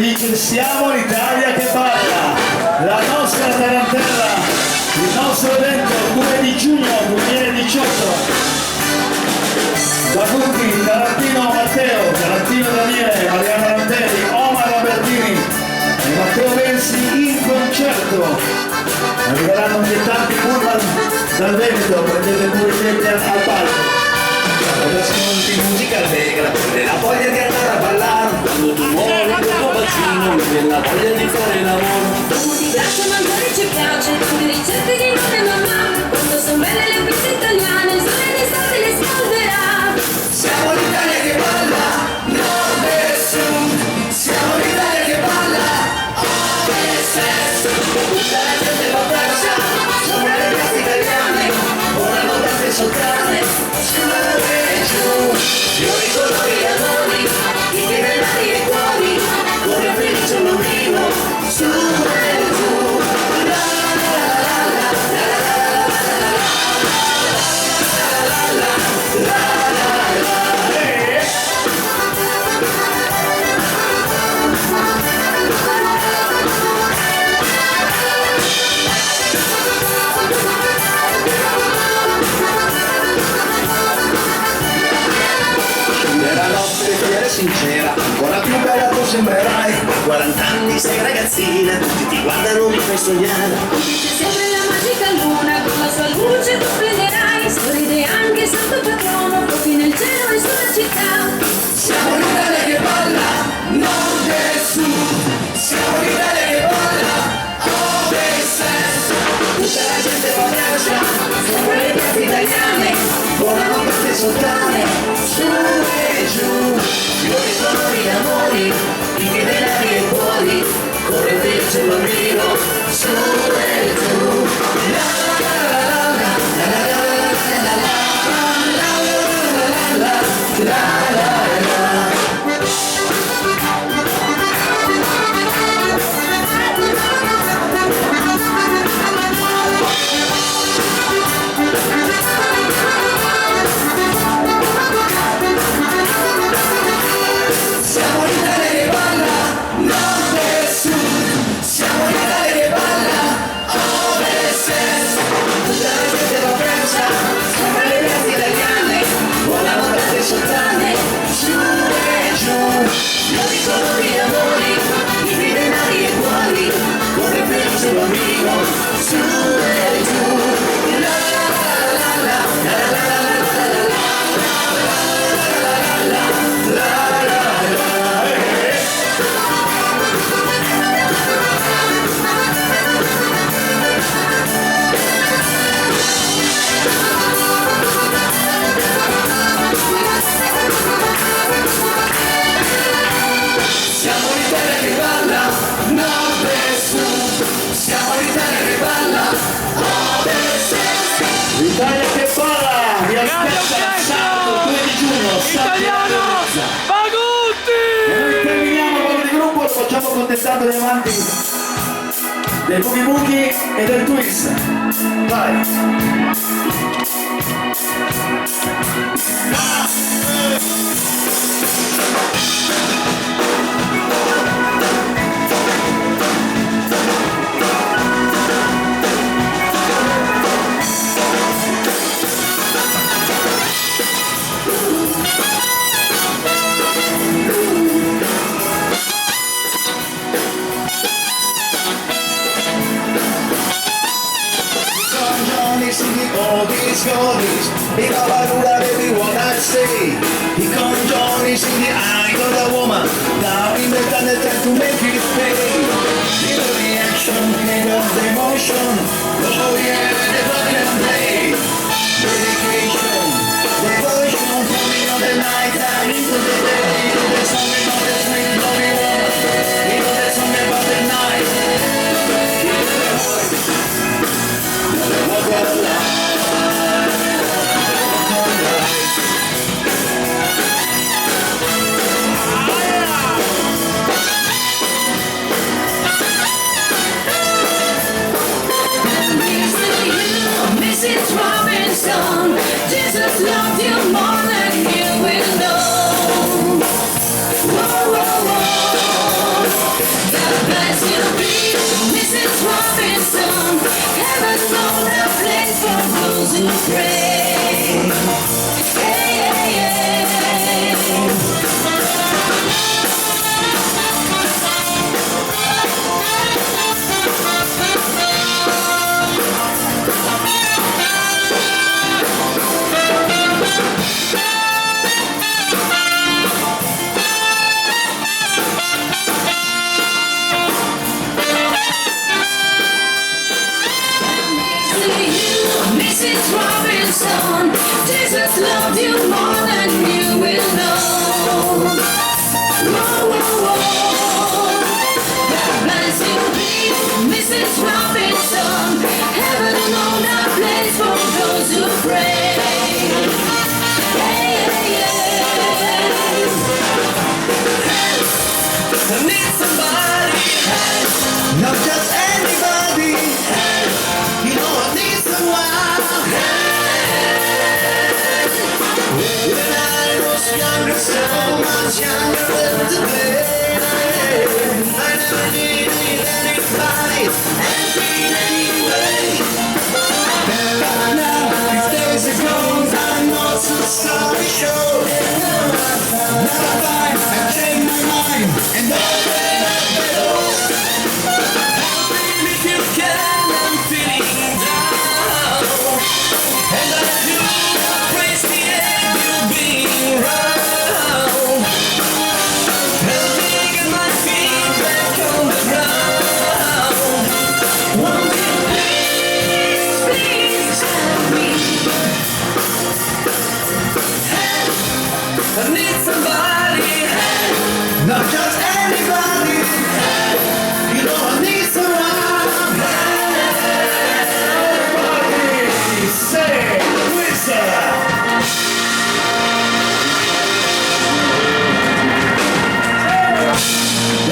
[SPEAKER 4] dice siamo l'Italia che balla, la nostra tarantella, il nostro evento 2 di giugno 2018. Zacucchi, Tarantino Matteo, Tarantino Daniele, Mariano Rantelli, Omar Robertini e Matteo Bensi in concerto. Arriveranno anche tanti pullman dal Veneto, prendete pure i tempi al palco.
[SPEAKER 5] Ascolti musica allegra, nella voglia di andare a ballare. Quando tu muovi il tuo bacino, nella voglia di fare l'amore.
[SPEAKER 3] Uomo di braccio ma ancora ci piace, tu devi cercare di non è normale. Quando sono belle le piste italiane, il sole d'estate le scalderà.
[SPEAKER 5] Siamo l'Italia che balla, nord e sud. Siamo l'Italia che balla, ovest e sud. Tutta la gente va persa, sopra le piazze italiane. Ora non date soltanto, su e giù. Fiori, colori e amori, i denari e cuori. Corre felice un bambino, su e giù. La la la la la la la la nella nostra fiera sincera, ancora più bella tu sembrerai. 40 anni sei ragazzina, tutti ti guardano, mi fai sognare.
[SPEAKER 3] C'è sempre la magica luna, con la sua luce tu splenderai. Sorride anche santo patrono, proprio nel cielo e sulla città.
[SPEAKER 5] Siamo l'Italia che balla, nord e sud. Siamo l'Italia che balla, ovest e sud. Tutta la gente va piazza, sopra le piazze italiane. Volano queste sottane, su e giù. Fiori, colori, amori, i denari e cuori. Corre felice un bambino, su e giù. La la la la la la la la la la la la la. Siamo l'Italia che balla, nord e sud. Siamo l'Italia che balla, ovest e sud. Tutta la gente va persa, sopra le piazze italiane. Volano tante sottane, su e giù. Fiori, colori e amori, i denari e cuori. Corre felice un bambino, su e giù. La la la la la la la la la la la. Siamo l'Italia che balla, nord e sud. Siamo l'Italia che balla, ovest e sud.
[SPEAKER 4] L'Italia che balla, vi aspetta il sabato 2 di giugno,
[SPEAKER 2] Italiano! Pagutti!
[SPEAKER 4] E noi terminiamo con il gruppo, lo facciamo contestando gli amanti del Boogie Boogie e del Twist. Vai!
[SPEAKER 5] All these stories, in a valura baby what I say. He comes on, he's in the eye of the woman. Now in the time to make it pay. In the reaction, kind of the emotion. Oh yeah, the rock and play. Dedication, devotion, coming on the night time into the day. Into the song about the sweet lonely one. Into the song about the night. Into the voice. The walk of life.
[SPEAKER 3] Here's to you.
[SPEAKER 2] I need somebody,
[SPEAKER 5] Not just anybody, you know I need someone. Everybody say Wizard.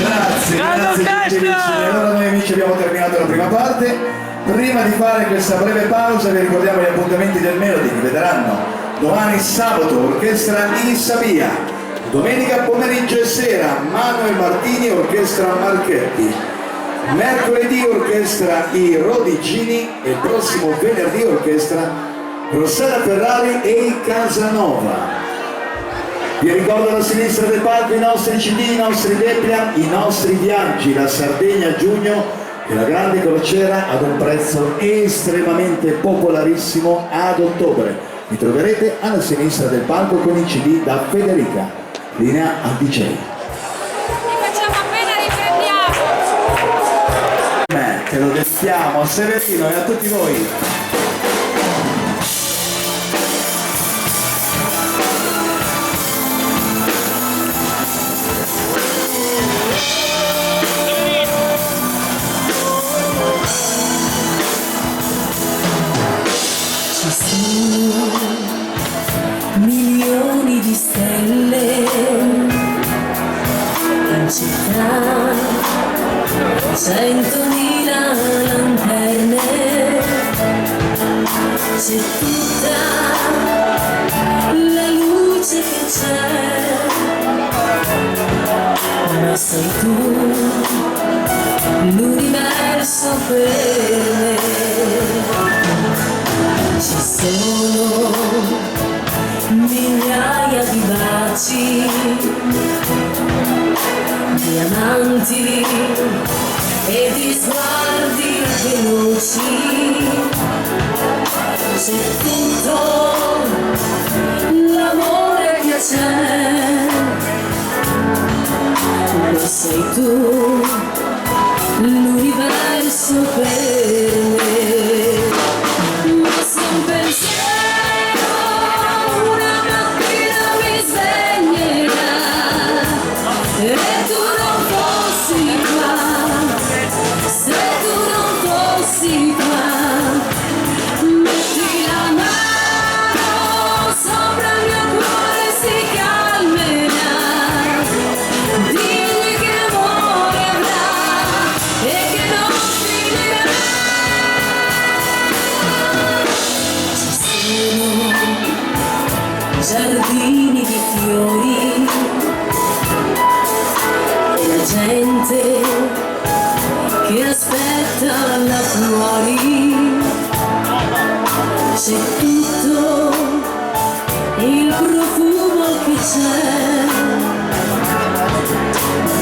[SPEAKER 5] Grazie amici. Allora noi amici abbiamo terminato la prima parte. Prima di fare questa breve pausa vi ricordiamo gli appuntamenti del Melody che vedranno domani sabato orchestra Isabia, domenica pomeriggio e sera Manuel Martini orchestra Marchetti, mercoledì orchestra I Rodigini e il prossimo venerdì orchestra Rossana Ferrari e i Casanova. Vi ricordo alla sinistra del palco i nostri CD, i nostri Deplian, i nostri viaggi, la Sardegna a giugno e la grande crociera ad un prezzo estremamente popolarissimo ad ottobre. Mi troverete alla sinistra del palco con i CD da Federica, linea al DJ.
[SPEAKER 1] Li facciamo appena riprendiamo.
[SPEAKER 5] Te lo dedichiamo a Severino e a tutti voi.
[SPEAKER 3] Ci sono milioni di stelle in città, 100.000 lanterne, c'è tutta la luce che c'è, ma sei tu l'universo per me. Ci sono migliaia di baci, diamanti e di sguardi veloci, c'è tutto l'amore che c'è, ma sei tu l'universo per me. Un pensiero, una mattina mi sveglierà e tu non fossi qua, se tu non fossi qua, metti la mano sopra il mio cuore si calmerà, digli che amore avrà e che non finirà. Giardini di fiori e la gente che aspetta là fuori, c'è tutto il profumo che c'è,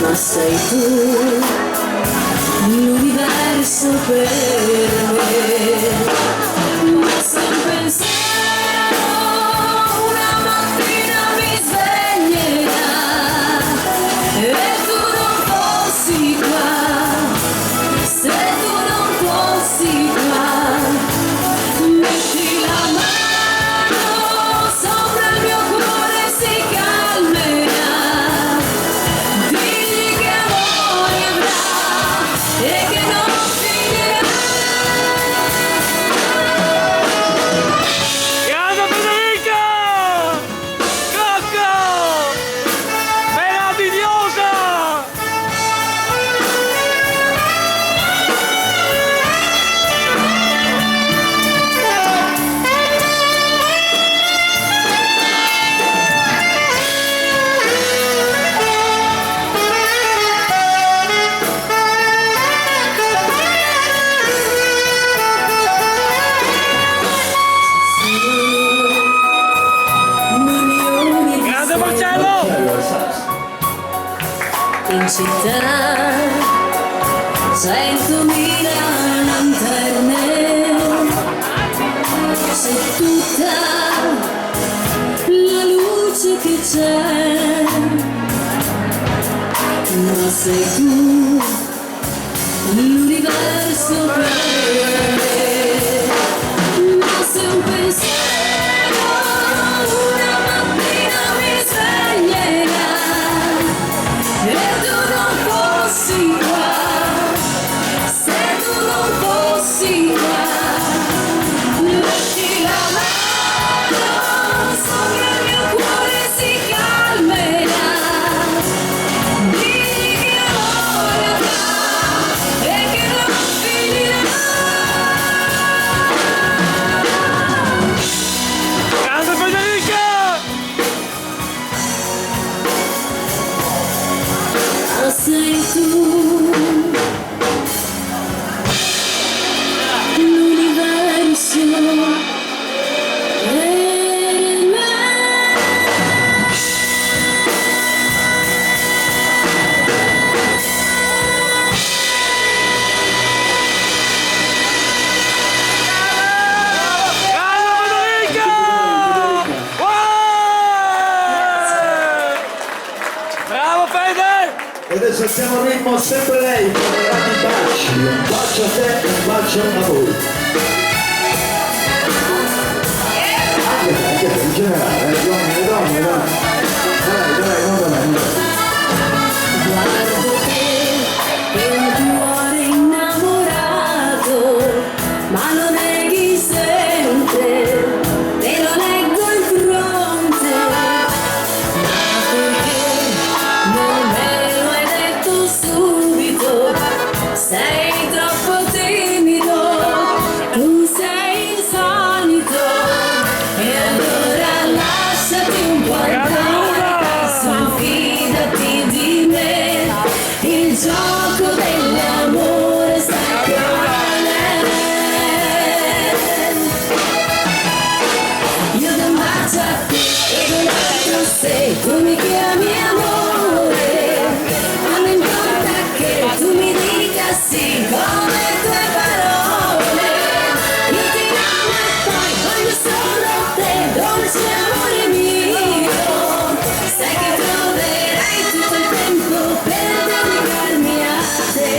[SPEAKER 3] ma sei tu l'universo per me. Ma se un pensiero una mattina mi sveglierà e tu non fossi qua, se tu non fossi qua, metti la mano sopra il mio cuore si calmerà, digli che amore avrà 100.000 lanterne, sei tutta la luce che c'è, ma sei tu l'universo per me, ma sei un pensiero, una mattina mi sveglierà e tu non fossi qua, se tu non fossi qua, metti la mano sopra il mio cuore si calmerà, digli che amore avrà e che non finirà.
[SPEAKER 2] Grande Federica!
[SPEAKER 3] Ma sei tu l'universo per me.
[SPEAKER 2] Grande Federica! Bravo Fede!
[SPEAKER 4] E adesso siamo al ritmo sempre lei, con i baci, un bacio a te e un bacio a voi. Anche te, in generale, le donne, dai, non da me.
[SPEAKER 3] Guardo te e un cuore innamorato, ma lo neghi sempre, te lo leggo in fronte, ma perché non me lo hai detto subito, sei troppo timido, tu sei insolito, e allora lasciati un po' andare, fidati di me, il gioco dell'amore sta cane. Io do un bacio a te ed un altro se tu mi chiami amore, ma non importa che tu mi dica sì come tue parole, io ti amo e poi voglio solo te, dolce amore mio, sai che troverai tutto il tempo per dedicarmi a te.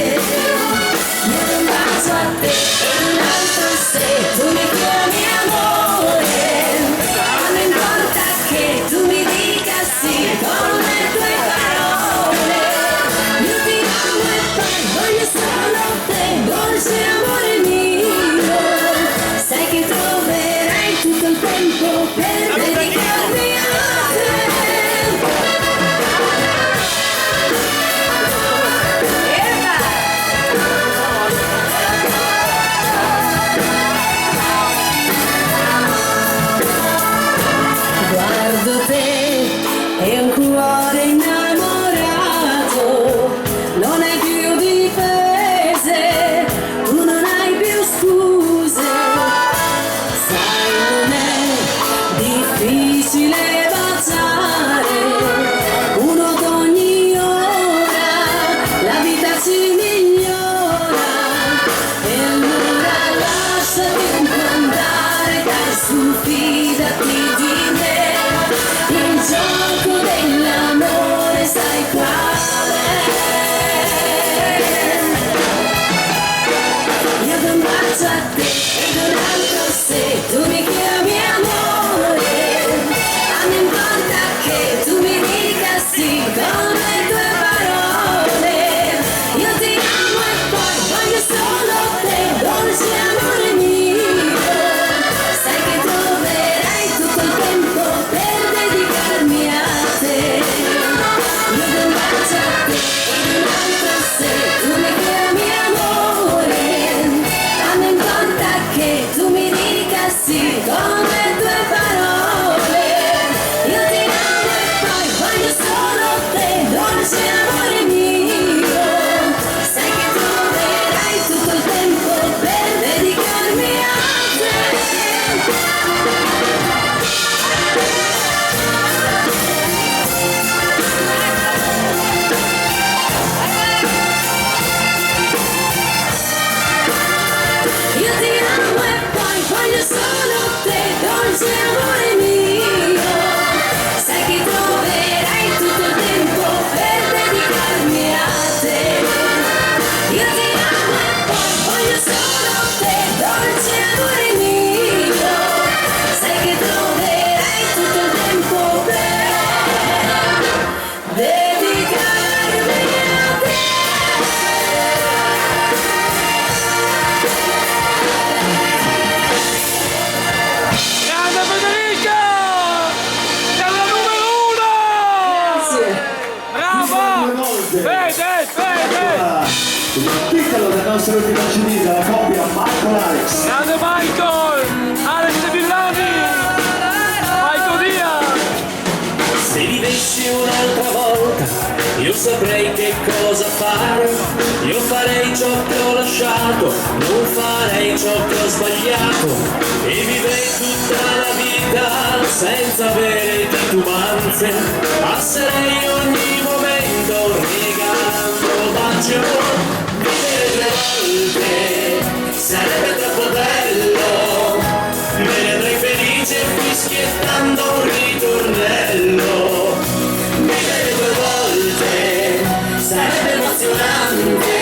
[SPEAKER 4] il titolo del nostro ultimo CD della coppia Michael Alex.
[SPEAKER 2] Grande Michael! Alex Villani! Michael Diaz!
[SPEAKER 5] Se vivessi un'altra volta, io saprei che cosa fare. Io farei ciò che ho lasciato, non farei ciò che ho sbagliato, e vivrei tutta la vita senza avere titubanze. Passerei ogni momento regalando bacio. Vivere 2 volte sarebbe troppo bello. Me ne andrei felice fischiettando un ritornello. Vivere 2 volte sarebbe emozionante.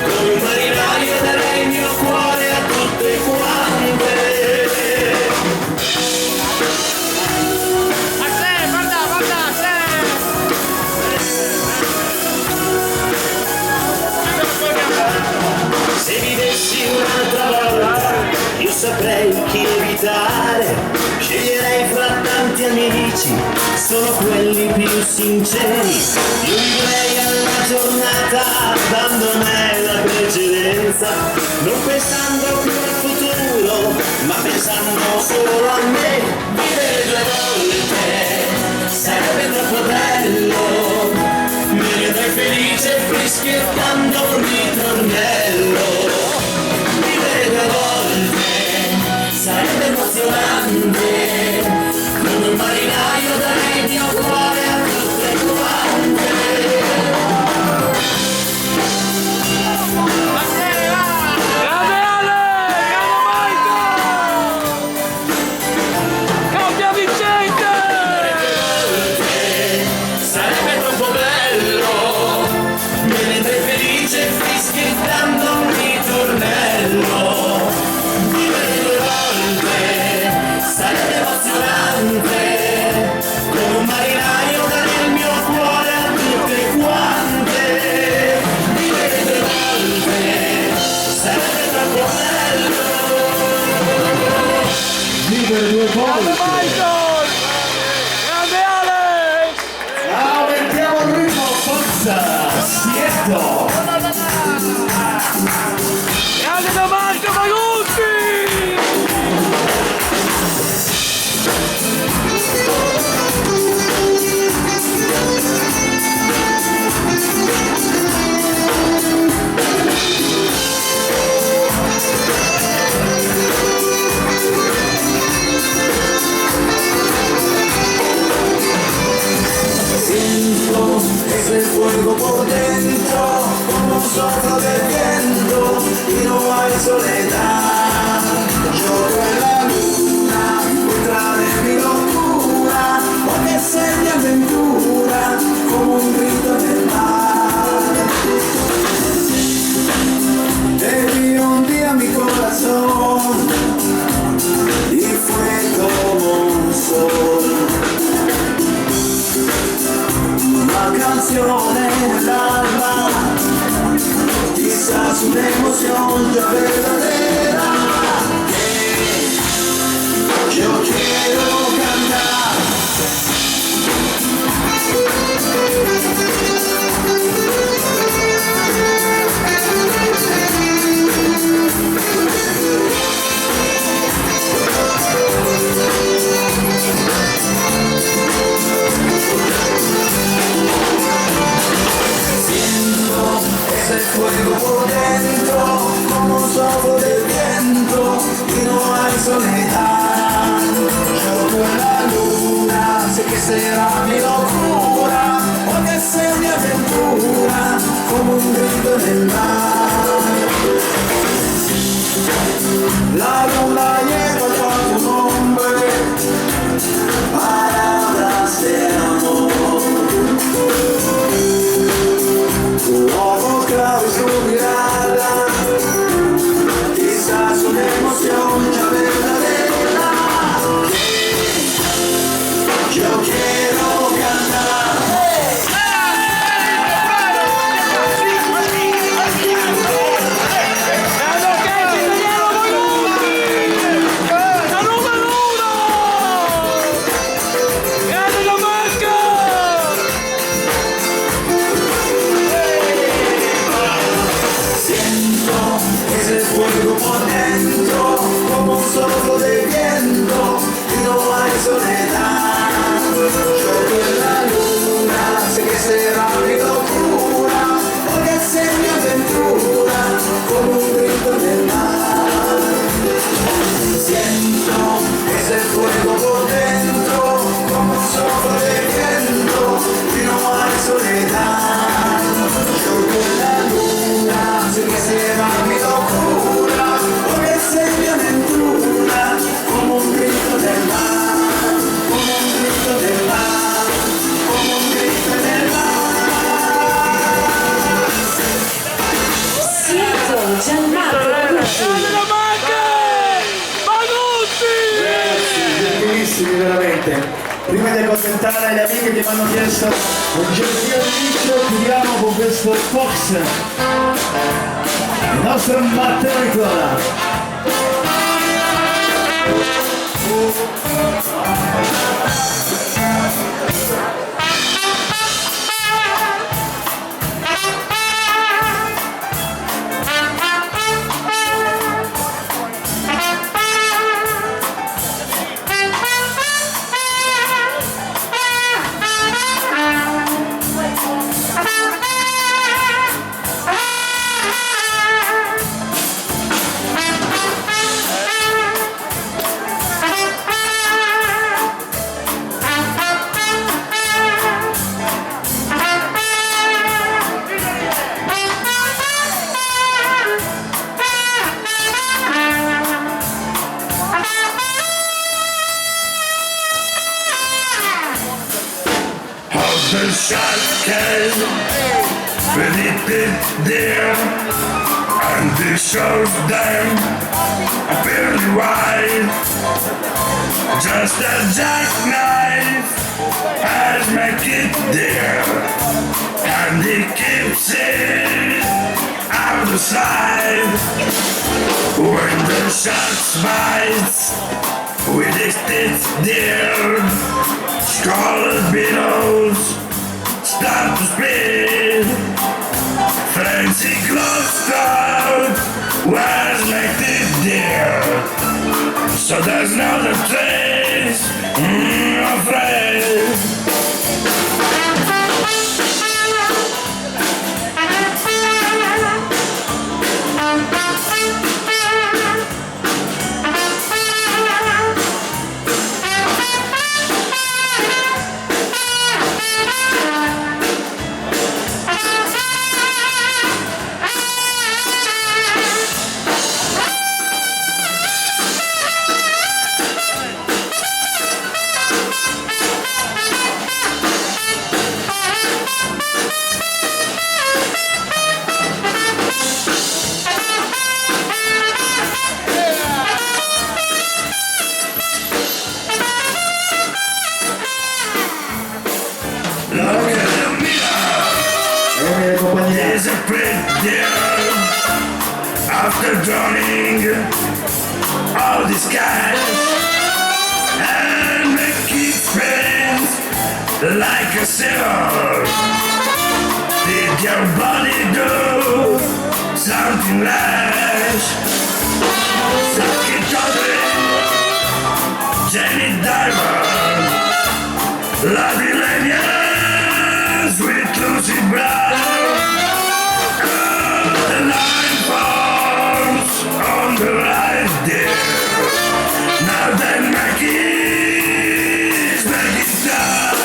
[SPEAKER 5] Come un marinaio darei il mio cuore a tutte quante.
[SPEAKER 2] A te, guarda, guarda, a te!
[SPEAKER 5] Se vivessi un'altra volta, io saprei chi evitare. Sceglierei fra tanti amici solo quelli più sinceri. Io vivrei alla giornata dando me la precedenza, non pensando più al futuro, ma pensando solo a me. Vivere 2 volte sarebbe troppo bello. Me ne andrei felice fischiettando un ritornello. Vivere 2 volte sarebbe emozionante. Come un marinaio darei il mio cuore a tutte quante.
[SPEAKER 2] Grande Ale! Grande Michael! Coppia vincente!
[SPEAKER 5] Sarebbe troppo bello. Me ne andrei felice fischiettando un ritornello. Vivere 2 volte sarebbe emozionante. Come un marinaio dare il mio cuore a tutte quante. Vivere 2 volte sarebbe troppo bello.
[SPEAKER 4] Vivere 2
[SPEAKER 2] Grande
[SPEAKER 4] volte.
[SPEAKER 2] Michael! Grande Alex!
[SPEAKER 4] Aumentiamo il ritmo, forza, schietto.
[SPEAKER 2] Grande da Marco Magutti!
[SPEAKER 5] Siento ese fuego por dentro, como un soplo del viento, y no hay soledad. Yo en la luna, otra de mi locura, porque sé mi aventura, como un grito en el mar. Te vi un día mi corazón, y fue como un sol. Una canzone nell'alba, quizás una emoción ya verdadera, que yo quiero cantar. Siento ese fuego por dentro, como un soplo del viento, y no hay soledad. Yo con la luna, sé que será mi locura, porque sé mi aventura, como un grito en el mar. La luna lleva tu nombre, palabras de amor. Tu ojos claros, tu mirada, quizás una emoción ya verdadera, que yo quiero cantar.
[SPEAKER 2] Grande Kenji Danielo Magutti!
[SPEAKER 5] dentro como un soplo de viento y no hay soledad. Yo con la luna sé que será mi locura, porque sé mi aventura como un grito del mar. Siento ese fuego por dentro como un soplo de viento y no hay soledad. Yo con la luna sé que será mi locura, porque sé mi aventura como un grito del mar, como un grito del mar, como un grito del mar.
[SPEAKER 6] Siento Gianmarco Ragucci.
[SPEAKER 4] Gentilissimi veramente. Prima di accontentare gli amici che mi hanno chiesto un gentile liscio, chiudiamo con questo Fox, il nostro Matteo Nicola.
[SPEAKER 5] The shot came, predicted there, and the show's them apparently wide. Just a jackknife has make it there, and he keeps it out of sight. When the shot bites, with his teeth there, scarlet billows start to split. Fancy clothes out was like this there, so there's not a trace of red. There's a great deal after drowning all the skies and make it friends like a sailor. Did your body do something rash? Suck each other in, Jenny Diver, Lovely Lanyards with Lucy Brown. The line falls on the right there. Now then, Maggie's make it down.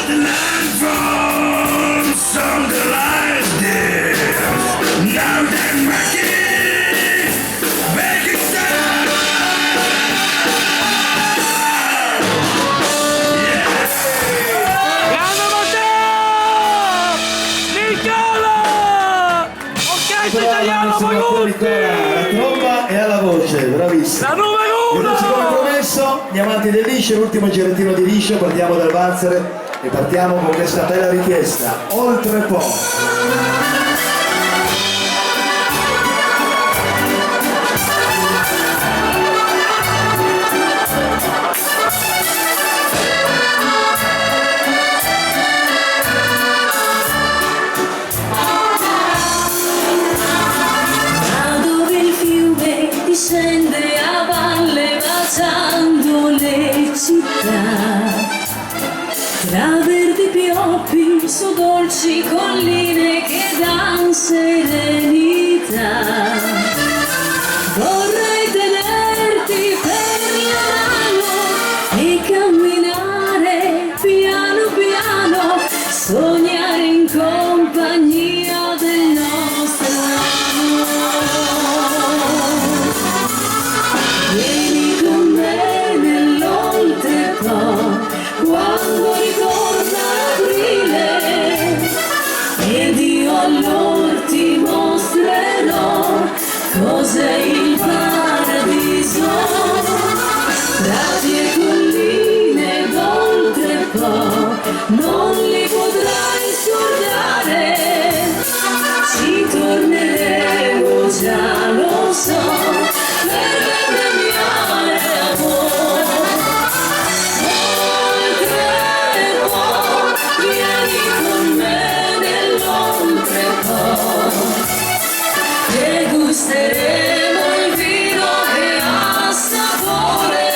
[SPEAKER 5] The line falls on the right there. Now then, Maggie, make it down.
[SPEAKER 2] Grande Matteo! Nicola! Orchestra italiana Magutti!
[SPEAKER 4] La tromba e alla voce, bravissimo.
[SPEAKER 2] La numero uno!
[SPEAKER 4] Invece come promesso, gli amanti del liscio, l'ultimo girettino di liscio, partiamo dal valzer e partiamo con questa bella richiesta, Oltre Po'.
[SPEAKER 3] galoppi su dolci colline che dan serenità. Vorrei tenerti per la mano e camminare piano piano, sognare in compagnia del nostro amore. Vieni con me nell'oltrepo quando ritorna l'aprile, ed io allora ti mostrerò cos'è il paradiso. Prati e colline d'oltrepo non li potrai scordare, ci torneremo, già lo so, per vendemmiare amore. Oltrepo, vieni con me nell'oltrepo, degusteremo il vino che ha sapore.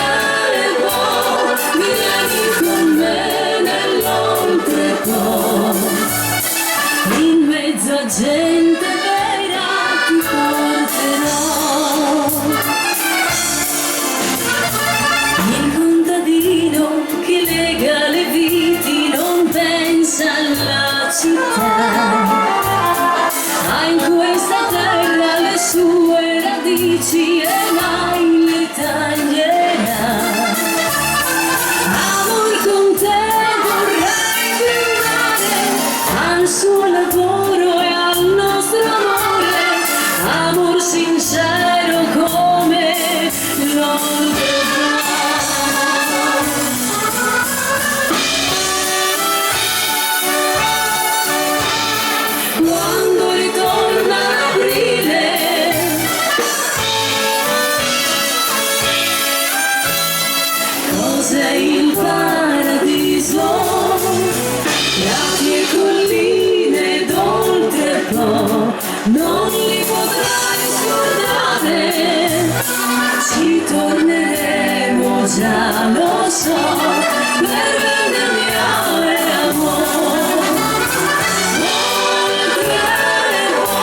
[SPEAKER 3] Oltrepo, vieni con me nell'oltrepo, in mezzo a gente vera ti porterò. Il contadino che lega le viti non pensa alla città, ha in questa terra le sue radici e mai le taglierà. Amor, con te vorrei brindare al suo lavoro e al nostro amore, amor sincero come l'oltrepo. Quando ritorna l'aprile, cos'è il paradiso? Prati e colline d'oltrepo non li potrai scordare, ci torneremo, già lo so, per vendemmiare amore. Oltrepo,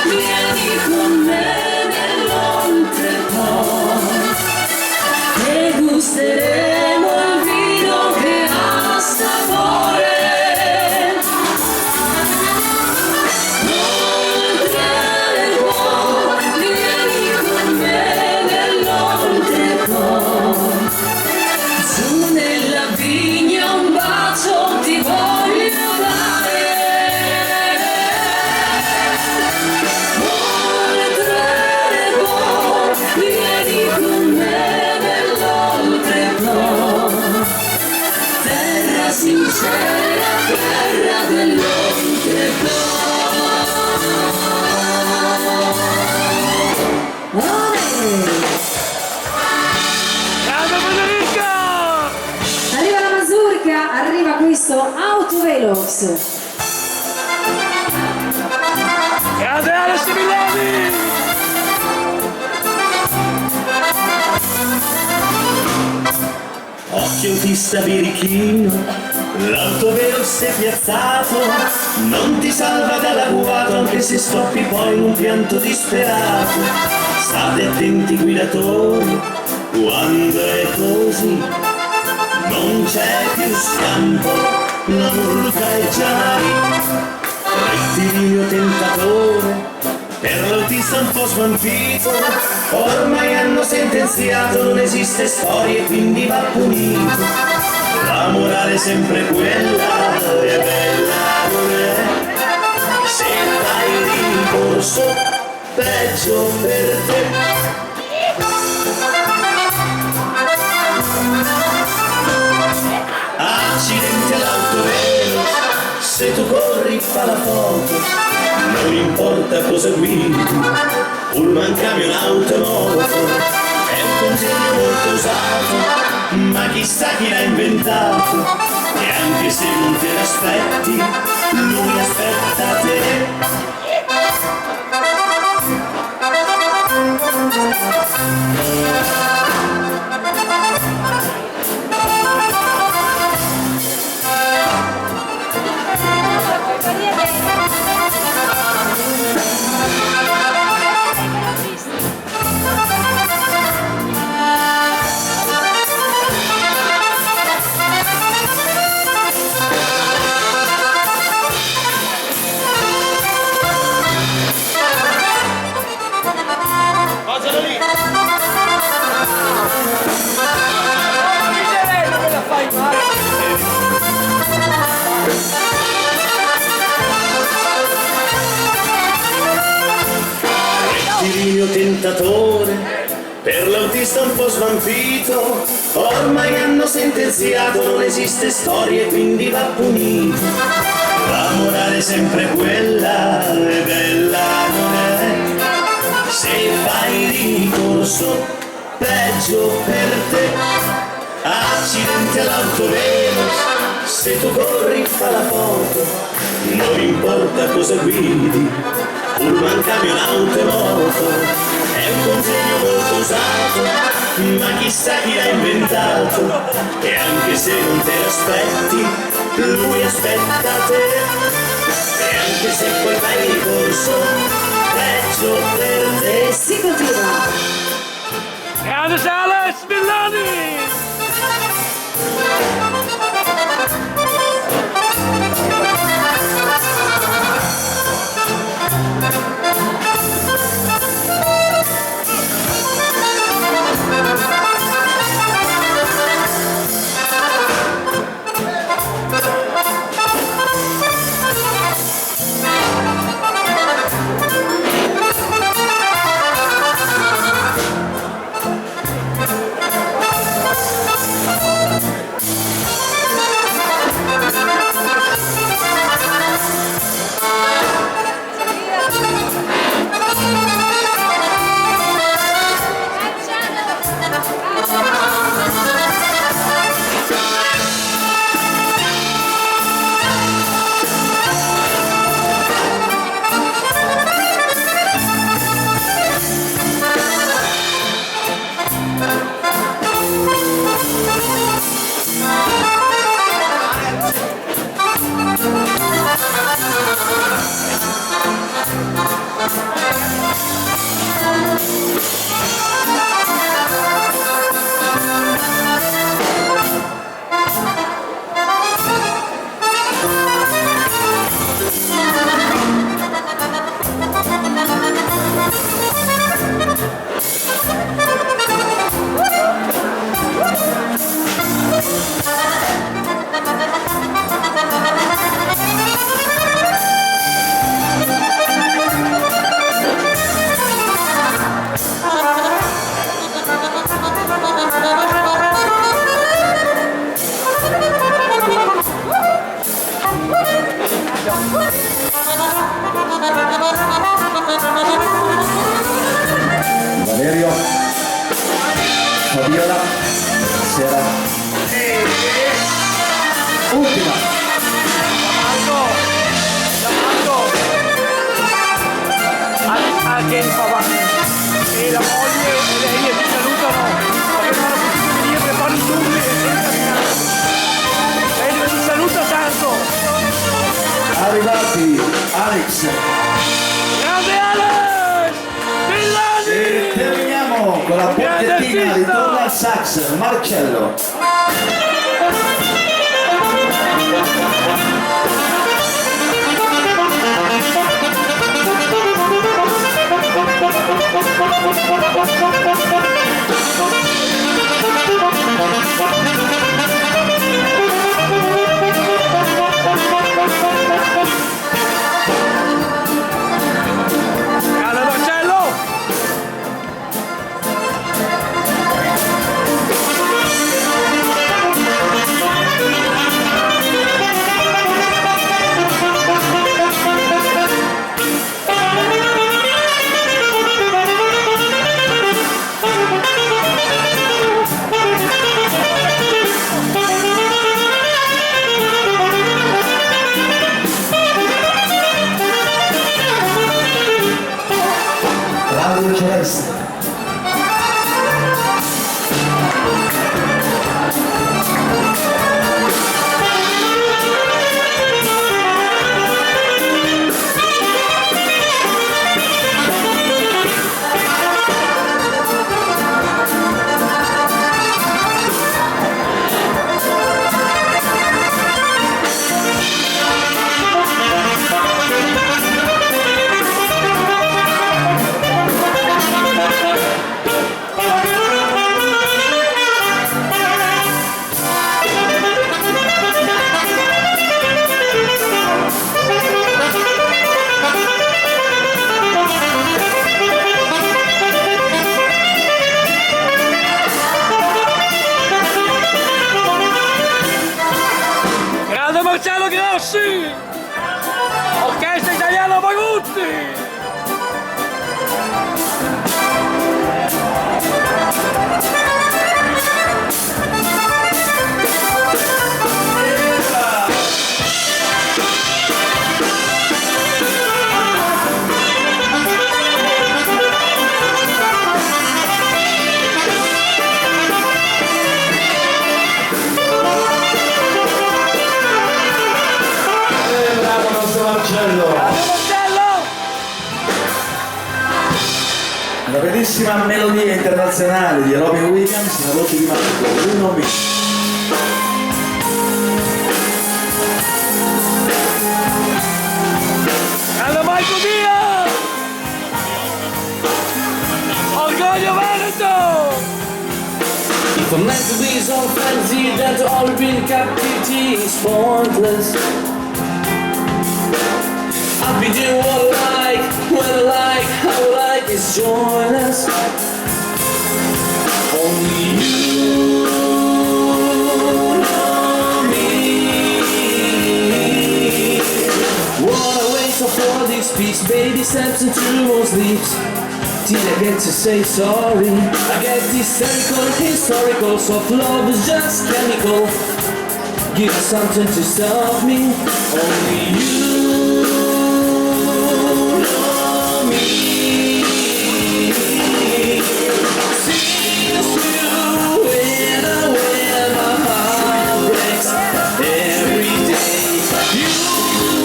[SPEAKER 3] vieni con me nell'oltrepo, degusteremo il vino che ha sapore. Oltrepo, vieni con me nell'oltrepo, giù nella vigna un bacio ti voglio dare. Oltrepo, vieni con me nell'oltrepo, terra sincera, terra dell'oltrepo.
[SPEAKER 6] Arriva la mazurka, arriva questo autovelox.
[SPEAKER 5] Grande Alessio Milani!
[SPEAKER 2] Occhio fissa birichino, l'autovelo si è piazzato, non ti salva dall'agguato anche se stoppi poi in un pianto disperato. State attenti guidatori, quando è così non c'è più scampo, la multa è già lì. Rettilineo tentatore, per l'autista un po' svampito, ormai hanno sentenziato, non esiste storia e quindi va punito. La morale è sempre quella, è bella non è, se fai rincorso peggio per te. Accidenti all'autovelo, se tu corri fa la foto, non importa cosa guidi, pullman, camion, automoto, è un consiglio molto usato, ma chissà chi l'ha inventato, e anche se non te l'aspetti, lui aspetta te.
[SPEAKER 5] mio tentatore, per l'autista un po' svampito, ormai hanno sentenziato, non esiste storia e quindi va punito. La morale è sempre quella, e bella non è, se fai ricorso peggio per te. Accidente all'autovelox, se tu corri fa la foto, non importa cosa guidi, pullman, camion, auto e moto, è un consiglio molto usato, ma chissà chi l'ha inventato, e anche se non te l'aspetti, lui aspetta te, e anche se poi fai ricorso, peggio per te.
[SPEAKER 3] E si continua.
[SPEAKER 2] Grande Sales Villani!
[SPEAKER 4] Valerio, Fabiola, sera. Ultima.
[SPEAKER 2] Anche il papà e la moglie e lei ti salutano perché non hanno potuto venire per fare i turni e senza finale. Lei ti saluta tanto.
[SPEAKER 4] Arrivati Alex.
[SPEAKER 2] Grande Alex!
[SPEAKER 4] E
[SPEAKER 2] Villani!
[SPEAKER 4] terminiamo con la pocchettina di torna al sax, Marcello.
[SPEAKER 2] Grande Marcello!
[SPEAKER 4] Radio Celeste. Una bellissima melodia internazionale di Robin Williams, una voce di Marco Bruno B.
[SPEAKER 2] Grande Marco Diaz! Orgoglio Veneto!
[SPEAKER 7] If I'm meant to be so fancy that all real captivity is pointless, I'll be doing what I like, when I like, how I like is joyless. Only you know me. What a waste of all these speaks, baby steps into most leaps. Did I get to say sorry? I get historical, soft love is just chemical. Give us something to stop me. Only you know me. See the true when I wear my heart breaks every day. You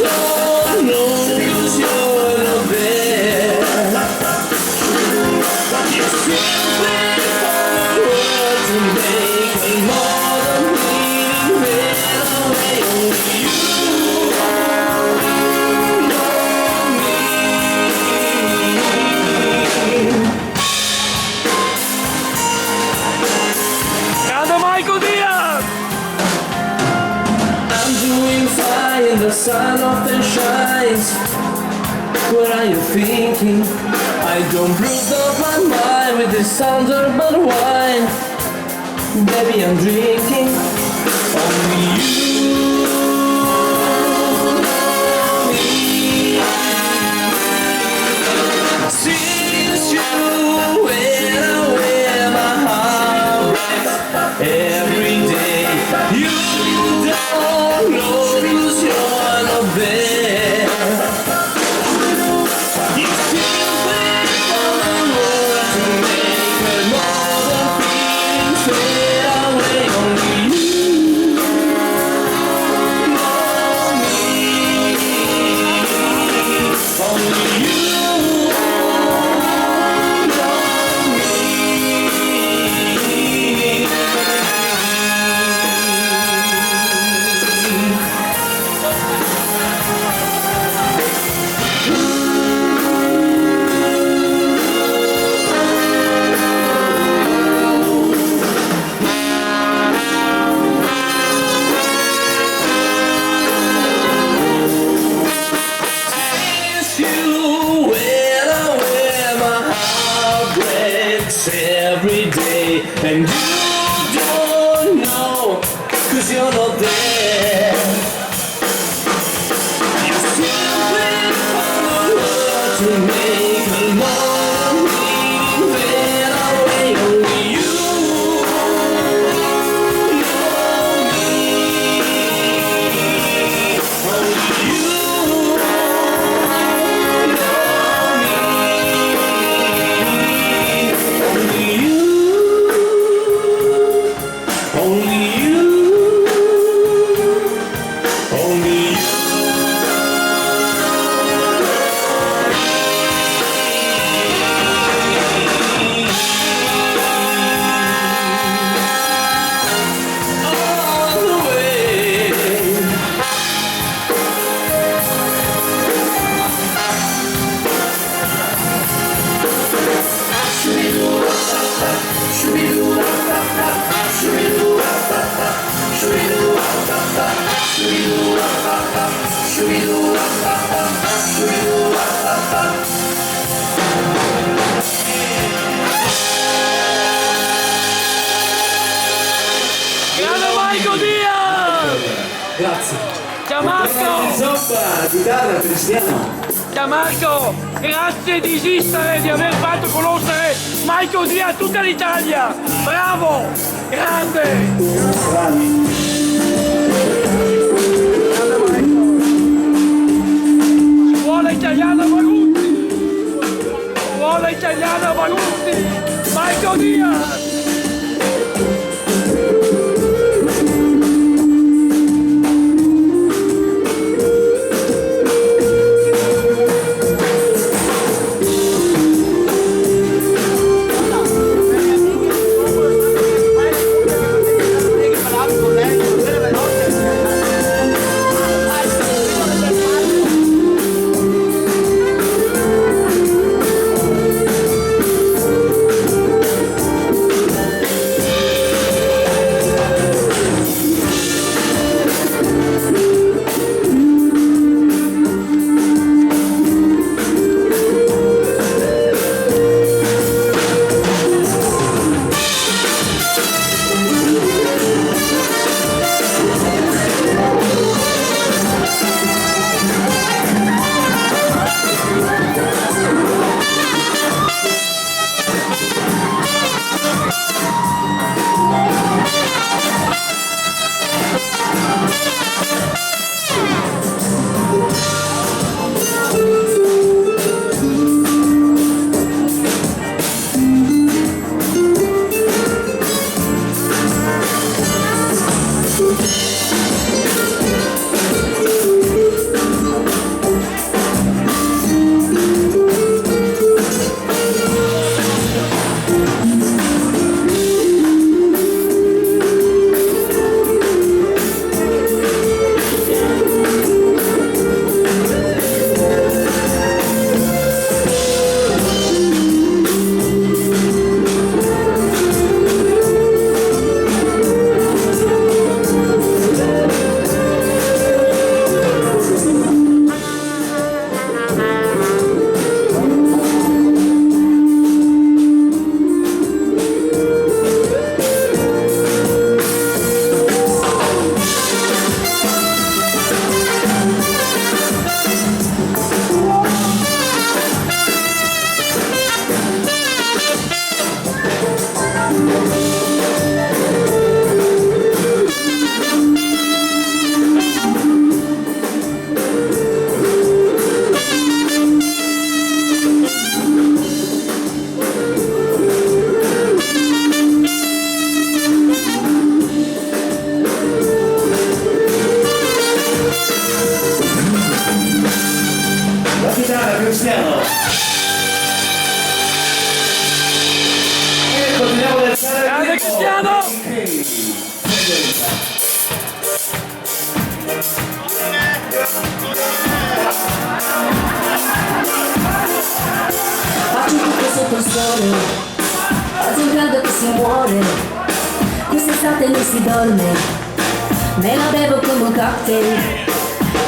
[SPEAKER 7] don't know 'cause you're not there. You simply forward to make me more than bleeding red away. Only you know me.
[SPEAKER 2] Grande Marco Diaz!
[SPEAKER 7] I'm doing fine, the sun often shines. What are you thinking? I don't bruise up my mind with this thunderbolt wine. Baby, I'm drinking. Only you know me. See the shoe when I wear my heart breaks every day. You don't know 'cause you're not there. You still wait for the world to make me more than feelings fade away. Only you know me. Only you know It's you when I wear my heart breaks every day, and you don't know 'cause you're not there. You still wait for the world to make me more than bleeding red away. Only you know me. Only you.
[SPEAKER 2] Grande Marco Diaz!
[SPEAKER 7] Grazie.
[SPEAKER 2] Ciao Marco!
[SPEAKER 4] Zoppa, chitarra, Cristiano.
[SPEAKER 2] Ciao Marco! Grazie di esistere, di aver fatto conoscere Marco Diaz a tutta l'Italia! Bravo! Grande!
[SPEAKER 4] Bravi.
[SPEAKER 2] Scuola italiana Barutti! Scuola italiana Barutti! Marco Diaz!
[SPEAKER 4] iniziare, Cristiano. E continuiamo ad alzare il
[SPEAKER 2] Grande
[SPEAKER 4] ritmo.
[SPEAKER 2] Cristiano!
[SPEAKER 3] Faccio tutto sotto il sole, faccio un caldo che si muore, quest'estate non si dorme, me la bevo come un cocktail,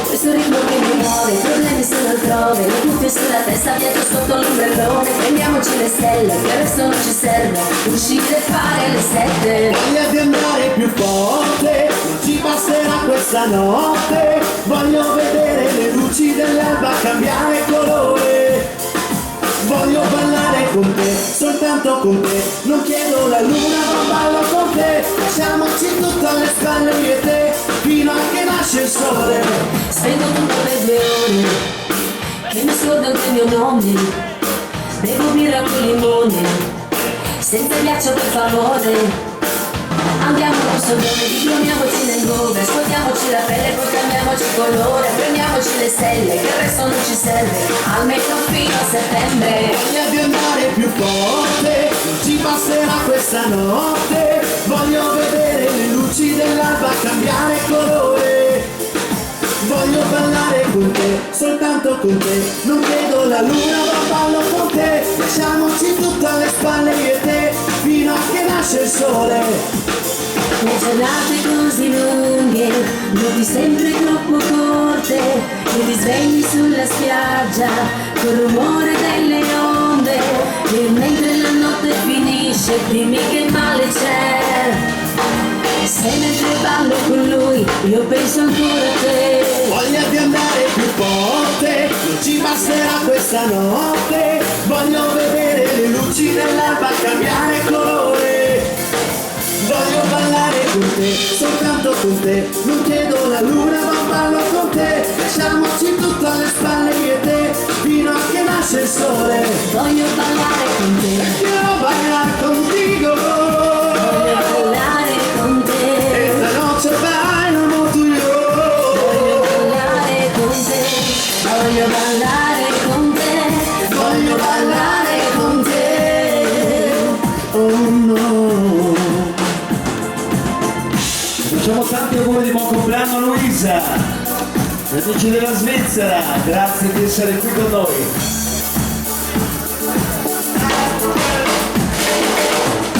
[SPEAKER 3] questo ritmo che mi muove, i problemi sono altrove, le cuffie sulla testa, dietro sotto l'ombrellone, prendiamoci le stelle, che il resto non ci serve, uscire e fare le 7.
[SPEAKER 5] Voglia di andare più forte, non ci passerà questa notte. Voglio vedere le luci dell'alba cambiare colore. Voglio ballare con te, soltanto con te. Non chiedo la luna, ma ballo con te. Lasciamoci tutto alle spalle io e te, fino a che nasce il sole.
[SPEAKER 3] Spengo tutto per 2 ore, che mi scordo anche il mio nome, bevo birra con limone, senza ghiaccio per favore. Andiamo con sordone, diplomiamoci nel dove, scuotiamoci la pelle, poi cambiamoci colore, prendiamoci le stelle, che il resto non ci serve, almeno fino a settembre.
[SPEAKER 5] Voglia di andare più forte, non ci passerà questa notte. Voglio vedere le luci dell'alba cambiare colore. Voglio ballare con te, soltanto con te. Non chiedo la luna, ma ballo con te. Lasciamoci tutto alle spalle io e te, fino a che nasce il sole.
[SPEAKER 3] Le giornate così lunghe, notti sempre troppo corte, e ti svegli sulla spiaggia col rumore delle onde, e mentre la notte finisce dimmi che male c'è, se mentre ballo con lui io penso ancora a te.
[SPEAKER 5] Voglia di andare più forte, non ci passerà questa notte. Voglio vedere le luci dell'alba cambiare colore. Voglio ballare con te, soltanto con te. Non chiedo la luna, ma ballo con te. Lasciamoci tutto alle spalle io e te, fino a che nasce il sole.
[SPEAKER 3] Voglio ballare con te,
[SPEAKER 5] Quiero bailar contigo.
[SPEAKER 3] voglio ballare con te,
[SPEAKER 5] Esta noche bailamos tú y yo.
[SPEAKER 3] voglio ballare con te, voglio ballare con te,
[SPEAKER 5] Voglio ballare con te. Oh no.
[SPEAKER 4] Facciamo tanti auguri di buon compleanno a Luisa, amici della Svizzera, grazie di essere qui con noi.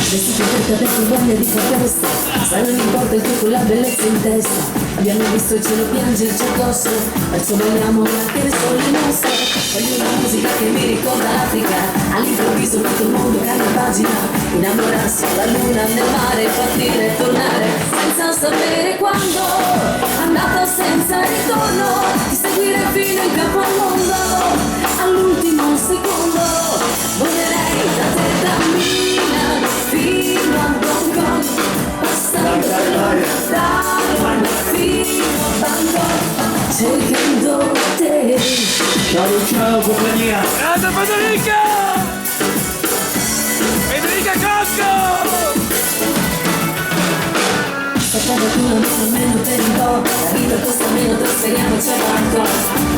[SPEAKER 3] Vestiti per capelli, voglia di festa, sai non importa il tuo con la bellezza in testa, abbiamo visto il cielo piangerci addosso, perciò vogliamo che le sole nostre, voglio una musica che mi ricorda l'Africa, all'improvviso tutto il mondo cambia pagina, innamorarsi alla luna, nel mare, partire e tornare, senza sapere quando, andata senza ritorno, di seguire fino in capo al mondo, all'ultimo secondo, volerei da te da Milano fino a Hong Kong, passando per lontano fino a Bangkok, cercando te.
[SPEAKER 4] Ciao ciao compagnia.
[SPEAKER 2] Grande Federica! Federica Cocco!
[SPEAKER 3] Facciamo tu la mano almeno per un po', la vita costa meno, trasferiamoci a Bangkok,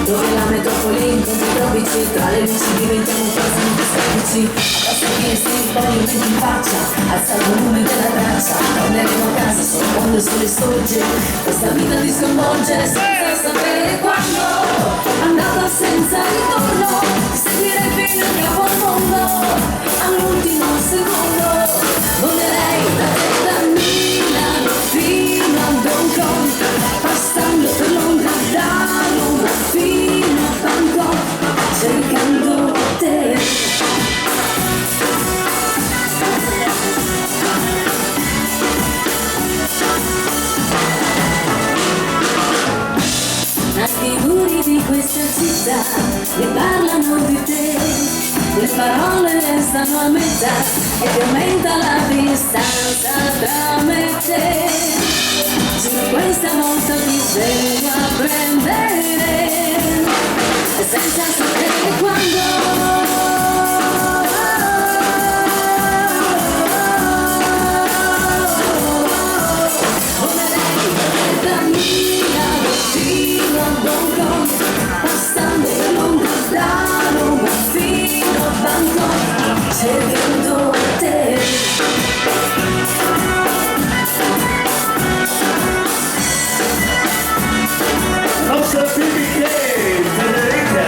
[SPEAKER 3] dove la metropoli incontri i tropici, tra le luci diventiamo quasi microscopici, basta che si poi io vedo in faccia, alza il volume della traccia, torneremo a casa solo quando il sole sorge, questa vita ti sconvolge senza sapere quando, andata senza ritorno, seguire fino a capo al mondo, all'ultimo secondo, volerei da te da Milano fino a Hong Kong, passando per Londra, da Londra fino a Bangkok, cercando te. Anche i muri di questa città che parlano di te, le parole restano a metà e ti aumenta la distanza tra me e te. Giuro questa volta ti sveglio a prendere e senza sapere quando. Passando per Londra, cercando te.
[SPEAKER 4] Nostra BBK, Federica.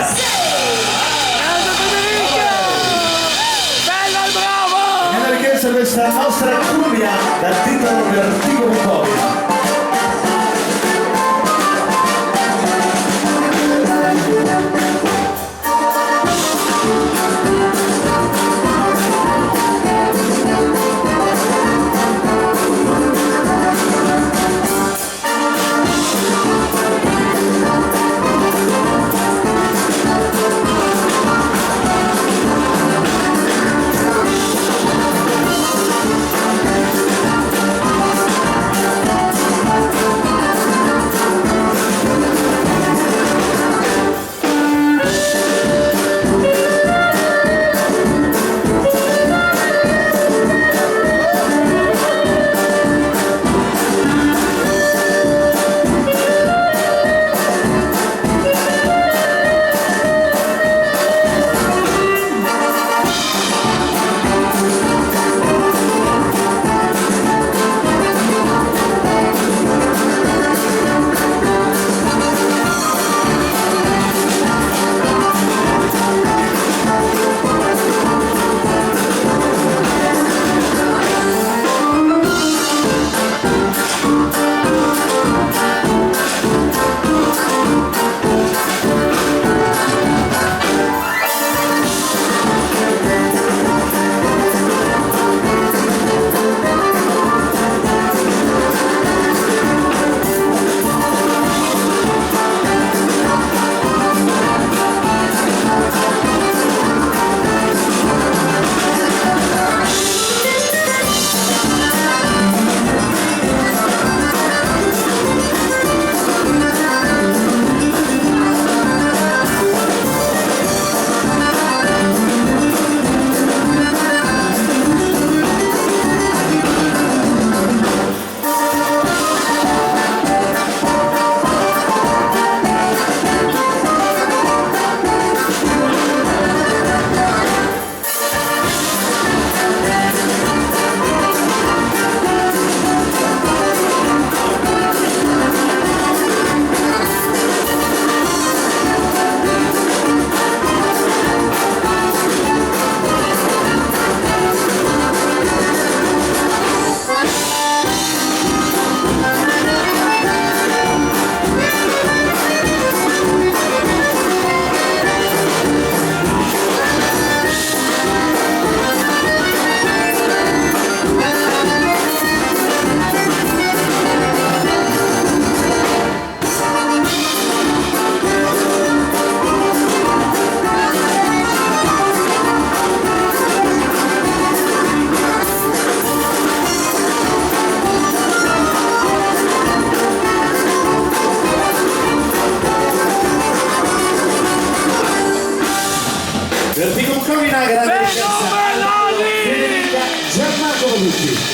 [SPEAKER 4] Nella richiesta questa nostra cumbia dal titolo di Articolo Poi.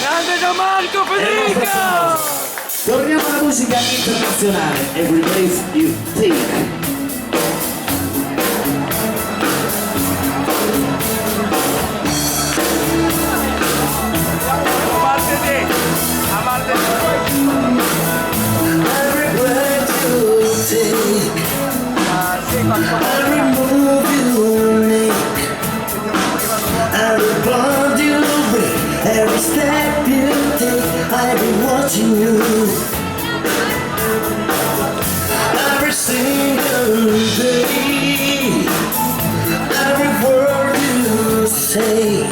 [SPEAKER 2] Grande Gianmarco Federica!
[SPEAKER 4] Torniamo alla musica internazionale. Every Breath You Take. Every breath you take, every move you make, every bond you break, every step you take, I've been watching you. Every single day, every word you say,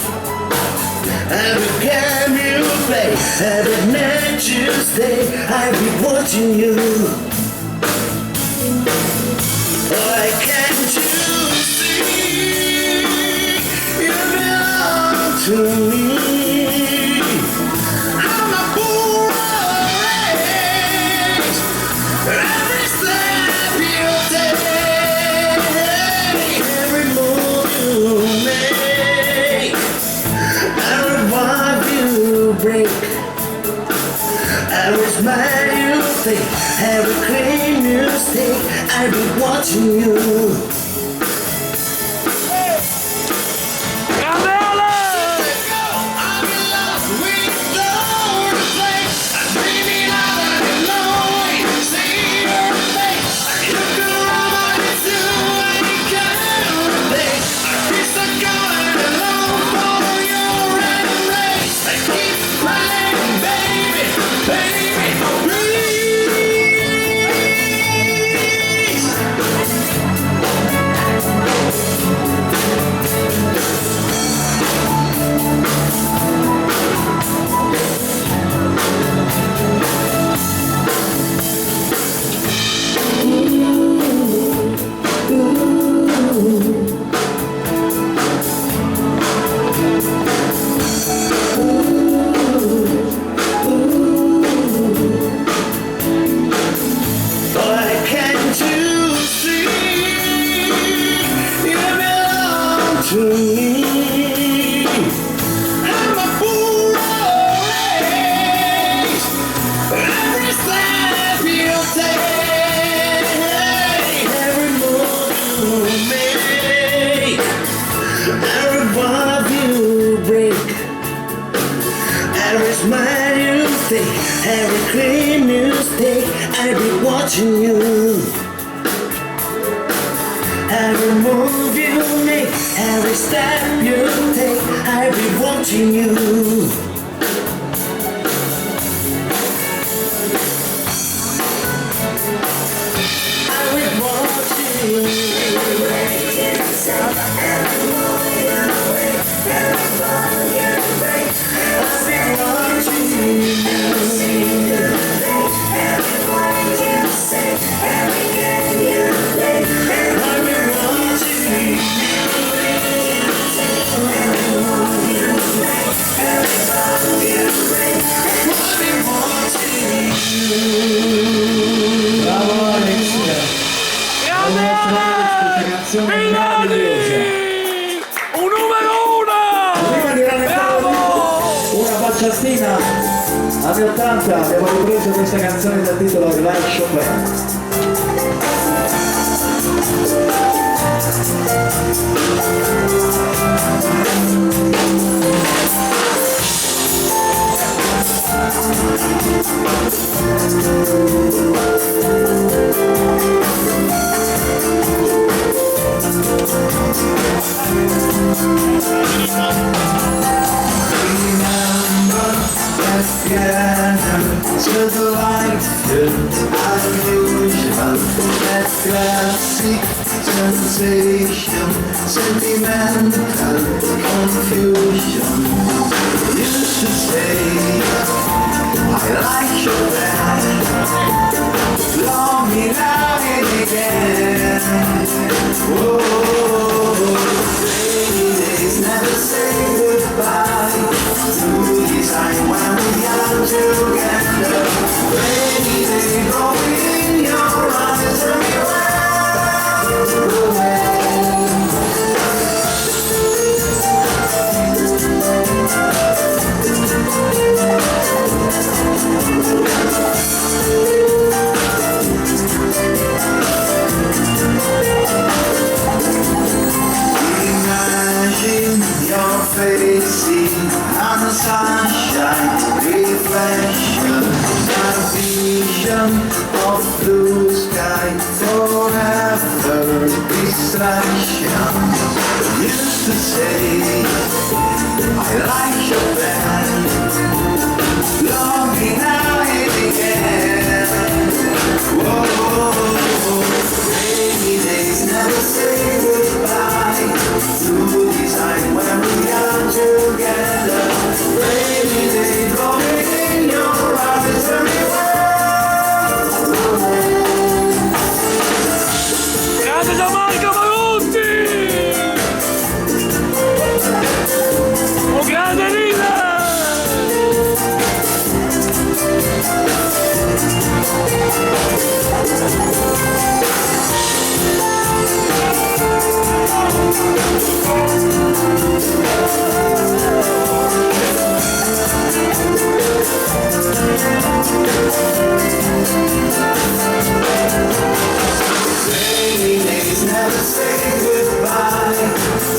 [SPEAKER 4] every game you play, every night you stay, I'll be watching you. Why can't you see you belong to me? I'm a fool race. Every step you take, every move you make, every vibe you break, every smile you fake, every claim you stake, I'll be watching you.
[SPEAKER 2] Grande Ale!
[SPEAKER 5] to me. I'm a fool race. Every step you take, every move you make, every vibe you break, every smile you take, every claim you stake, I'll be watching you. Every move you make, every step you take, I'll be watching you. I will watch you. I've been watching you. I've been watching you. I've been watching you.
[SPEAKER 4] Bravo Alex! Questa canzone meravigliosa.
[SPEAKER 2] Un numero uno!
[SPEAKER 4] Prima di rallentare una baciatina anni 80 abbiamo ripreso questa canzone dal titolo Like Chopin.
[SPEAKER 5] To the light, unusual, that classic sensation, sentimental confusion. Used to say, I like your band, love me now and again. Oh, rainy days never say goodbye. To design when we are together. Rainy day growing in your eyes everywhere. Imagine your face on the sunshine, reflection, a vision of blue sky, forever distraction. Used to say, I like your band, love me now and again. Whoa, rainy days never say goodbye. To design when we are together. Rainy day glowing in your eyes everywhere.
[SPEAKER 2] Grande Gianmarco Marutti! Un grande leader!
[SPEAKER 5] Rainy days never say goodbye.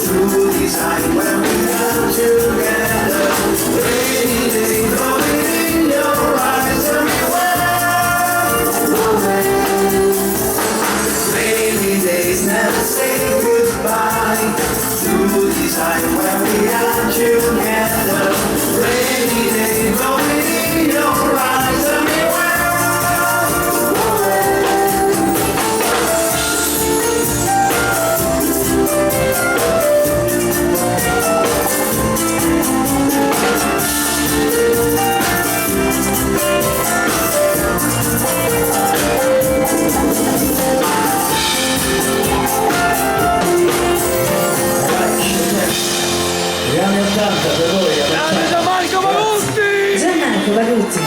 [SPEAKER 5] To design when we are together. Rainy day glowing in your eyes everywhere. Rainy days never say goodbye. To design when we are together. Rainy day glowing in your eyes everywhere.
[SPEAKER 4] Gli anni 80 per voi,
[SPEAKER 2] Grande Gianmarco Marutti!
[SPEAKER 6] Gianmarco Valuti.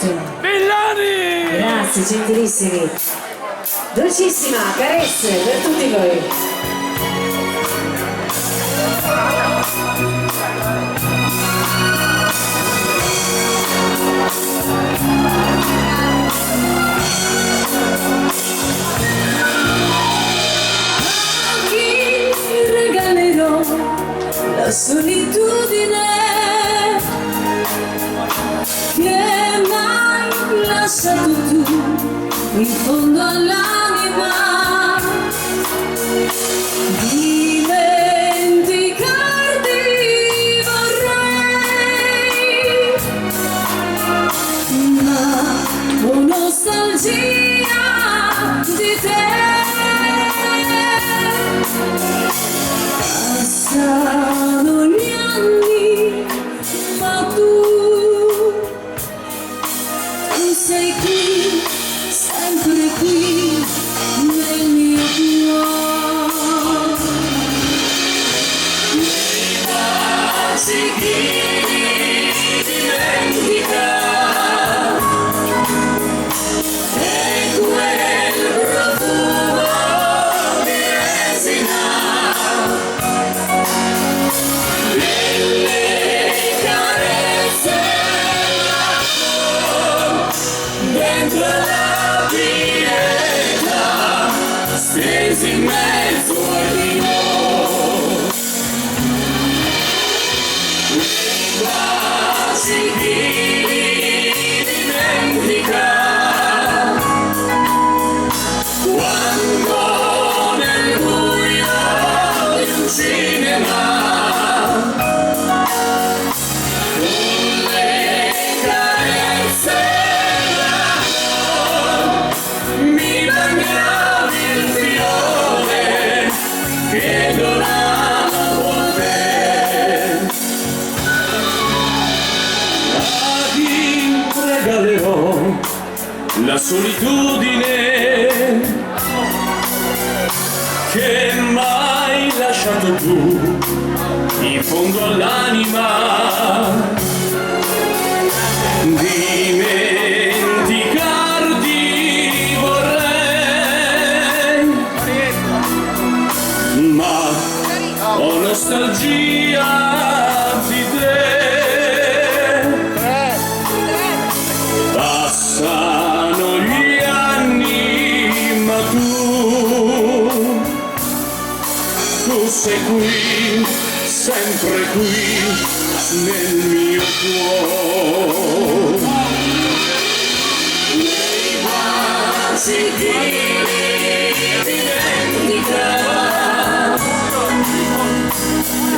[SPEAKER 3] Clarinetto.
[SPEAKER 2] Villani!
[SPEAKER 3] Grazie, gentilissimi. Dolcissima, carezze per tutti voi. A chi regalerò la solitudine che m'hai lasciato tu in fondo all'anima. Dimenticarti vorrei, ma ho nostalgia di te. Passano gli anni, ma tu sei qui, sempre qui, nel mio cuore.
[SPEAKER 2] Quasi chi dimentica e quel profumo di resina delle carezze dentro la pineta stesi in mezzo al vino. Quasi chi dimentica quando nel buio di un cinema con le carezze mi bagnavi il fiore che donavo a te. A chi regalerò la solitudine che m'hai lasciato tu in fondo all'anima. Dimenticarti vorrei, ma ho nostalgia di te. Passano gli anni, ma tu sei qui, sempre qui, nel mio cuore. Quasi chi dimentica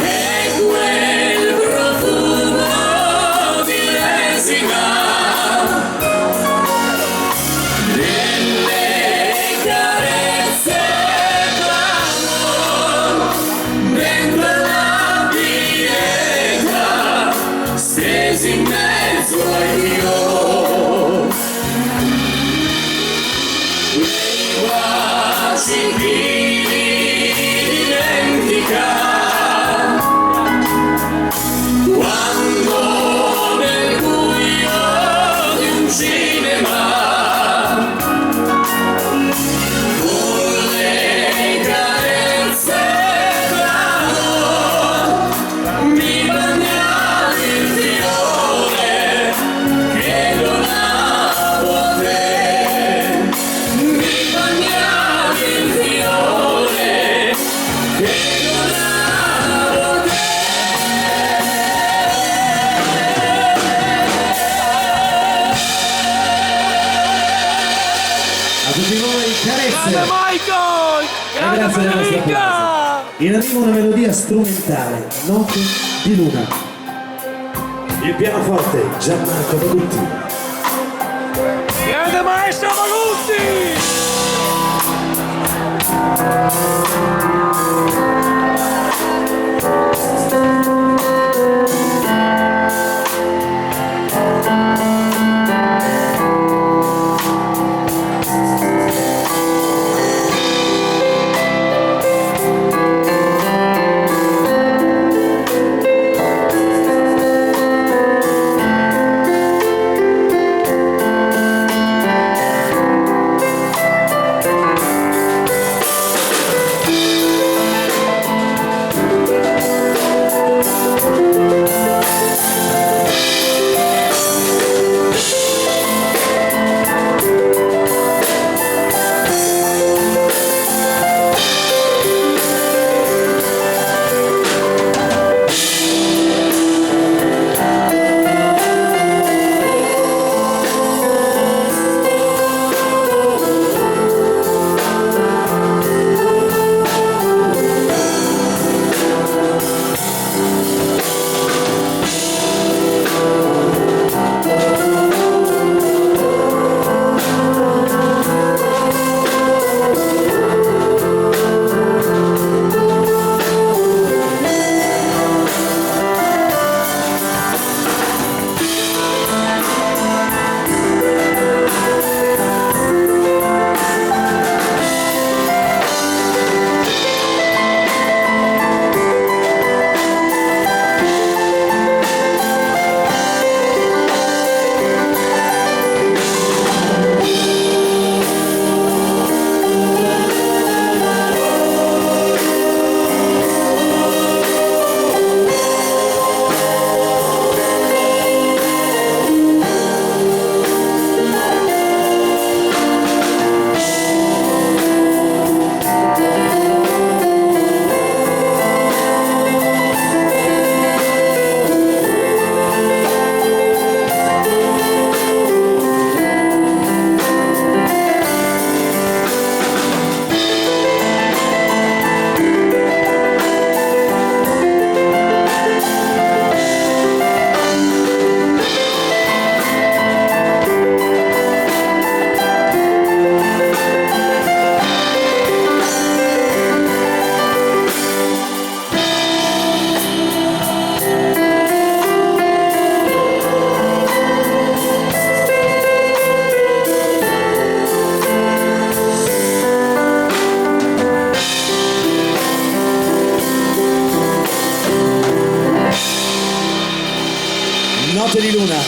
[SPEAKER 2] e quel profumo di resina delle carezze d'amor dentro la pineta stesi in mezzo al mio. Quasi chi dimentica quando nel buio di un cinema con le carezze d'amor mi bagnavi il fiore che donavo a te. Mi bagnavi il fiore che donavo a te.
[SPEAKER 4] A tutti voi, carezze!
[SPEAKER 2] Michael!
[SPEAKER 4] Grazie della nostra applauso. In arrivo una melodia strumentale, Notte di Luna. Il pianoforte Gianmarco Bagutti.
[SPEAKER 2] Grande maestro Bagutti!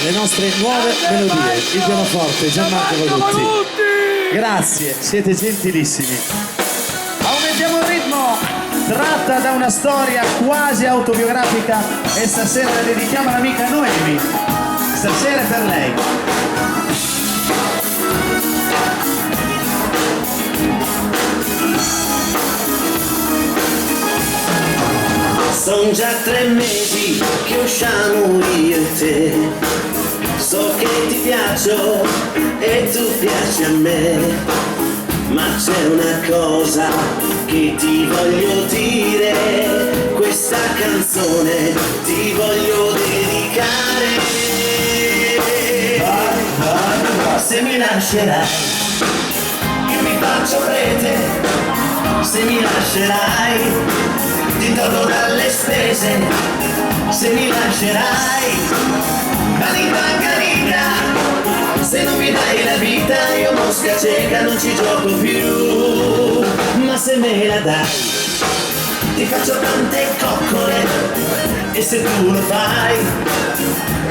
[SPEAKER 4] le nostre nuove melodie, il pianoforte Gianmarco Valutti. Grazie, siete gentilissimi. Aumentiamo il ritmo, tratta da una storia quasi autobiografica e stasera la dedichiamo all'amica Noemi. Stasera è per lei.
[SPEAKER 5] Son già 3 mesi che usciamo io e te. So che ti piaccio e tu piaci a me. Ma c'è una cosa che ti voglio dire. Questa canzone ti voglio dedicare. Se mi lascerai, io mi faccio prete. Se mi lascerai, ti tolgo dalle spese. Se mi lascerai, malinconica. Se non mi dai la vita, io mosca cieca non ci gioco più. Ma se me la dai, ti faccio tante coccole. E se tu lo fai,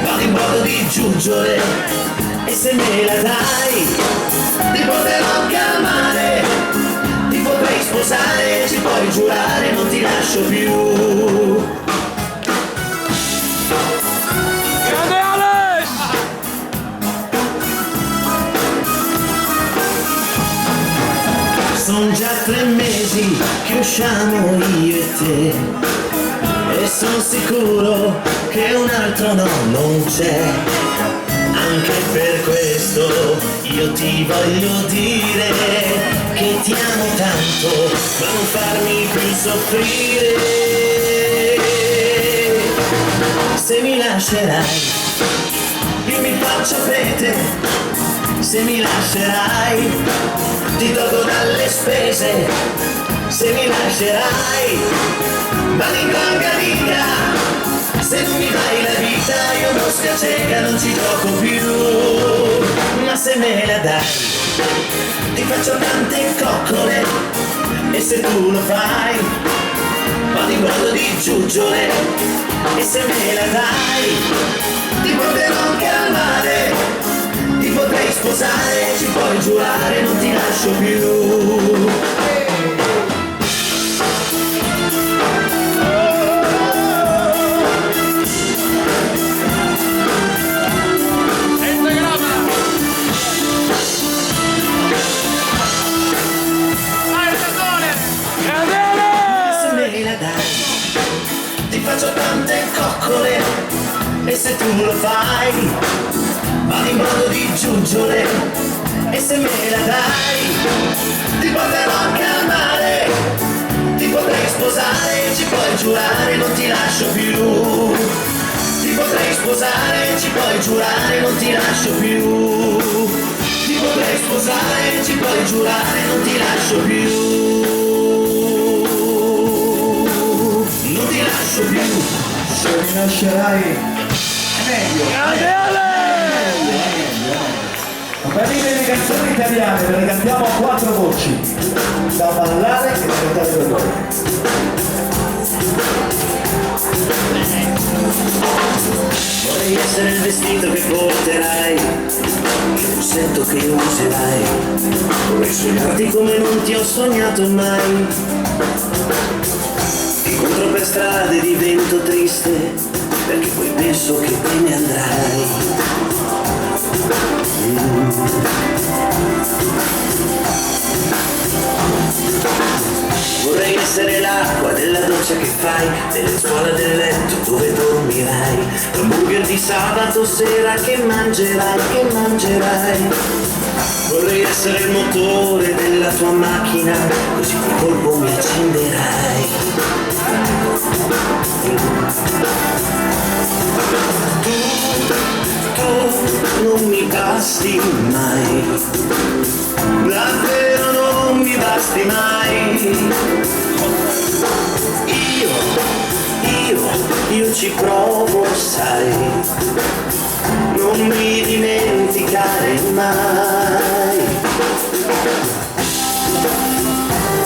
[SPEAKER 5] vado in modo di giuggiole. E se me la dai, ti potrò calmare. Ti potrei sposare, ci puoi giurare, non ti lascio più.
[SPEAKER 2] Grande Alex!
[SPEAKER 5] Son già 3 mesi che usciamo io e te. E son sicuro che un altro no, non c'è. Anche per questo io ti voglio dire che ti amo tanto, ma non farmi più soffrire. Se mi lascerai, io mi faccio prete. Se mi lascerai, ti tolgo dalle spese. Se mi lascerai, malinconica. Se non mi dai la vita, io mosca cieca non ci gioco più. Ma se me la dai, ti faccio tante coccole. E se tu lo fai, vado in modo di giuggiole. E se me la dai, ti potrò calmare. Ti potrei sposare, ci puoi giurare, non ti lascio più. Ti faccio tante coccole. E se tu lo fai, vado in modo di giuggiole. E se me la dai, ti potrò calmare. Ti potrei sposare, ci puoi giurare, non ti lascio più. Ti potrei sposare, ci puoi giurare, non ti lascio più. Ti potrei sposare, ci puoi giurare, non ti lascio più. Non ti lascio più.
[SPEAKER 4] Se mi lascerai è meglio.
[SPEAKER 2] Grande Alex!
[SPEAKER 4] Per dire le canzoni italiane ve le cantiamo a 4 voci, da ballare e da cantare per voi.
[SPEAKER 5] Vorrei essere il vestito che porterai, il rossetto che userai. Vorrei sognarti come non ti ho sognato mai. Ti incontro per strade, divento triste, perché poi penso che te ne andrai. Vorrei essere l'acqua della doccia che fai, delle scuole del letto dove dormirai, l'hamburger di sabato sera che mangerai, che mangerai. Vorrei essere il motore della tua macchina, così di colpo mi accenderai. Tu non mi basti mai, davvero non mi basti mai. Io ci provo, sai, non mi dimenticare mai.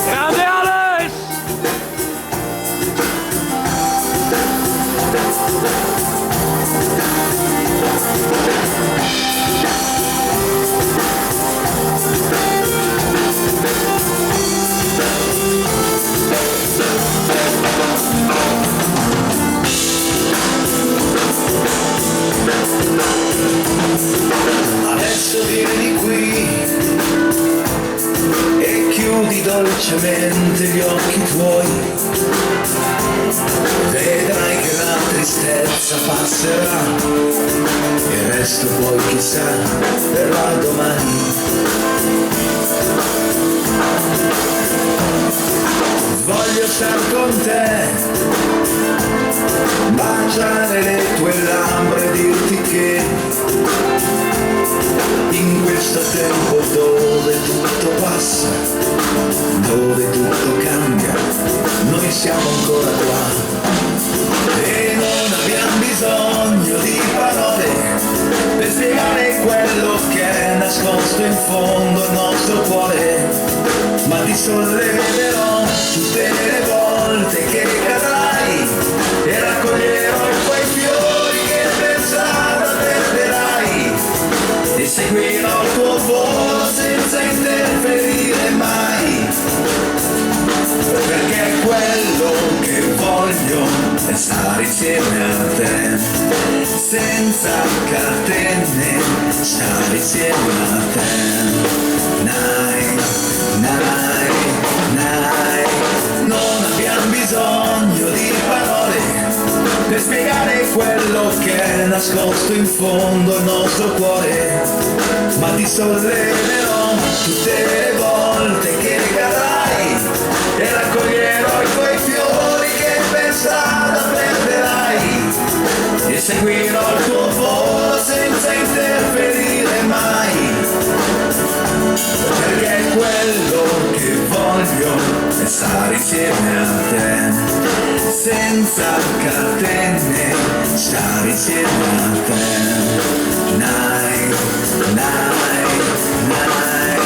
[SPEAKER 2] Grande Alex!
[SPEAKER 5] dolcemente gli occhi tuoi, vedrai che la tristezza passerà, il resto poi chissà verrà domani. Voglio star con te, baciare le tue labbra e dirti che in questo tempo dove tutto passa, dove tutto cambia, noi siamo ancora qua e non abbiamo bisogno di parole per spiegare quello che è nascosto in fondo al nostro cuore, ma ti solleverò tutte le volte che cadrai e raccoglierò i tuoi fiori che per strada perderai e seguirò il tuo volo senza interferire mai, perché quello che voglio è stare insieme a te, senza catene, stare insieme a te. Night, night, night. Non abbiamo bisogno di parole per spiegare quello che è nascosto in fondo al nostro cuore, ma ti solleverò tutte le volte che cadrai e raccoglierò i tuoi fiori che per strada perderai e seguirò il tuo volo senza interferire mai, perché quello che voglio è stare insieme a te, senza catene, stare insieme a te. Night, night, night.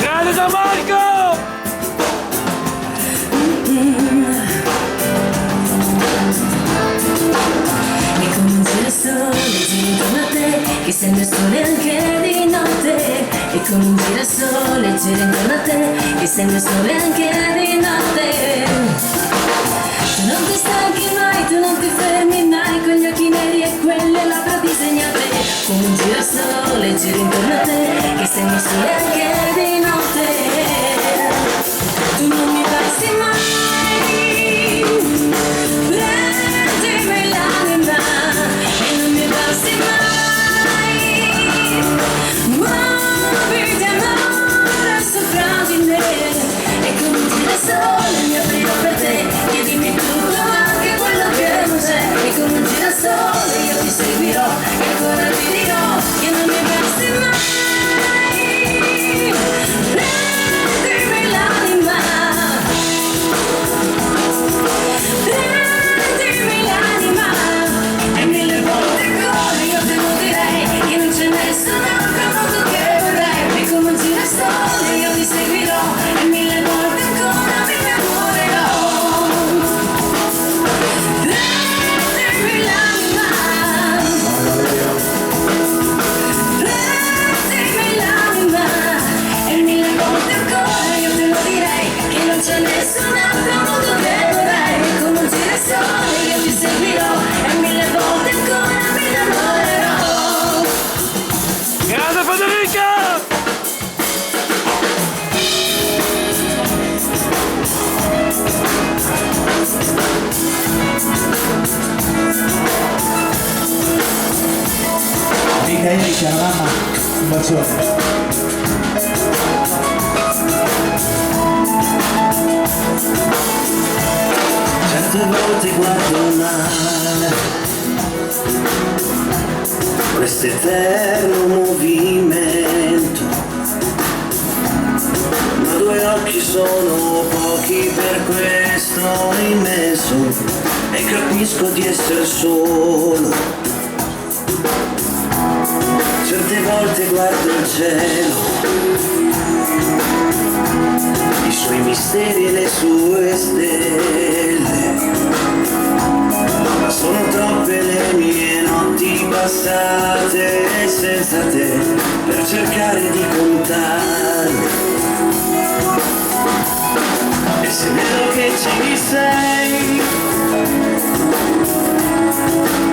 [SPEAKER 2] Grande Gianmarco!
[SPEAKER 3] E come un girasole giri intorno a te, che sembra il sole anche di notte. E come un girasole gira intorno a te, che sembra il sole anche di notte. Tu non ti stanchi mai, tu non ti fermi mai, con gli occhi neri e quelle labbra disegnate. Come un girasole gira intorno a te, che sembra il sole anche di notte. Tu non mi passi mai, prendimi l'anima e non mi passi mai, muoviti amore sopra di me. E come un girasole mi aprirò per te, chiedimi tutto anche quello che non c'è. E come un girasole io ti seguirò e ancora ti dirò che non mi passi mai, prendimi l'anima, prendimi l'anima e mille volte ancora io te lo direi che non c'è nessun altro modo che vorrei. E come un girasole io ti seguirò e mille volte ancora mi innamorerò. Prendimi l'anima, prendimi l'anima e mille volte ancora io te lo direi che non c'è nessun altro modo che vorrei. E come un girasole io ti seguirò e mille volte ancora mi innamorerò.
[SPEAKER 2] Grande Federica!
[SPEAKER 4] Mica ieri cara mamma, un bacione.
[SPEAKER 5] Certe volte guardo il mare, questo eterno movimento, ma due occhi sono pochi per questo immenso e capisco di essere solo. Certe volte guardo il cielo, i suoi misteri e le sue stelle, ma sono troppe le mie notti passate senza te per cercare di contarle. E se è vero che ci sei,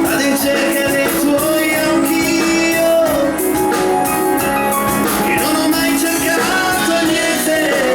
[SPEAKER 5] vado in cerca dei tuoi anch'io, che non ho mai cercato niente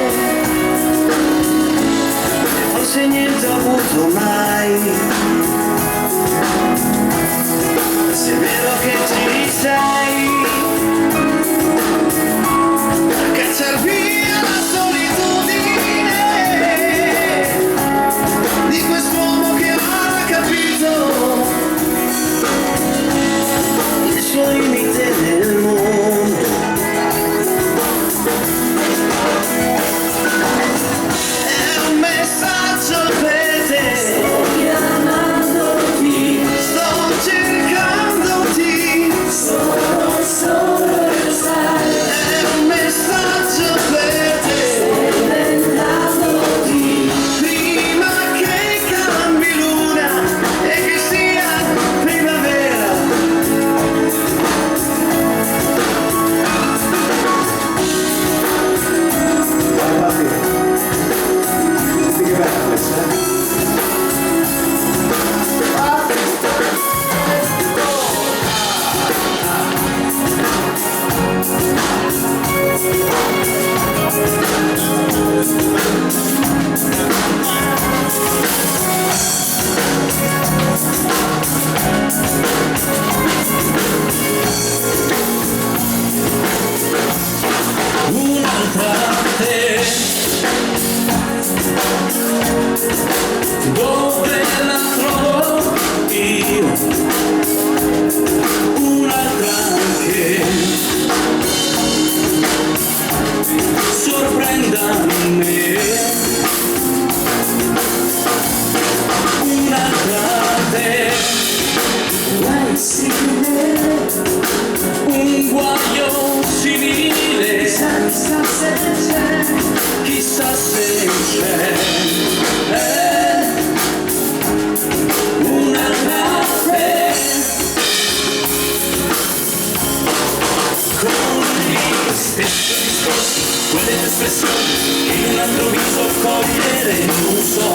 [SPEAKER 2] stessi discorsi, quelle espressioni che in un altro viso cogliere non so.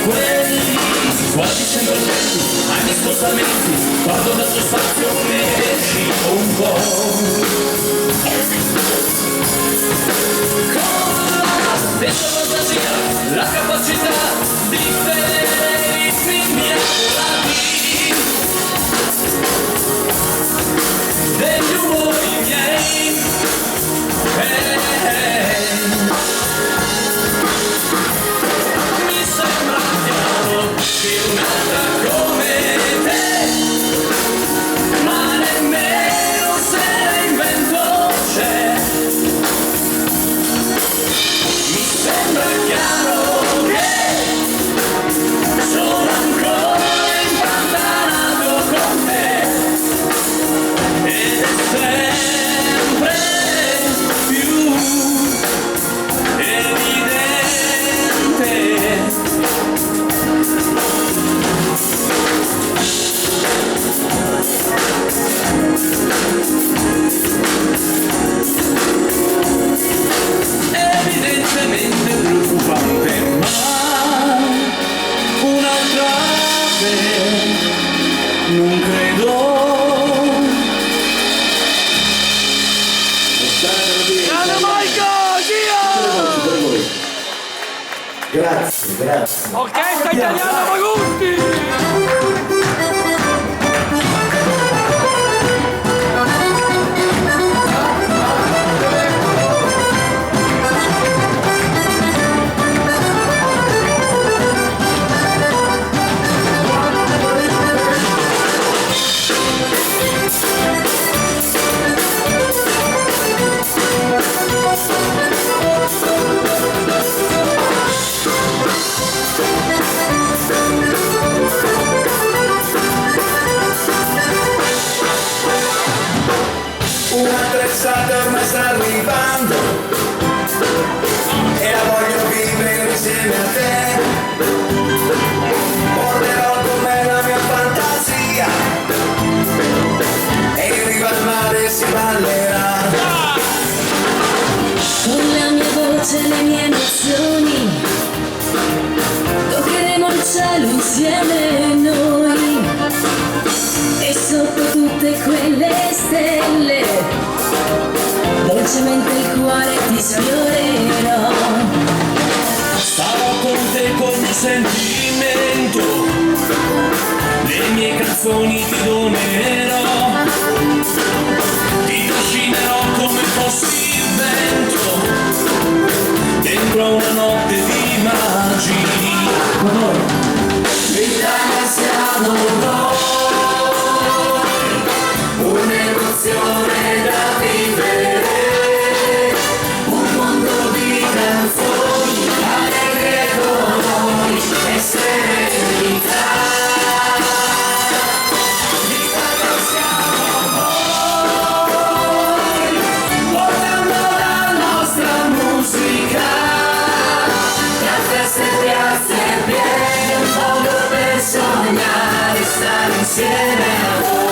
[SPEAKER 2] Quelli quasi sempre attenti ai miei spostamenti, guardo dal tuo spazio e esci un po'. Con la stessa fantasia, la capacità di vedere i film miei, degli umori miei. Mi sembra chiaro che un'altra come te, ma nemmeno se la invento c'è. Mi sembra chiaro che sono ancora impantanato con te, ed è sempre più evidente. Evidentemente preoccupante, ma un'altra vez non credo.
[SPEAKER 4] Grazie, grazie.
[SPEAKER 5] Orchestra italiana Magutti!
[SPEAKER 4] Un'attrezzata ormai sta arrivando e la voglio vivere insieme a te. Porterò con me la mia fantasia e in riva al mare si ballerà.
[SPEAKER 3] Con la mia voce e le mie emozioni toccheremo il cielo insieme noi, e sotto tutte quelle stelle dolcemente il cuore ti sfiorerò.
[SPEAKER 2] Starò con te col mio sentimento, le mie canzoni ti donerò, ti trascinerò come fossi il vento dentro una notte di magia.
[SPEAKER 1] L'Italia siamo noi, un'emozione da vivere, un mondo di canzoni, allegre dolori e serenità. L'Italia siamo noi, portando la nostra musica, tra feste e piazze piene, un modo per sognare e stare insieme a voi.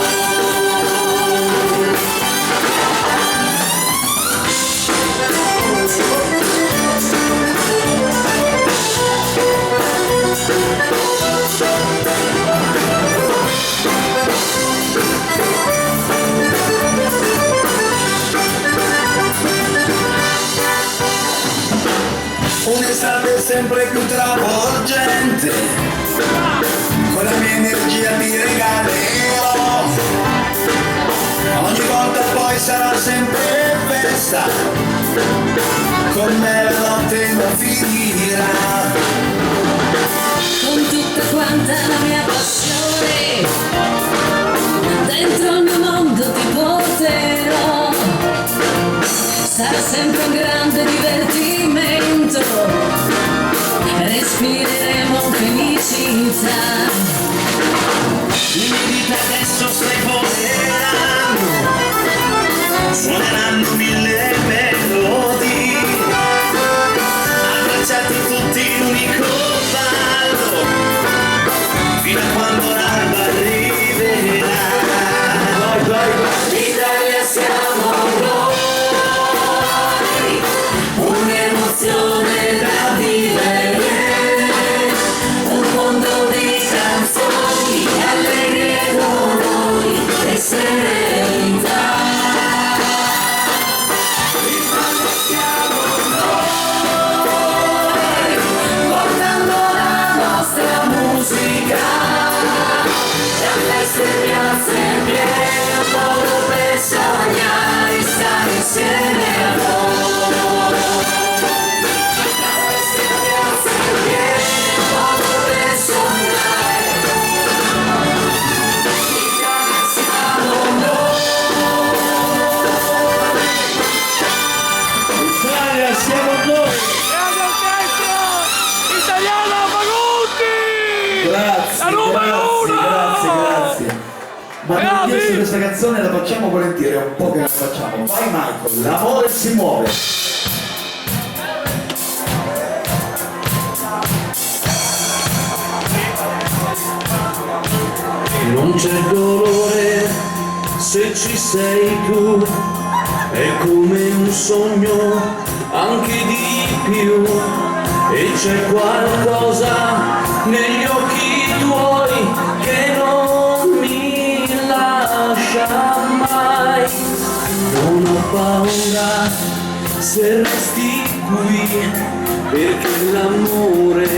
[SPEAKER 4] Un'estate sempre più travolgente, con la mia energia ti regalerò. Ogni volta poi sarà sempre festa, con me la notte non finirà.
[SPEAKER 3] Con tutta quanta la mia passione, dentro il mio mondo ti porterò. Sarà sempre un grande divertimento, respireremo felicità.
[SPEAKER 2] Le mie dita adesso stai voleranno, suoneranno mille melodie, abbracciati tutti in un unico ballo, fino a quando l'alba arriverà.
[SPEAKER 4] Vai, vai, vai. Ma mi hanno chiesto questa canzone, la facciamo volentieri, è un po' che la facciamo. Vai Michael, l'amore si muove.
[SPEAKER 7] Non c'è dolore se ci sei tu, è come un sogno anche di più, e c'è qualcosa negli occhi tuoi che non mi lascia mai. Non ho paura se resti qui, perché l'amore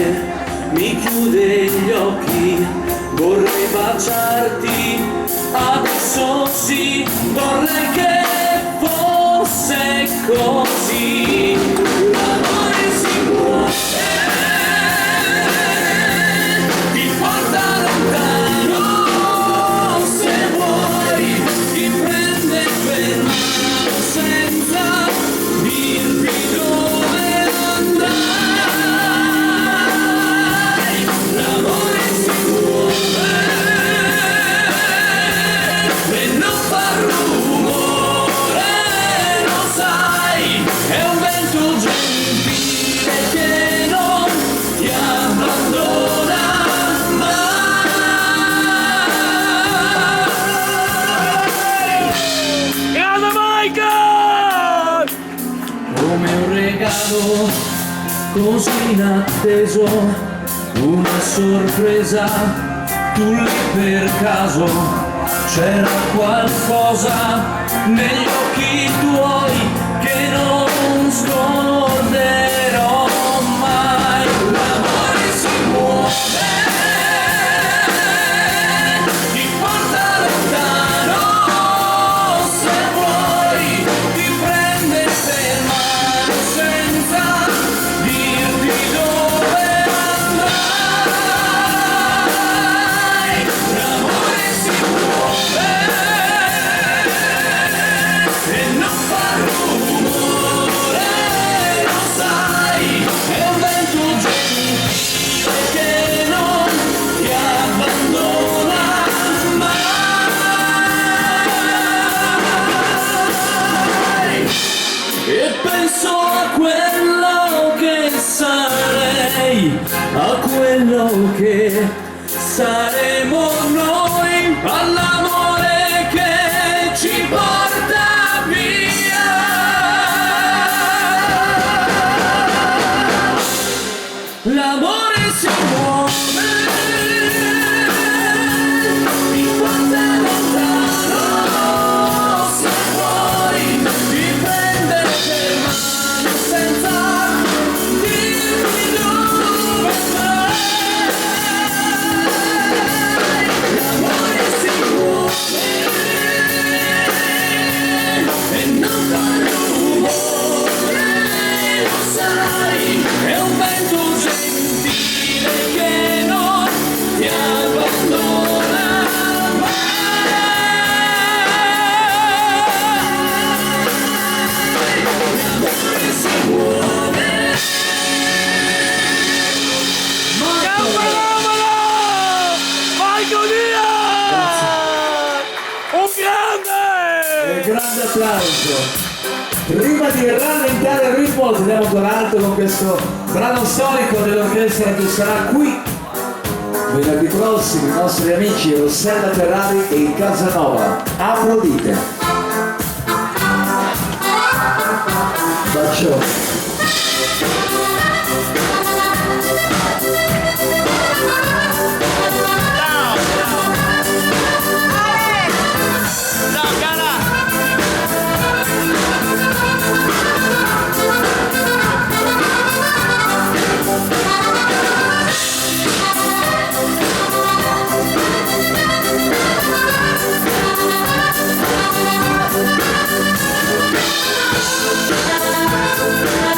[SPEAKER 7] mi chiude gli occhi. Vorrei baciarti, adesso sì, vorrei che fosse così. L'amore si muove, ti porta lontano, se vuoi, ti prende per mano senza dirti dove andrai. L'amore si muove e non fa rumore, lo sai, è un vento gentile che non ti abbandona mai. Grande Michael! Come un regalo così inatteso, una sorpresa, tu lì per caso, c'era qualcosa negli occhi tuoi che non scorderò mai. L'amore si muove, ti porta lontano, se vuoi, ti prende per mano senza dirti dove andrai. L'amore si muove e non fa rumore, lo sai, è un vento gentile che non ti abbandona mai. E penso a quello che sarei, a quello che saremo noi, all'amore che ci porta via. L'amore si muove, ti porta lontano, se vuoi, ti prende per mano senza dirti dove andrai. L'amore si muove e non fa rumore, lo sai, è un vento gentile che non ti abbandona mai. L'amore si muove.
[SPEAKER 2] Michael Diaz! Un grande!
[SPEAKER 4] Un grande applauso. Prima di rallentare il ritmo teniamo coraggio con questo brano storico dell'orchestra che sarà qui venerdì prossimo, i nostri amici Rossella Ferrari e il Casanova. Applaudite. Bacione.
[SPEAKER 3] Thank you.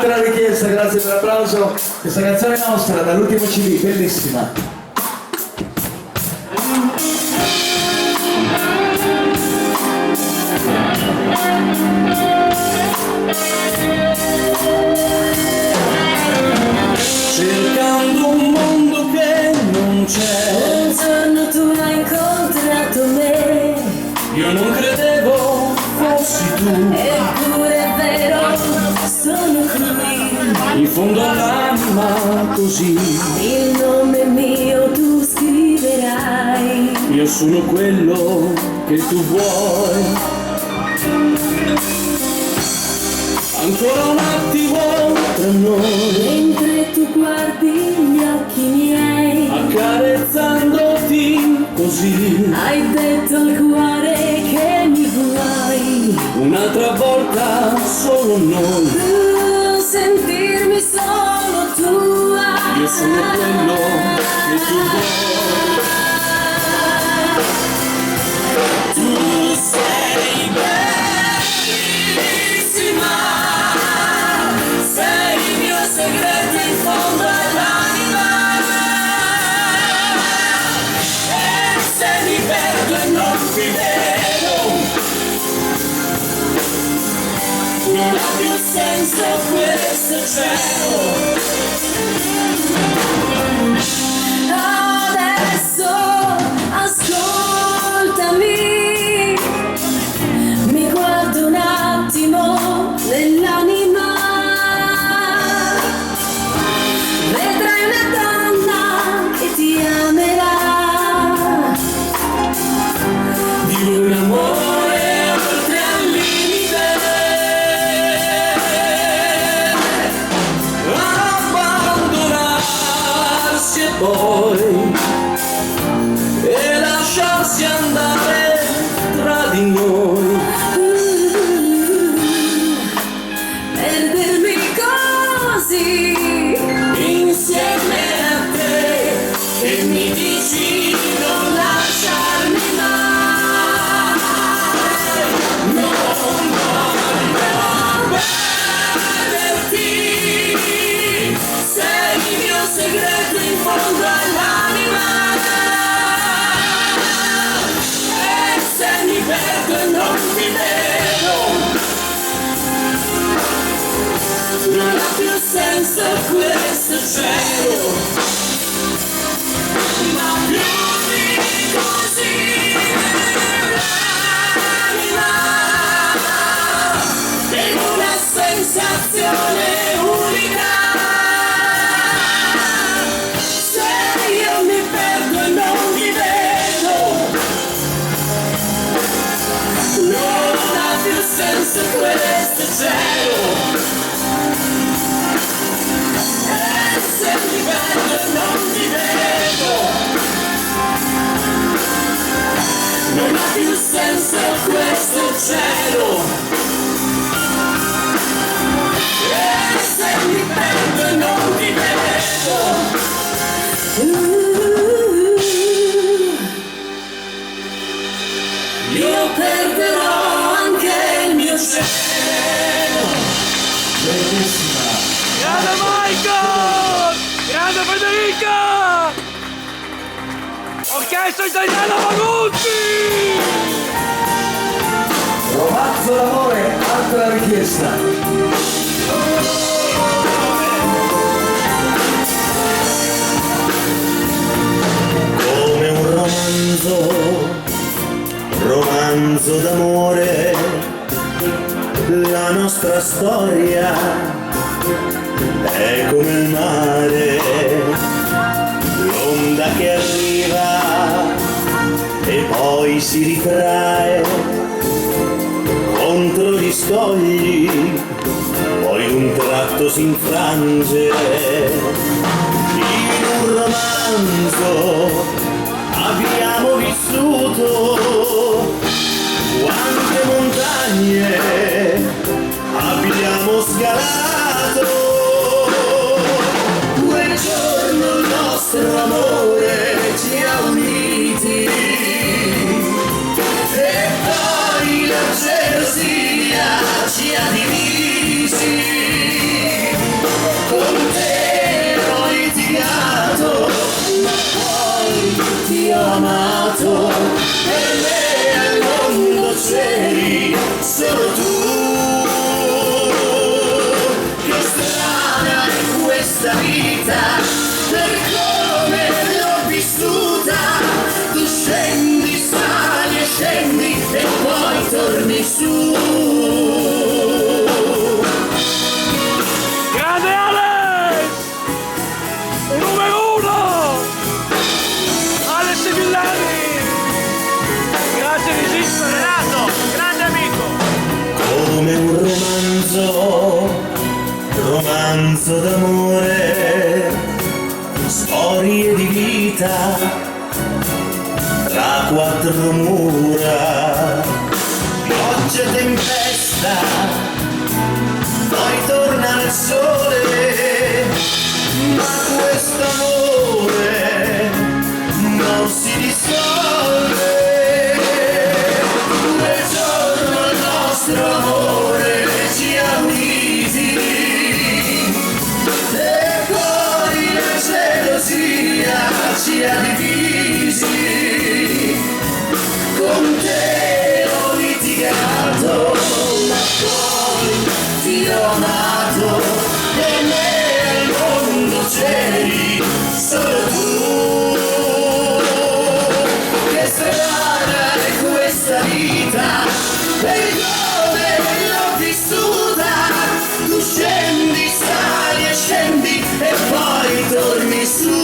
[SPEAKER 4] Altra richiesta, grazie per l'applauso. Questa canzone è nostra, dall'ultimo CD, bellissima.
[SPEAKER 7] Cercando un mondo che non c'è,
[SPEAKER 3] Un giorno tu hai incontrato me,
[SPEAKER 7] io non credevo fossi tu.
[SPEAKER 3] eppure è vero, sono qui.
[SPEAKER 7] In fondo all'anima così,
[SPEAKER 3] Il nome mio tu scriverai.
[SPEAKER 7] io sono quello che tu vuoi. Ancora un attimo tra noi,
[SPEAKER 3] Mentre tu guardi gli occhi miei,
[SPEAKER 7] accarezzandoti così.
[SPEAKER 3] hai detto al cuore che mi vuoi.
[SPEAKER 7] Un'altra volta solo noi,
[SPEAKER 3] Sentirmi solo tua.
[SPEAKER 7] io sono quello che tu vuoi. Tu sei bellissima, sei il mio segreto in fondo all'anima. E se mi perdo e non ti vedo, non ha più senso questo cielo.
[SPEAKER 3] Adesso ascoltami, mi guardo un attimo nell'anima, vedrai una donna che ti amerà,
[SPEAKER 7] Di un amore oltre al limite, abbandonarsi e poi e lasciarsi andare tra di noi.
[SPEAKER 3] perdermi così
[SPEAKER 7] Insieme a te che mi dici non lasciarmi mai, non voglio perderti, sei il mio segreto in fondo all'anima. E se mi perdo e non ti vedo, non ha più senso questo cielo, ma più di così l'anima è una sensazione unica. Se io mi perdo e non ti vedo, non ha più senso questo cielo. Se mi perdo e non ti vedo, non ha più senso questo cielo. E se mi perdo e non ti vedo, io perderò anche il mio cielo.
[SPEAKER 4] Bellissima.
[SPEAKER 2] Grande Michael! Grande Federica! Orchestra Italiana Magutti!
[SPEAKER 4] Romanzo d'amore, altra richiesta.
[SPEAKER 5] Come un romanzo d'amore, la nostra storia è come il mare, l'onda che arriva e poi si ritrae contro gli scogli, poi un tratto si infrange. In un romanzo abbiamo vissuto quante montagne abbiamo scalato. Quel giorno il nostro amore ci ha uniti e poi la gelosia ci ha divisi. per me al mondo c'eri solo tu. Che strana è questa vita, per come l'ho vissuta. Tu scendi, sali e scendi e poi torni su.
[SPEAKER 2] Grande Alex! Numero 1! Alex Villani! Grazie di esistere, Renato! Grande amico!
[SPEAKER 5] Come un romanzo d'amore, storie di vita tra quattro mura, pioggia e tempesta, poi torna il sole, ma questo amore non si dissolve. Quel giorno il nostro amore ci ha uniti e poi la gelosia ci ha divisi. Con te ho litigato, ma poi ti ho amato, e nel mondo c'eri solo tu. Che strana è questa vita, per come l'ho vissuta. Tu scendi, sali e scendi e poi torni su.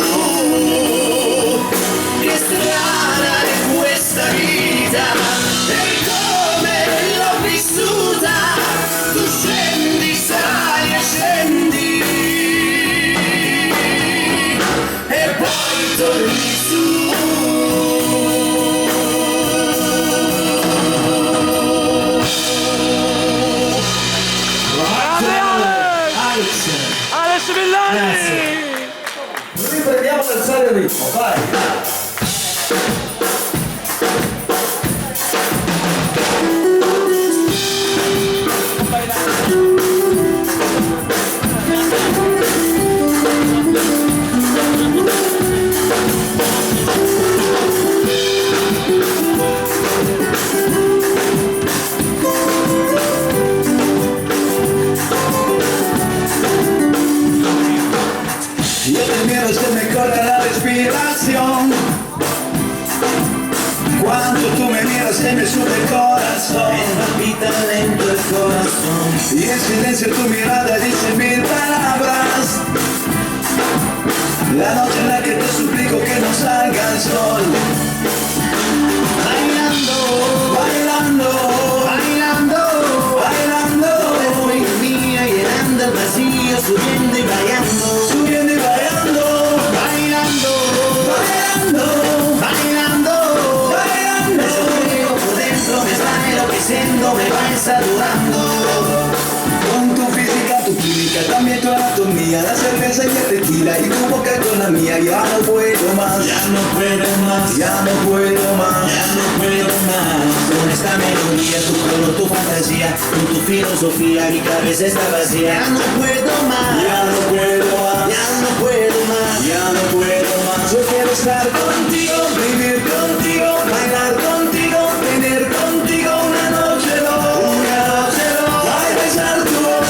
[SPEAKER 5] Che strana è questa vita, per come l'ho vissuta. Tu scendi, sali e scendi e poi torni su.
[SPEAKER 2] Grande Alex! Alex Villani!
[SPEAKER 4] Riprendiamo ad alzare il ritmo, vai! Yo te miro, se me corta la respiración. Cuando tú me miras, se me sube el corazón.
[SPEAKER 5] Me palpita lento el corazón.
[SPEAKER 4] Y en silencio tu mirada dice mil palabras. La noche en la que te suplico que no salga el sol.
[SPEAKER 5] Bailando,
[SPEAKER 4] Bailando,
[SPEAKER 5] bailando,
[SPEAKER 4] bailando,
[SPEAKER 5] eres mía, llenando el vacío, subiendo y bailando.
[SPEAKER 4] subiendo y bailando,
[SPEAKER 5] Bailando,
[SPEAKER 4] bailando,
[SPEAKER 5] bailando,
[SPEAKER 4] bailando.
[SPEAKER 5] eso creo por dentro me está enloqueciendo, me va saturando.
[SPEAKER 4] Con tu física, tu química, también tu anatomía, la cerveza y el tequila y tu boca con la mía. Ya no puedo más,
[SPEAKER 5] Ya no puedo más,
[SPEAKER 4] ya no puedo más.
[SPEAKER 5] ya no puedo más. Con esta melodía, tu color, tu fantasía, con tu filosofía, mi cabeza está vacía. Ya no puedo más,
[SPEAKER 4] Ya no puedo más,
[SPEAKER 5] ya no puedo más.
[SPEAKER 4] ya no puedo más. Yo quiero estar contigo, vivir contigo, bailar contigo, tener contigo una noche loca. Ay, besar tu voz,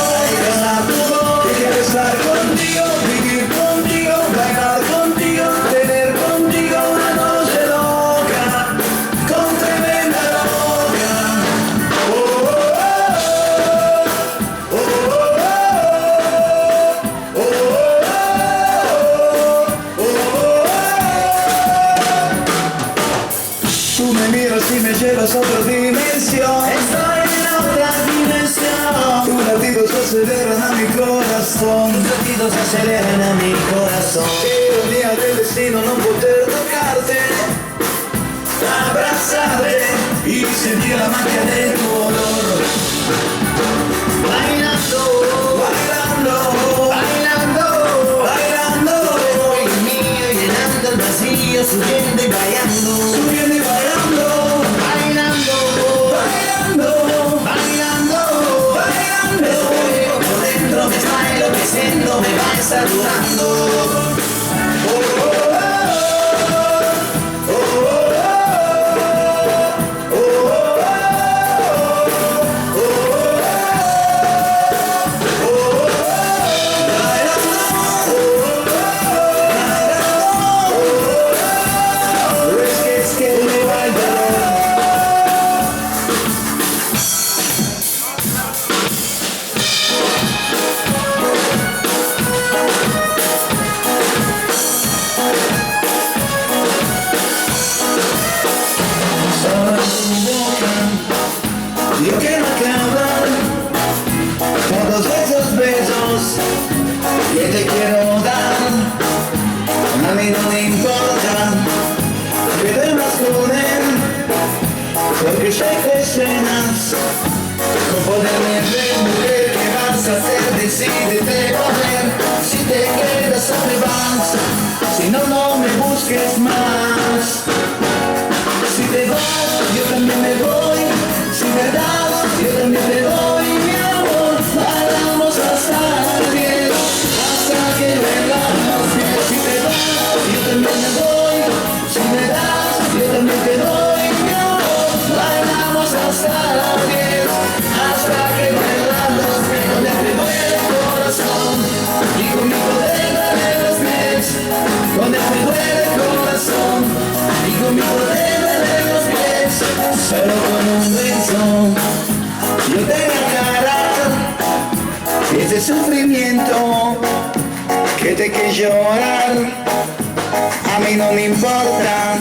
[SPEAKER 4] que quiero estar contigo, vivir contigo, bailar contigo, tener contigo una noche loca, con tremenda loca. Oh, oh, oh, oh, oh, oh, oh, oh, oh. Tú me miras y me llevas a otra dimensión.
[SPEAKER 5] Estoy en otra dimensión.
[SPEAKER 4] Tus latidos aceleran a mi corazón.
[SPEAKER 5] Tus latidos aceleran a mi corazón.
[SPEAKER 4] Qué ironía del destino no poder tocarte, abrazarte y sentir la magia de tu olor.
[SPEAKER 5] Bailando,
[SPEAKER 4] Bailando,
[SPEAKER 5] bailando,
[SPEAKER 4] bailando,
[SPEAKER 5] eres mío, llenando el vacío, subiendo y bailando.
[SPEAKER 4] subiendo y bailando,
[SPEAKER 5] Bailando,
[SPEAKER 4] bailando,
[SPEAKER 5] bailando,
[SPEAKER 4] bailando.
[SPEAKER 5] eso creo por dentro me está enloqueciendo, me va saturando.
[SPEAKER 4] Oh, oh, oh, oh, oh, oh,
[SPEAKER 5] porque sé que cenas. Con poderme ver, mujer, ¿qué vas a hacer? Decídete coger. Si te quedas o te vas, si no, no me busques más. Si te vas, yo también me voy. Si me das, yo también te doy. Mi amor, bailamos hasta las 10, hasta que vengan los pies. Si te vas, yo también me voy. Si me das, yo también te doy. Mi amor, bailamos hasta las 10, hasta que vengan los pies. Donde te duele el corazón y conmigo déjame los pies. Donde te duele el corazón y conmigo déjame los pies. Solo con un beso yo te dejaré ese sufrimiento que te que llorar. A mí no me importa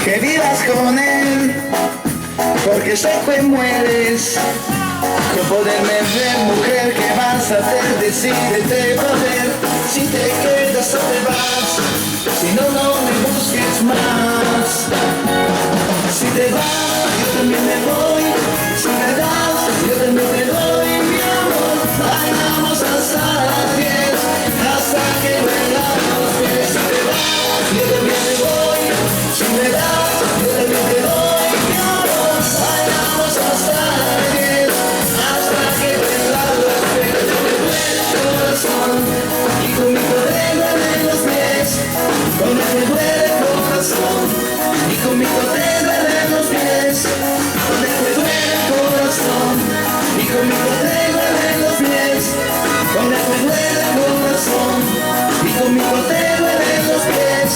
[SPEAKER 5] que vivas con él, porque sé que mueres. Con poderme ver, mujer, ¿qué vas a hacer? Decídete poder. Si te quedas o te vas, si no, no me busques más. Si te vas, yo también me voy. Si me das, yo también te doy. Mi amor, bailamos hasta las 10, hasta que vengan los pies. Si te vas, yo también me voy. Si me das, yo también te doy. Mi amor, bailamos hasta las 10, hasta que vengan los pies. Donde te duele el corazón y conmigo déjame los pies. Donde te duele el corazón y conmigo déjame los pies. Donde te duele el corazón y conmigo déjame los pies. Donde te duele el corazón y conmigo déjame los pies.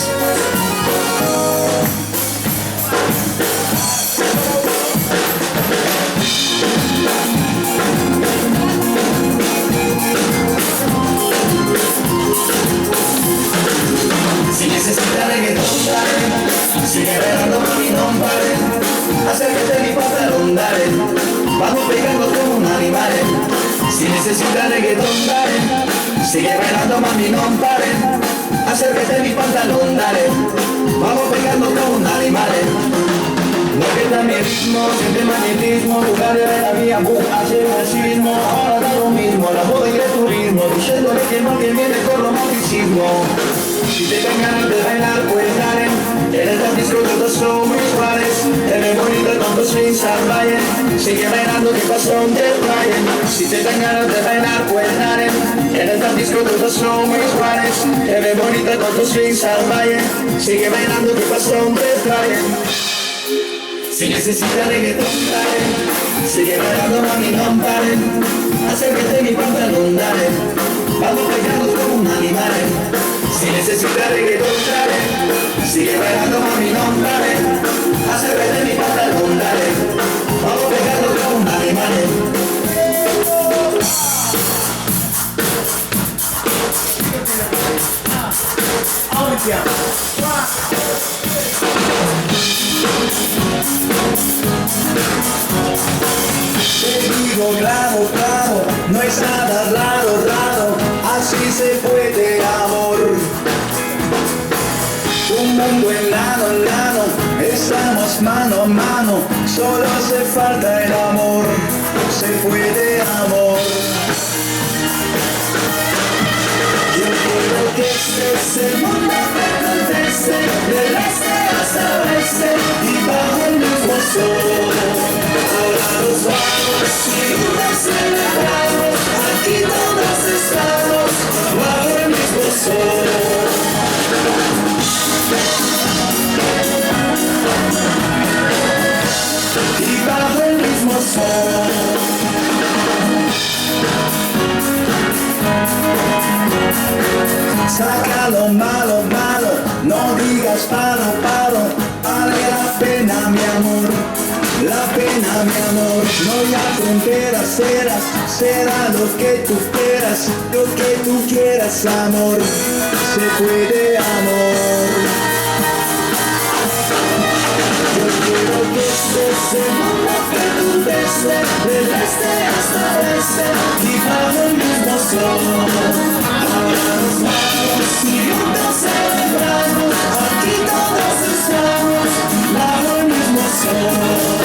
[SPEAKER 5] Si necesitas reggaetón, dale. Sigue bailando, mami, no pare. Acércate a mi pantalón, dale. Vamos pegando como un animal. Si necesitas reggaetón, dale. Sigue bailando, mami, no pare. Acércate a mi pantalón, dale. Vamos pegando como un animal. No queda mi ritmo, siente magnetismo. Lugares de la vía, hace machismo. Ahora da lo mismo, la moda y el turismo. Diciéndole que no, que viene con romanticismo. Si te dan ganas de bailar, pues dale. En el disco todos son muy suaves. En el bonito con tus swings salvajes. Sigue bailando, que pasó un detalle. Si te dan ganas de bailar, pues dale. En el disco todos son muy suaves. En el bonito con tus swings salvajes. Sigue bailando, que pasó un detalle. Si necesitas reggaetón, dale. Sigue bailando, mami, no pare. Acércate a mi pantalón, dale. Vamos pegando como un animal. Si necesitas reggaetón, dale. Sigue bailando, mami, no pare. Acércate a mi pantalón, dale. Vamos pegando como un animal. Te digo claro, claro, no es nada raro, raro, así se puede amor. Un mundo enano, enano, estamos mano a mano, solo hace falta el amor, se puede amor. Yo quiero que estés en un acontece, del este hasta oeste y bajo el mismo sol. Ahora nos vamos y nos celebramos, aquí todos estamos bajo el mismo sol. Y bajo el mismo sol. Saca lo malo, malo, no digas paro, paro, vale la pena mi amor, la pena mi amor. No hay fronteras, será lo que tú quieras, lo que tú quieras amor, se puede amor. Yo quiero que estés en un mundo del este hasta oeste y bajo el mismo sol. Ahora nos vamos y juntos celebramos, aquí todos estamos bajo el mismo sol.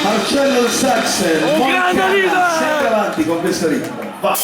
[SPEAKER 4] Marcello il sax,
[SPEAKER 2] grande leader!
[SPEAKER 4] sempre avanti con questo ritmo, va!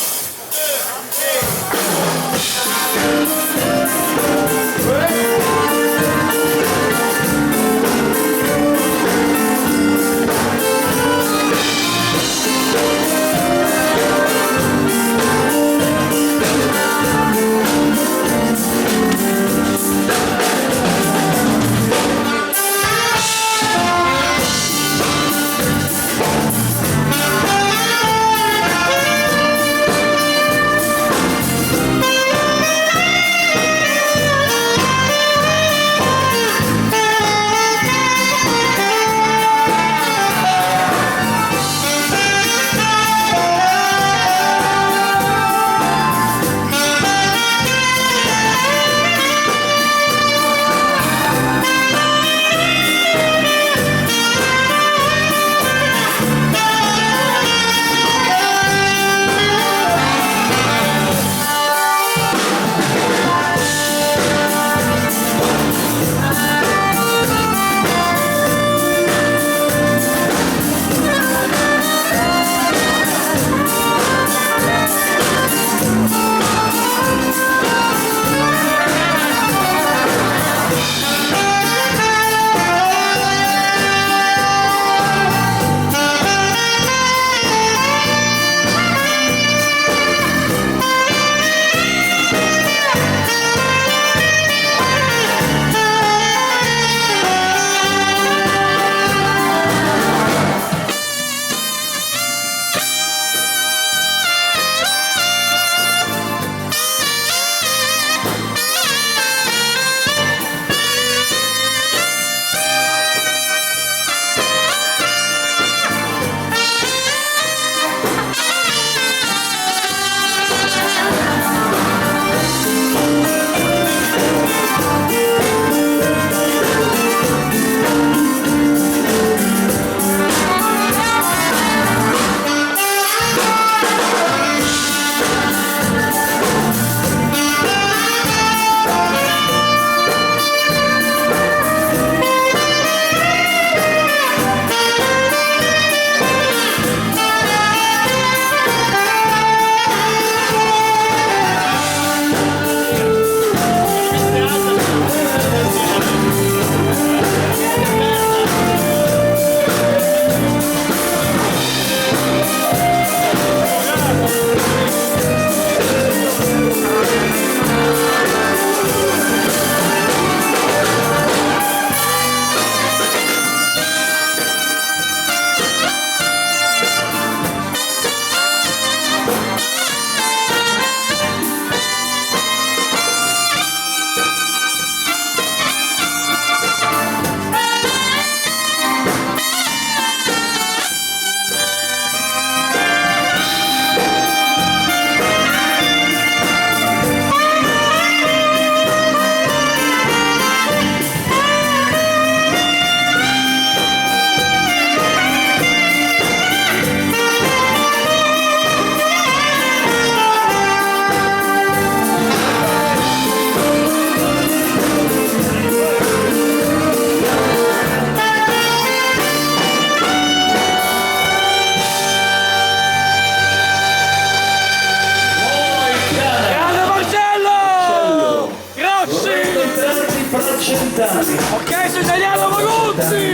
[SPEAKER 2] Ok, sono italiano Maguzzi!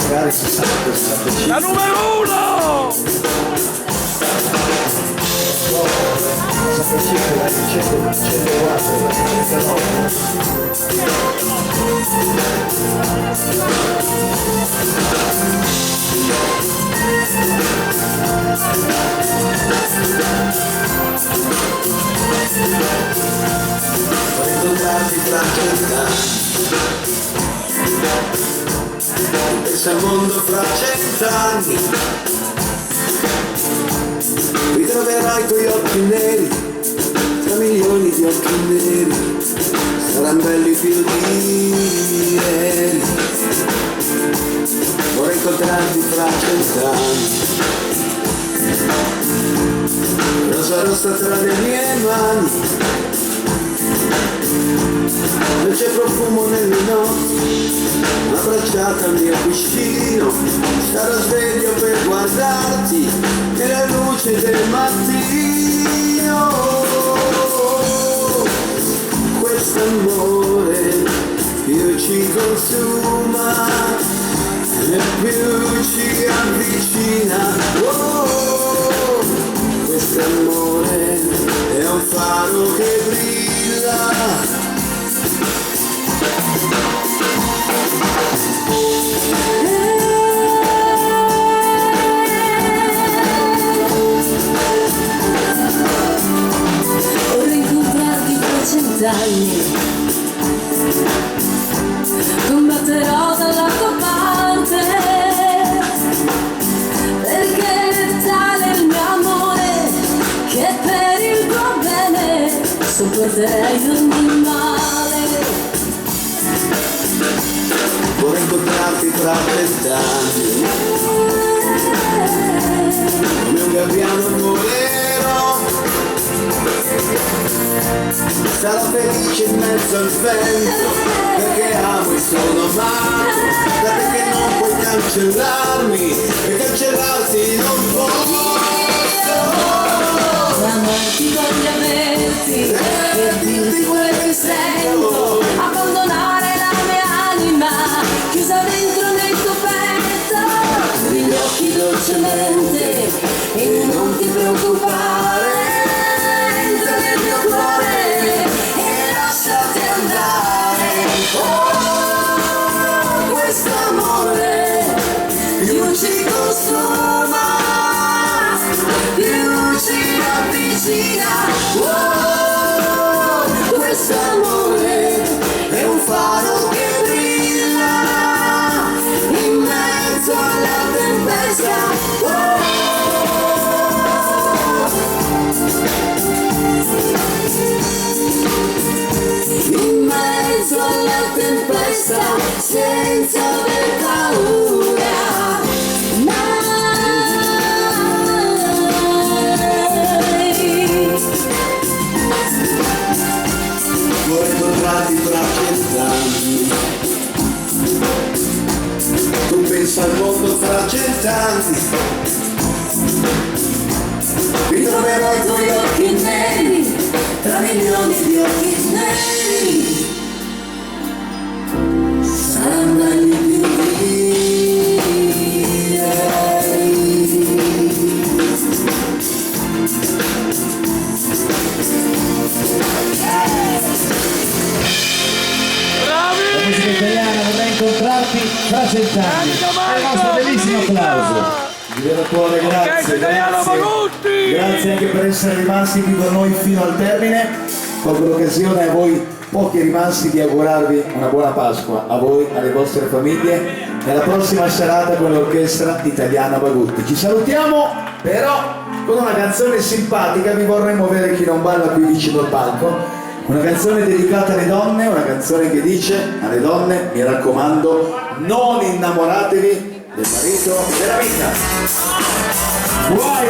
[SPEAKER 4] Magari 60-65.
[SPEAKER 2] La numero 1!
[SPEAKER 4] 65, dai, 104, 109. Incontrarti tra 100 anni, pensa al mondo fra 100 anni, ritroverai i tuoi occhi neri tra milioni di occhi neri, saranno belli più di ieri. Vorrei incontrarti fra 100 anni, rosa rossa tra le mie mani, non c'è profumo nelle notti, una bracciata al mio cuscino,
[SPEAKER 5] Starò sveglio per guardarti nella luce del mattino. Quest'amore più ci consuma e più ci avvicina. Quest'amore è un faro che brilla.
[SPEAKER 3] Vorrei incontrarti tra 100 anni, combatterò dalla tua parte, perché è tale il mio amore che per il tuo bene sopporterei ogni male.
[SPEAKER 5] Vorrei incontrarti tra 30 anni, come un gabbiano volerò. Sarò felice in mezzo al vento, perché amo e sono amato, da te che non puoi cancellarmi e cancellarti non posso.
[SPEAKER 3] Amarti voglio averti e dirti quello che sento, abbandonare la mia anima chiusa dentro nel tuo petto. Chiudi gli occhi dolcemente e non ti preoccupare, entra nel mio cuore e lasciati andare. Oh, questo amore più ci consuma, più ci avvicina. Oh, questo amore è un faro che brilla in mezzo alla tempesta. In mezzo alla tempesta, senza aver paura.
[SPEAKER 5] Vorrei incontrarti tra 100 anni, tu pensa al mondo fra 100 anni. Ritroverò i tuoi occhi neri tra milioni di occhi neri. Saranno anni più
[SPEAKER 4] La musica italiana, vorrei incontrarti fra 100 anni. Il nostro bellissimo applauso. Di vero cuore, grazie, grazie anche per essere rimasti qui con noi fino al termine. Colgo l'occasione a voi pochi rimasti di augurarvi una buona Pasqua, a voi, alle vostre famiglie, nella prossima serata con l'orchestra italiana Bagutti. Ci salutiamo però con una canzone simpatica, vi vorremmo avere chi non balla qui vicino al palco. Una canzone dedicata alle donne, una canzone che dice alle donne, mi raccomando, non innamoratevi del marito della vita. Guai,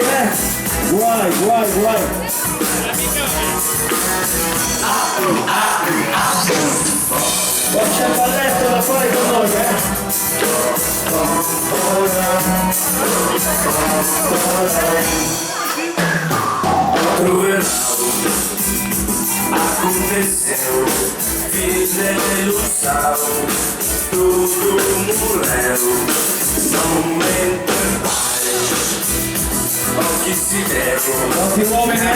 [SPEAKER 4] guai, guai, guai. Poi c'è il balletto da fare con noi,
[SPEAKER 5] Aconteceu, fiz ilusão, tudo morreu, não mente mais. O que se deu,
[SPEAKER 4] Tanti uomini,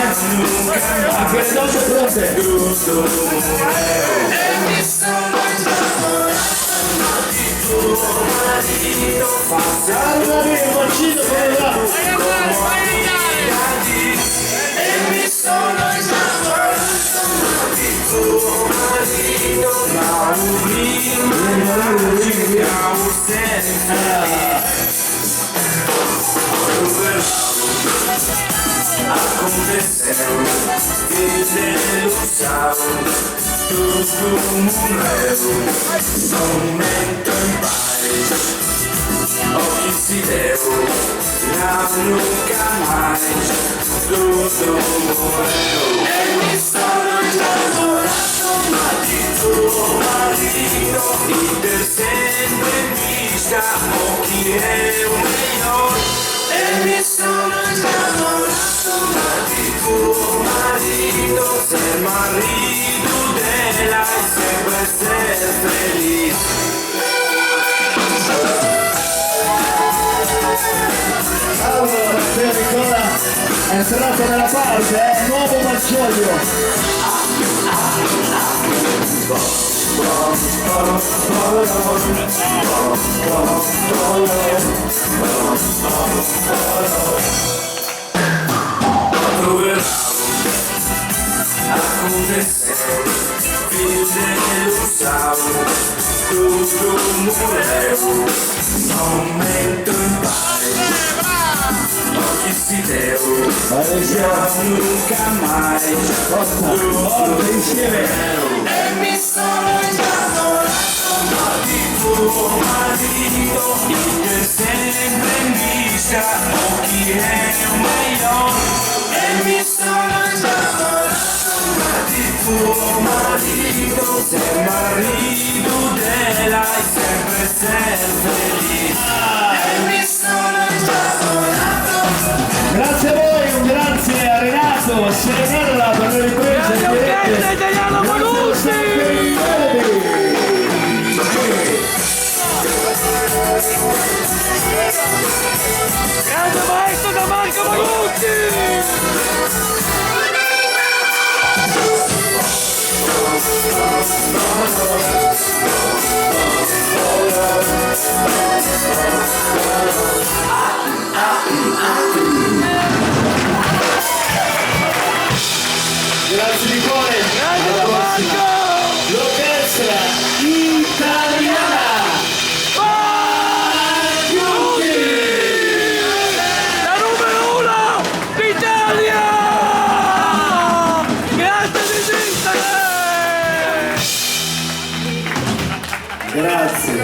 [SPEAKER 4] anche le donne pronte.
[SPEAKER 5] tudo morreu. E mi sono innamorato di tuo marito,
[SPEAKER 4] Allora, il bacino che là.
[SPEAKER 5] e mi sono innamorato di tuo marito, ma un ringraziamo sempre. Aconteceu, desilusão, tudo morreu, momento em paz. O que se deu, não nunca mais, tudo morreu. E mi sono innamorato di tuo marito, e per sempre mi sta occhi chi è un miglior. E mi sono innamorato di tuo marito, sei marito della e sempre essere felice.
[SPEAKER 4] Allora, Matteo Nicola è entrato nella parte, nuovo Malgioglio.
[SPEAKER 5] Troverò alcune sere, figlio sauro, tutto un museo, momento in pace, oggi si devo, nunca mai,
[SPEAKER 4] Forte insieme.
[SPEAKER 5] e mi sono innamorato di tuo marito, il che sempre in vista, o chi è un miglior, e mi sono innamorato di tuo marito, sei marito della e sempre felice, e mi sono innamorato.
[SPEAKER 4] Grazie a voi, un grazie a Renato, a Serenella per le riprese.
[SPEAKER 2] Grazie a Orchestra Italiana Malusi! Grande maestro da Marco Malucci!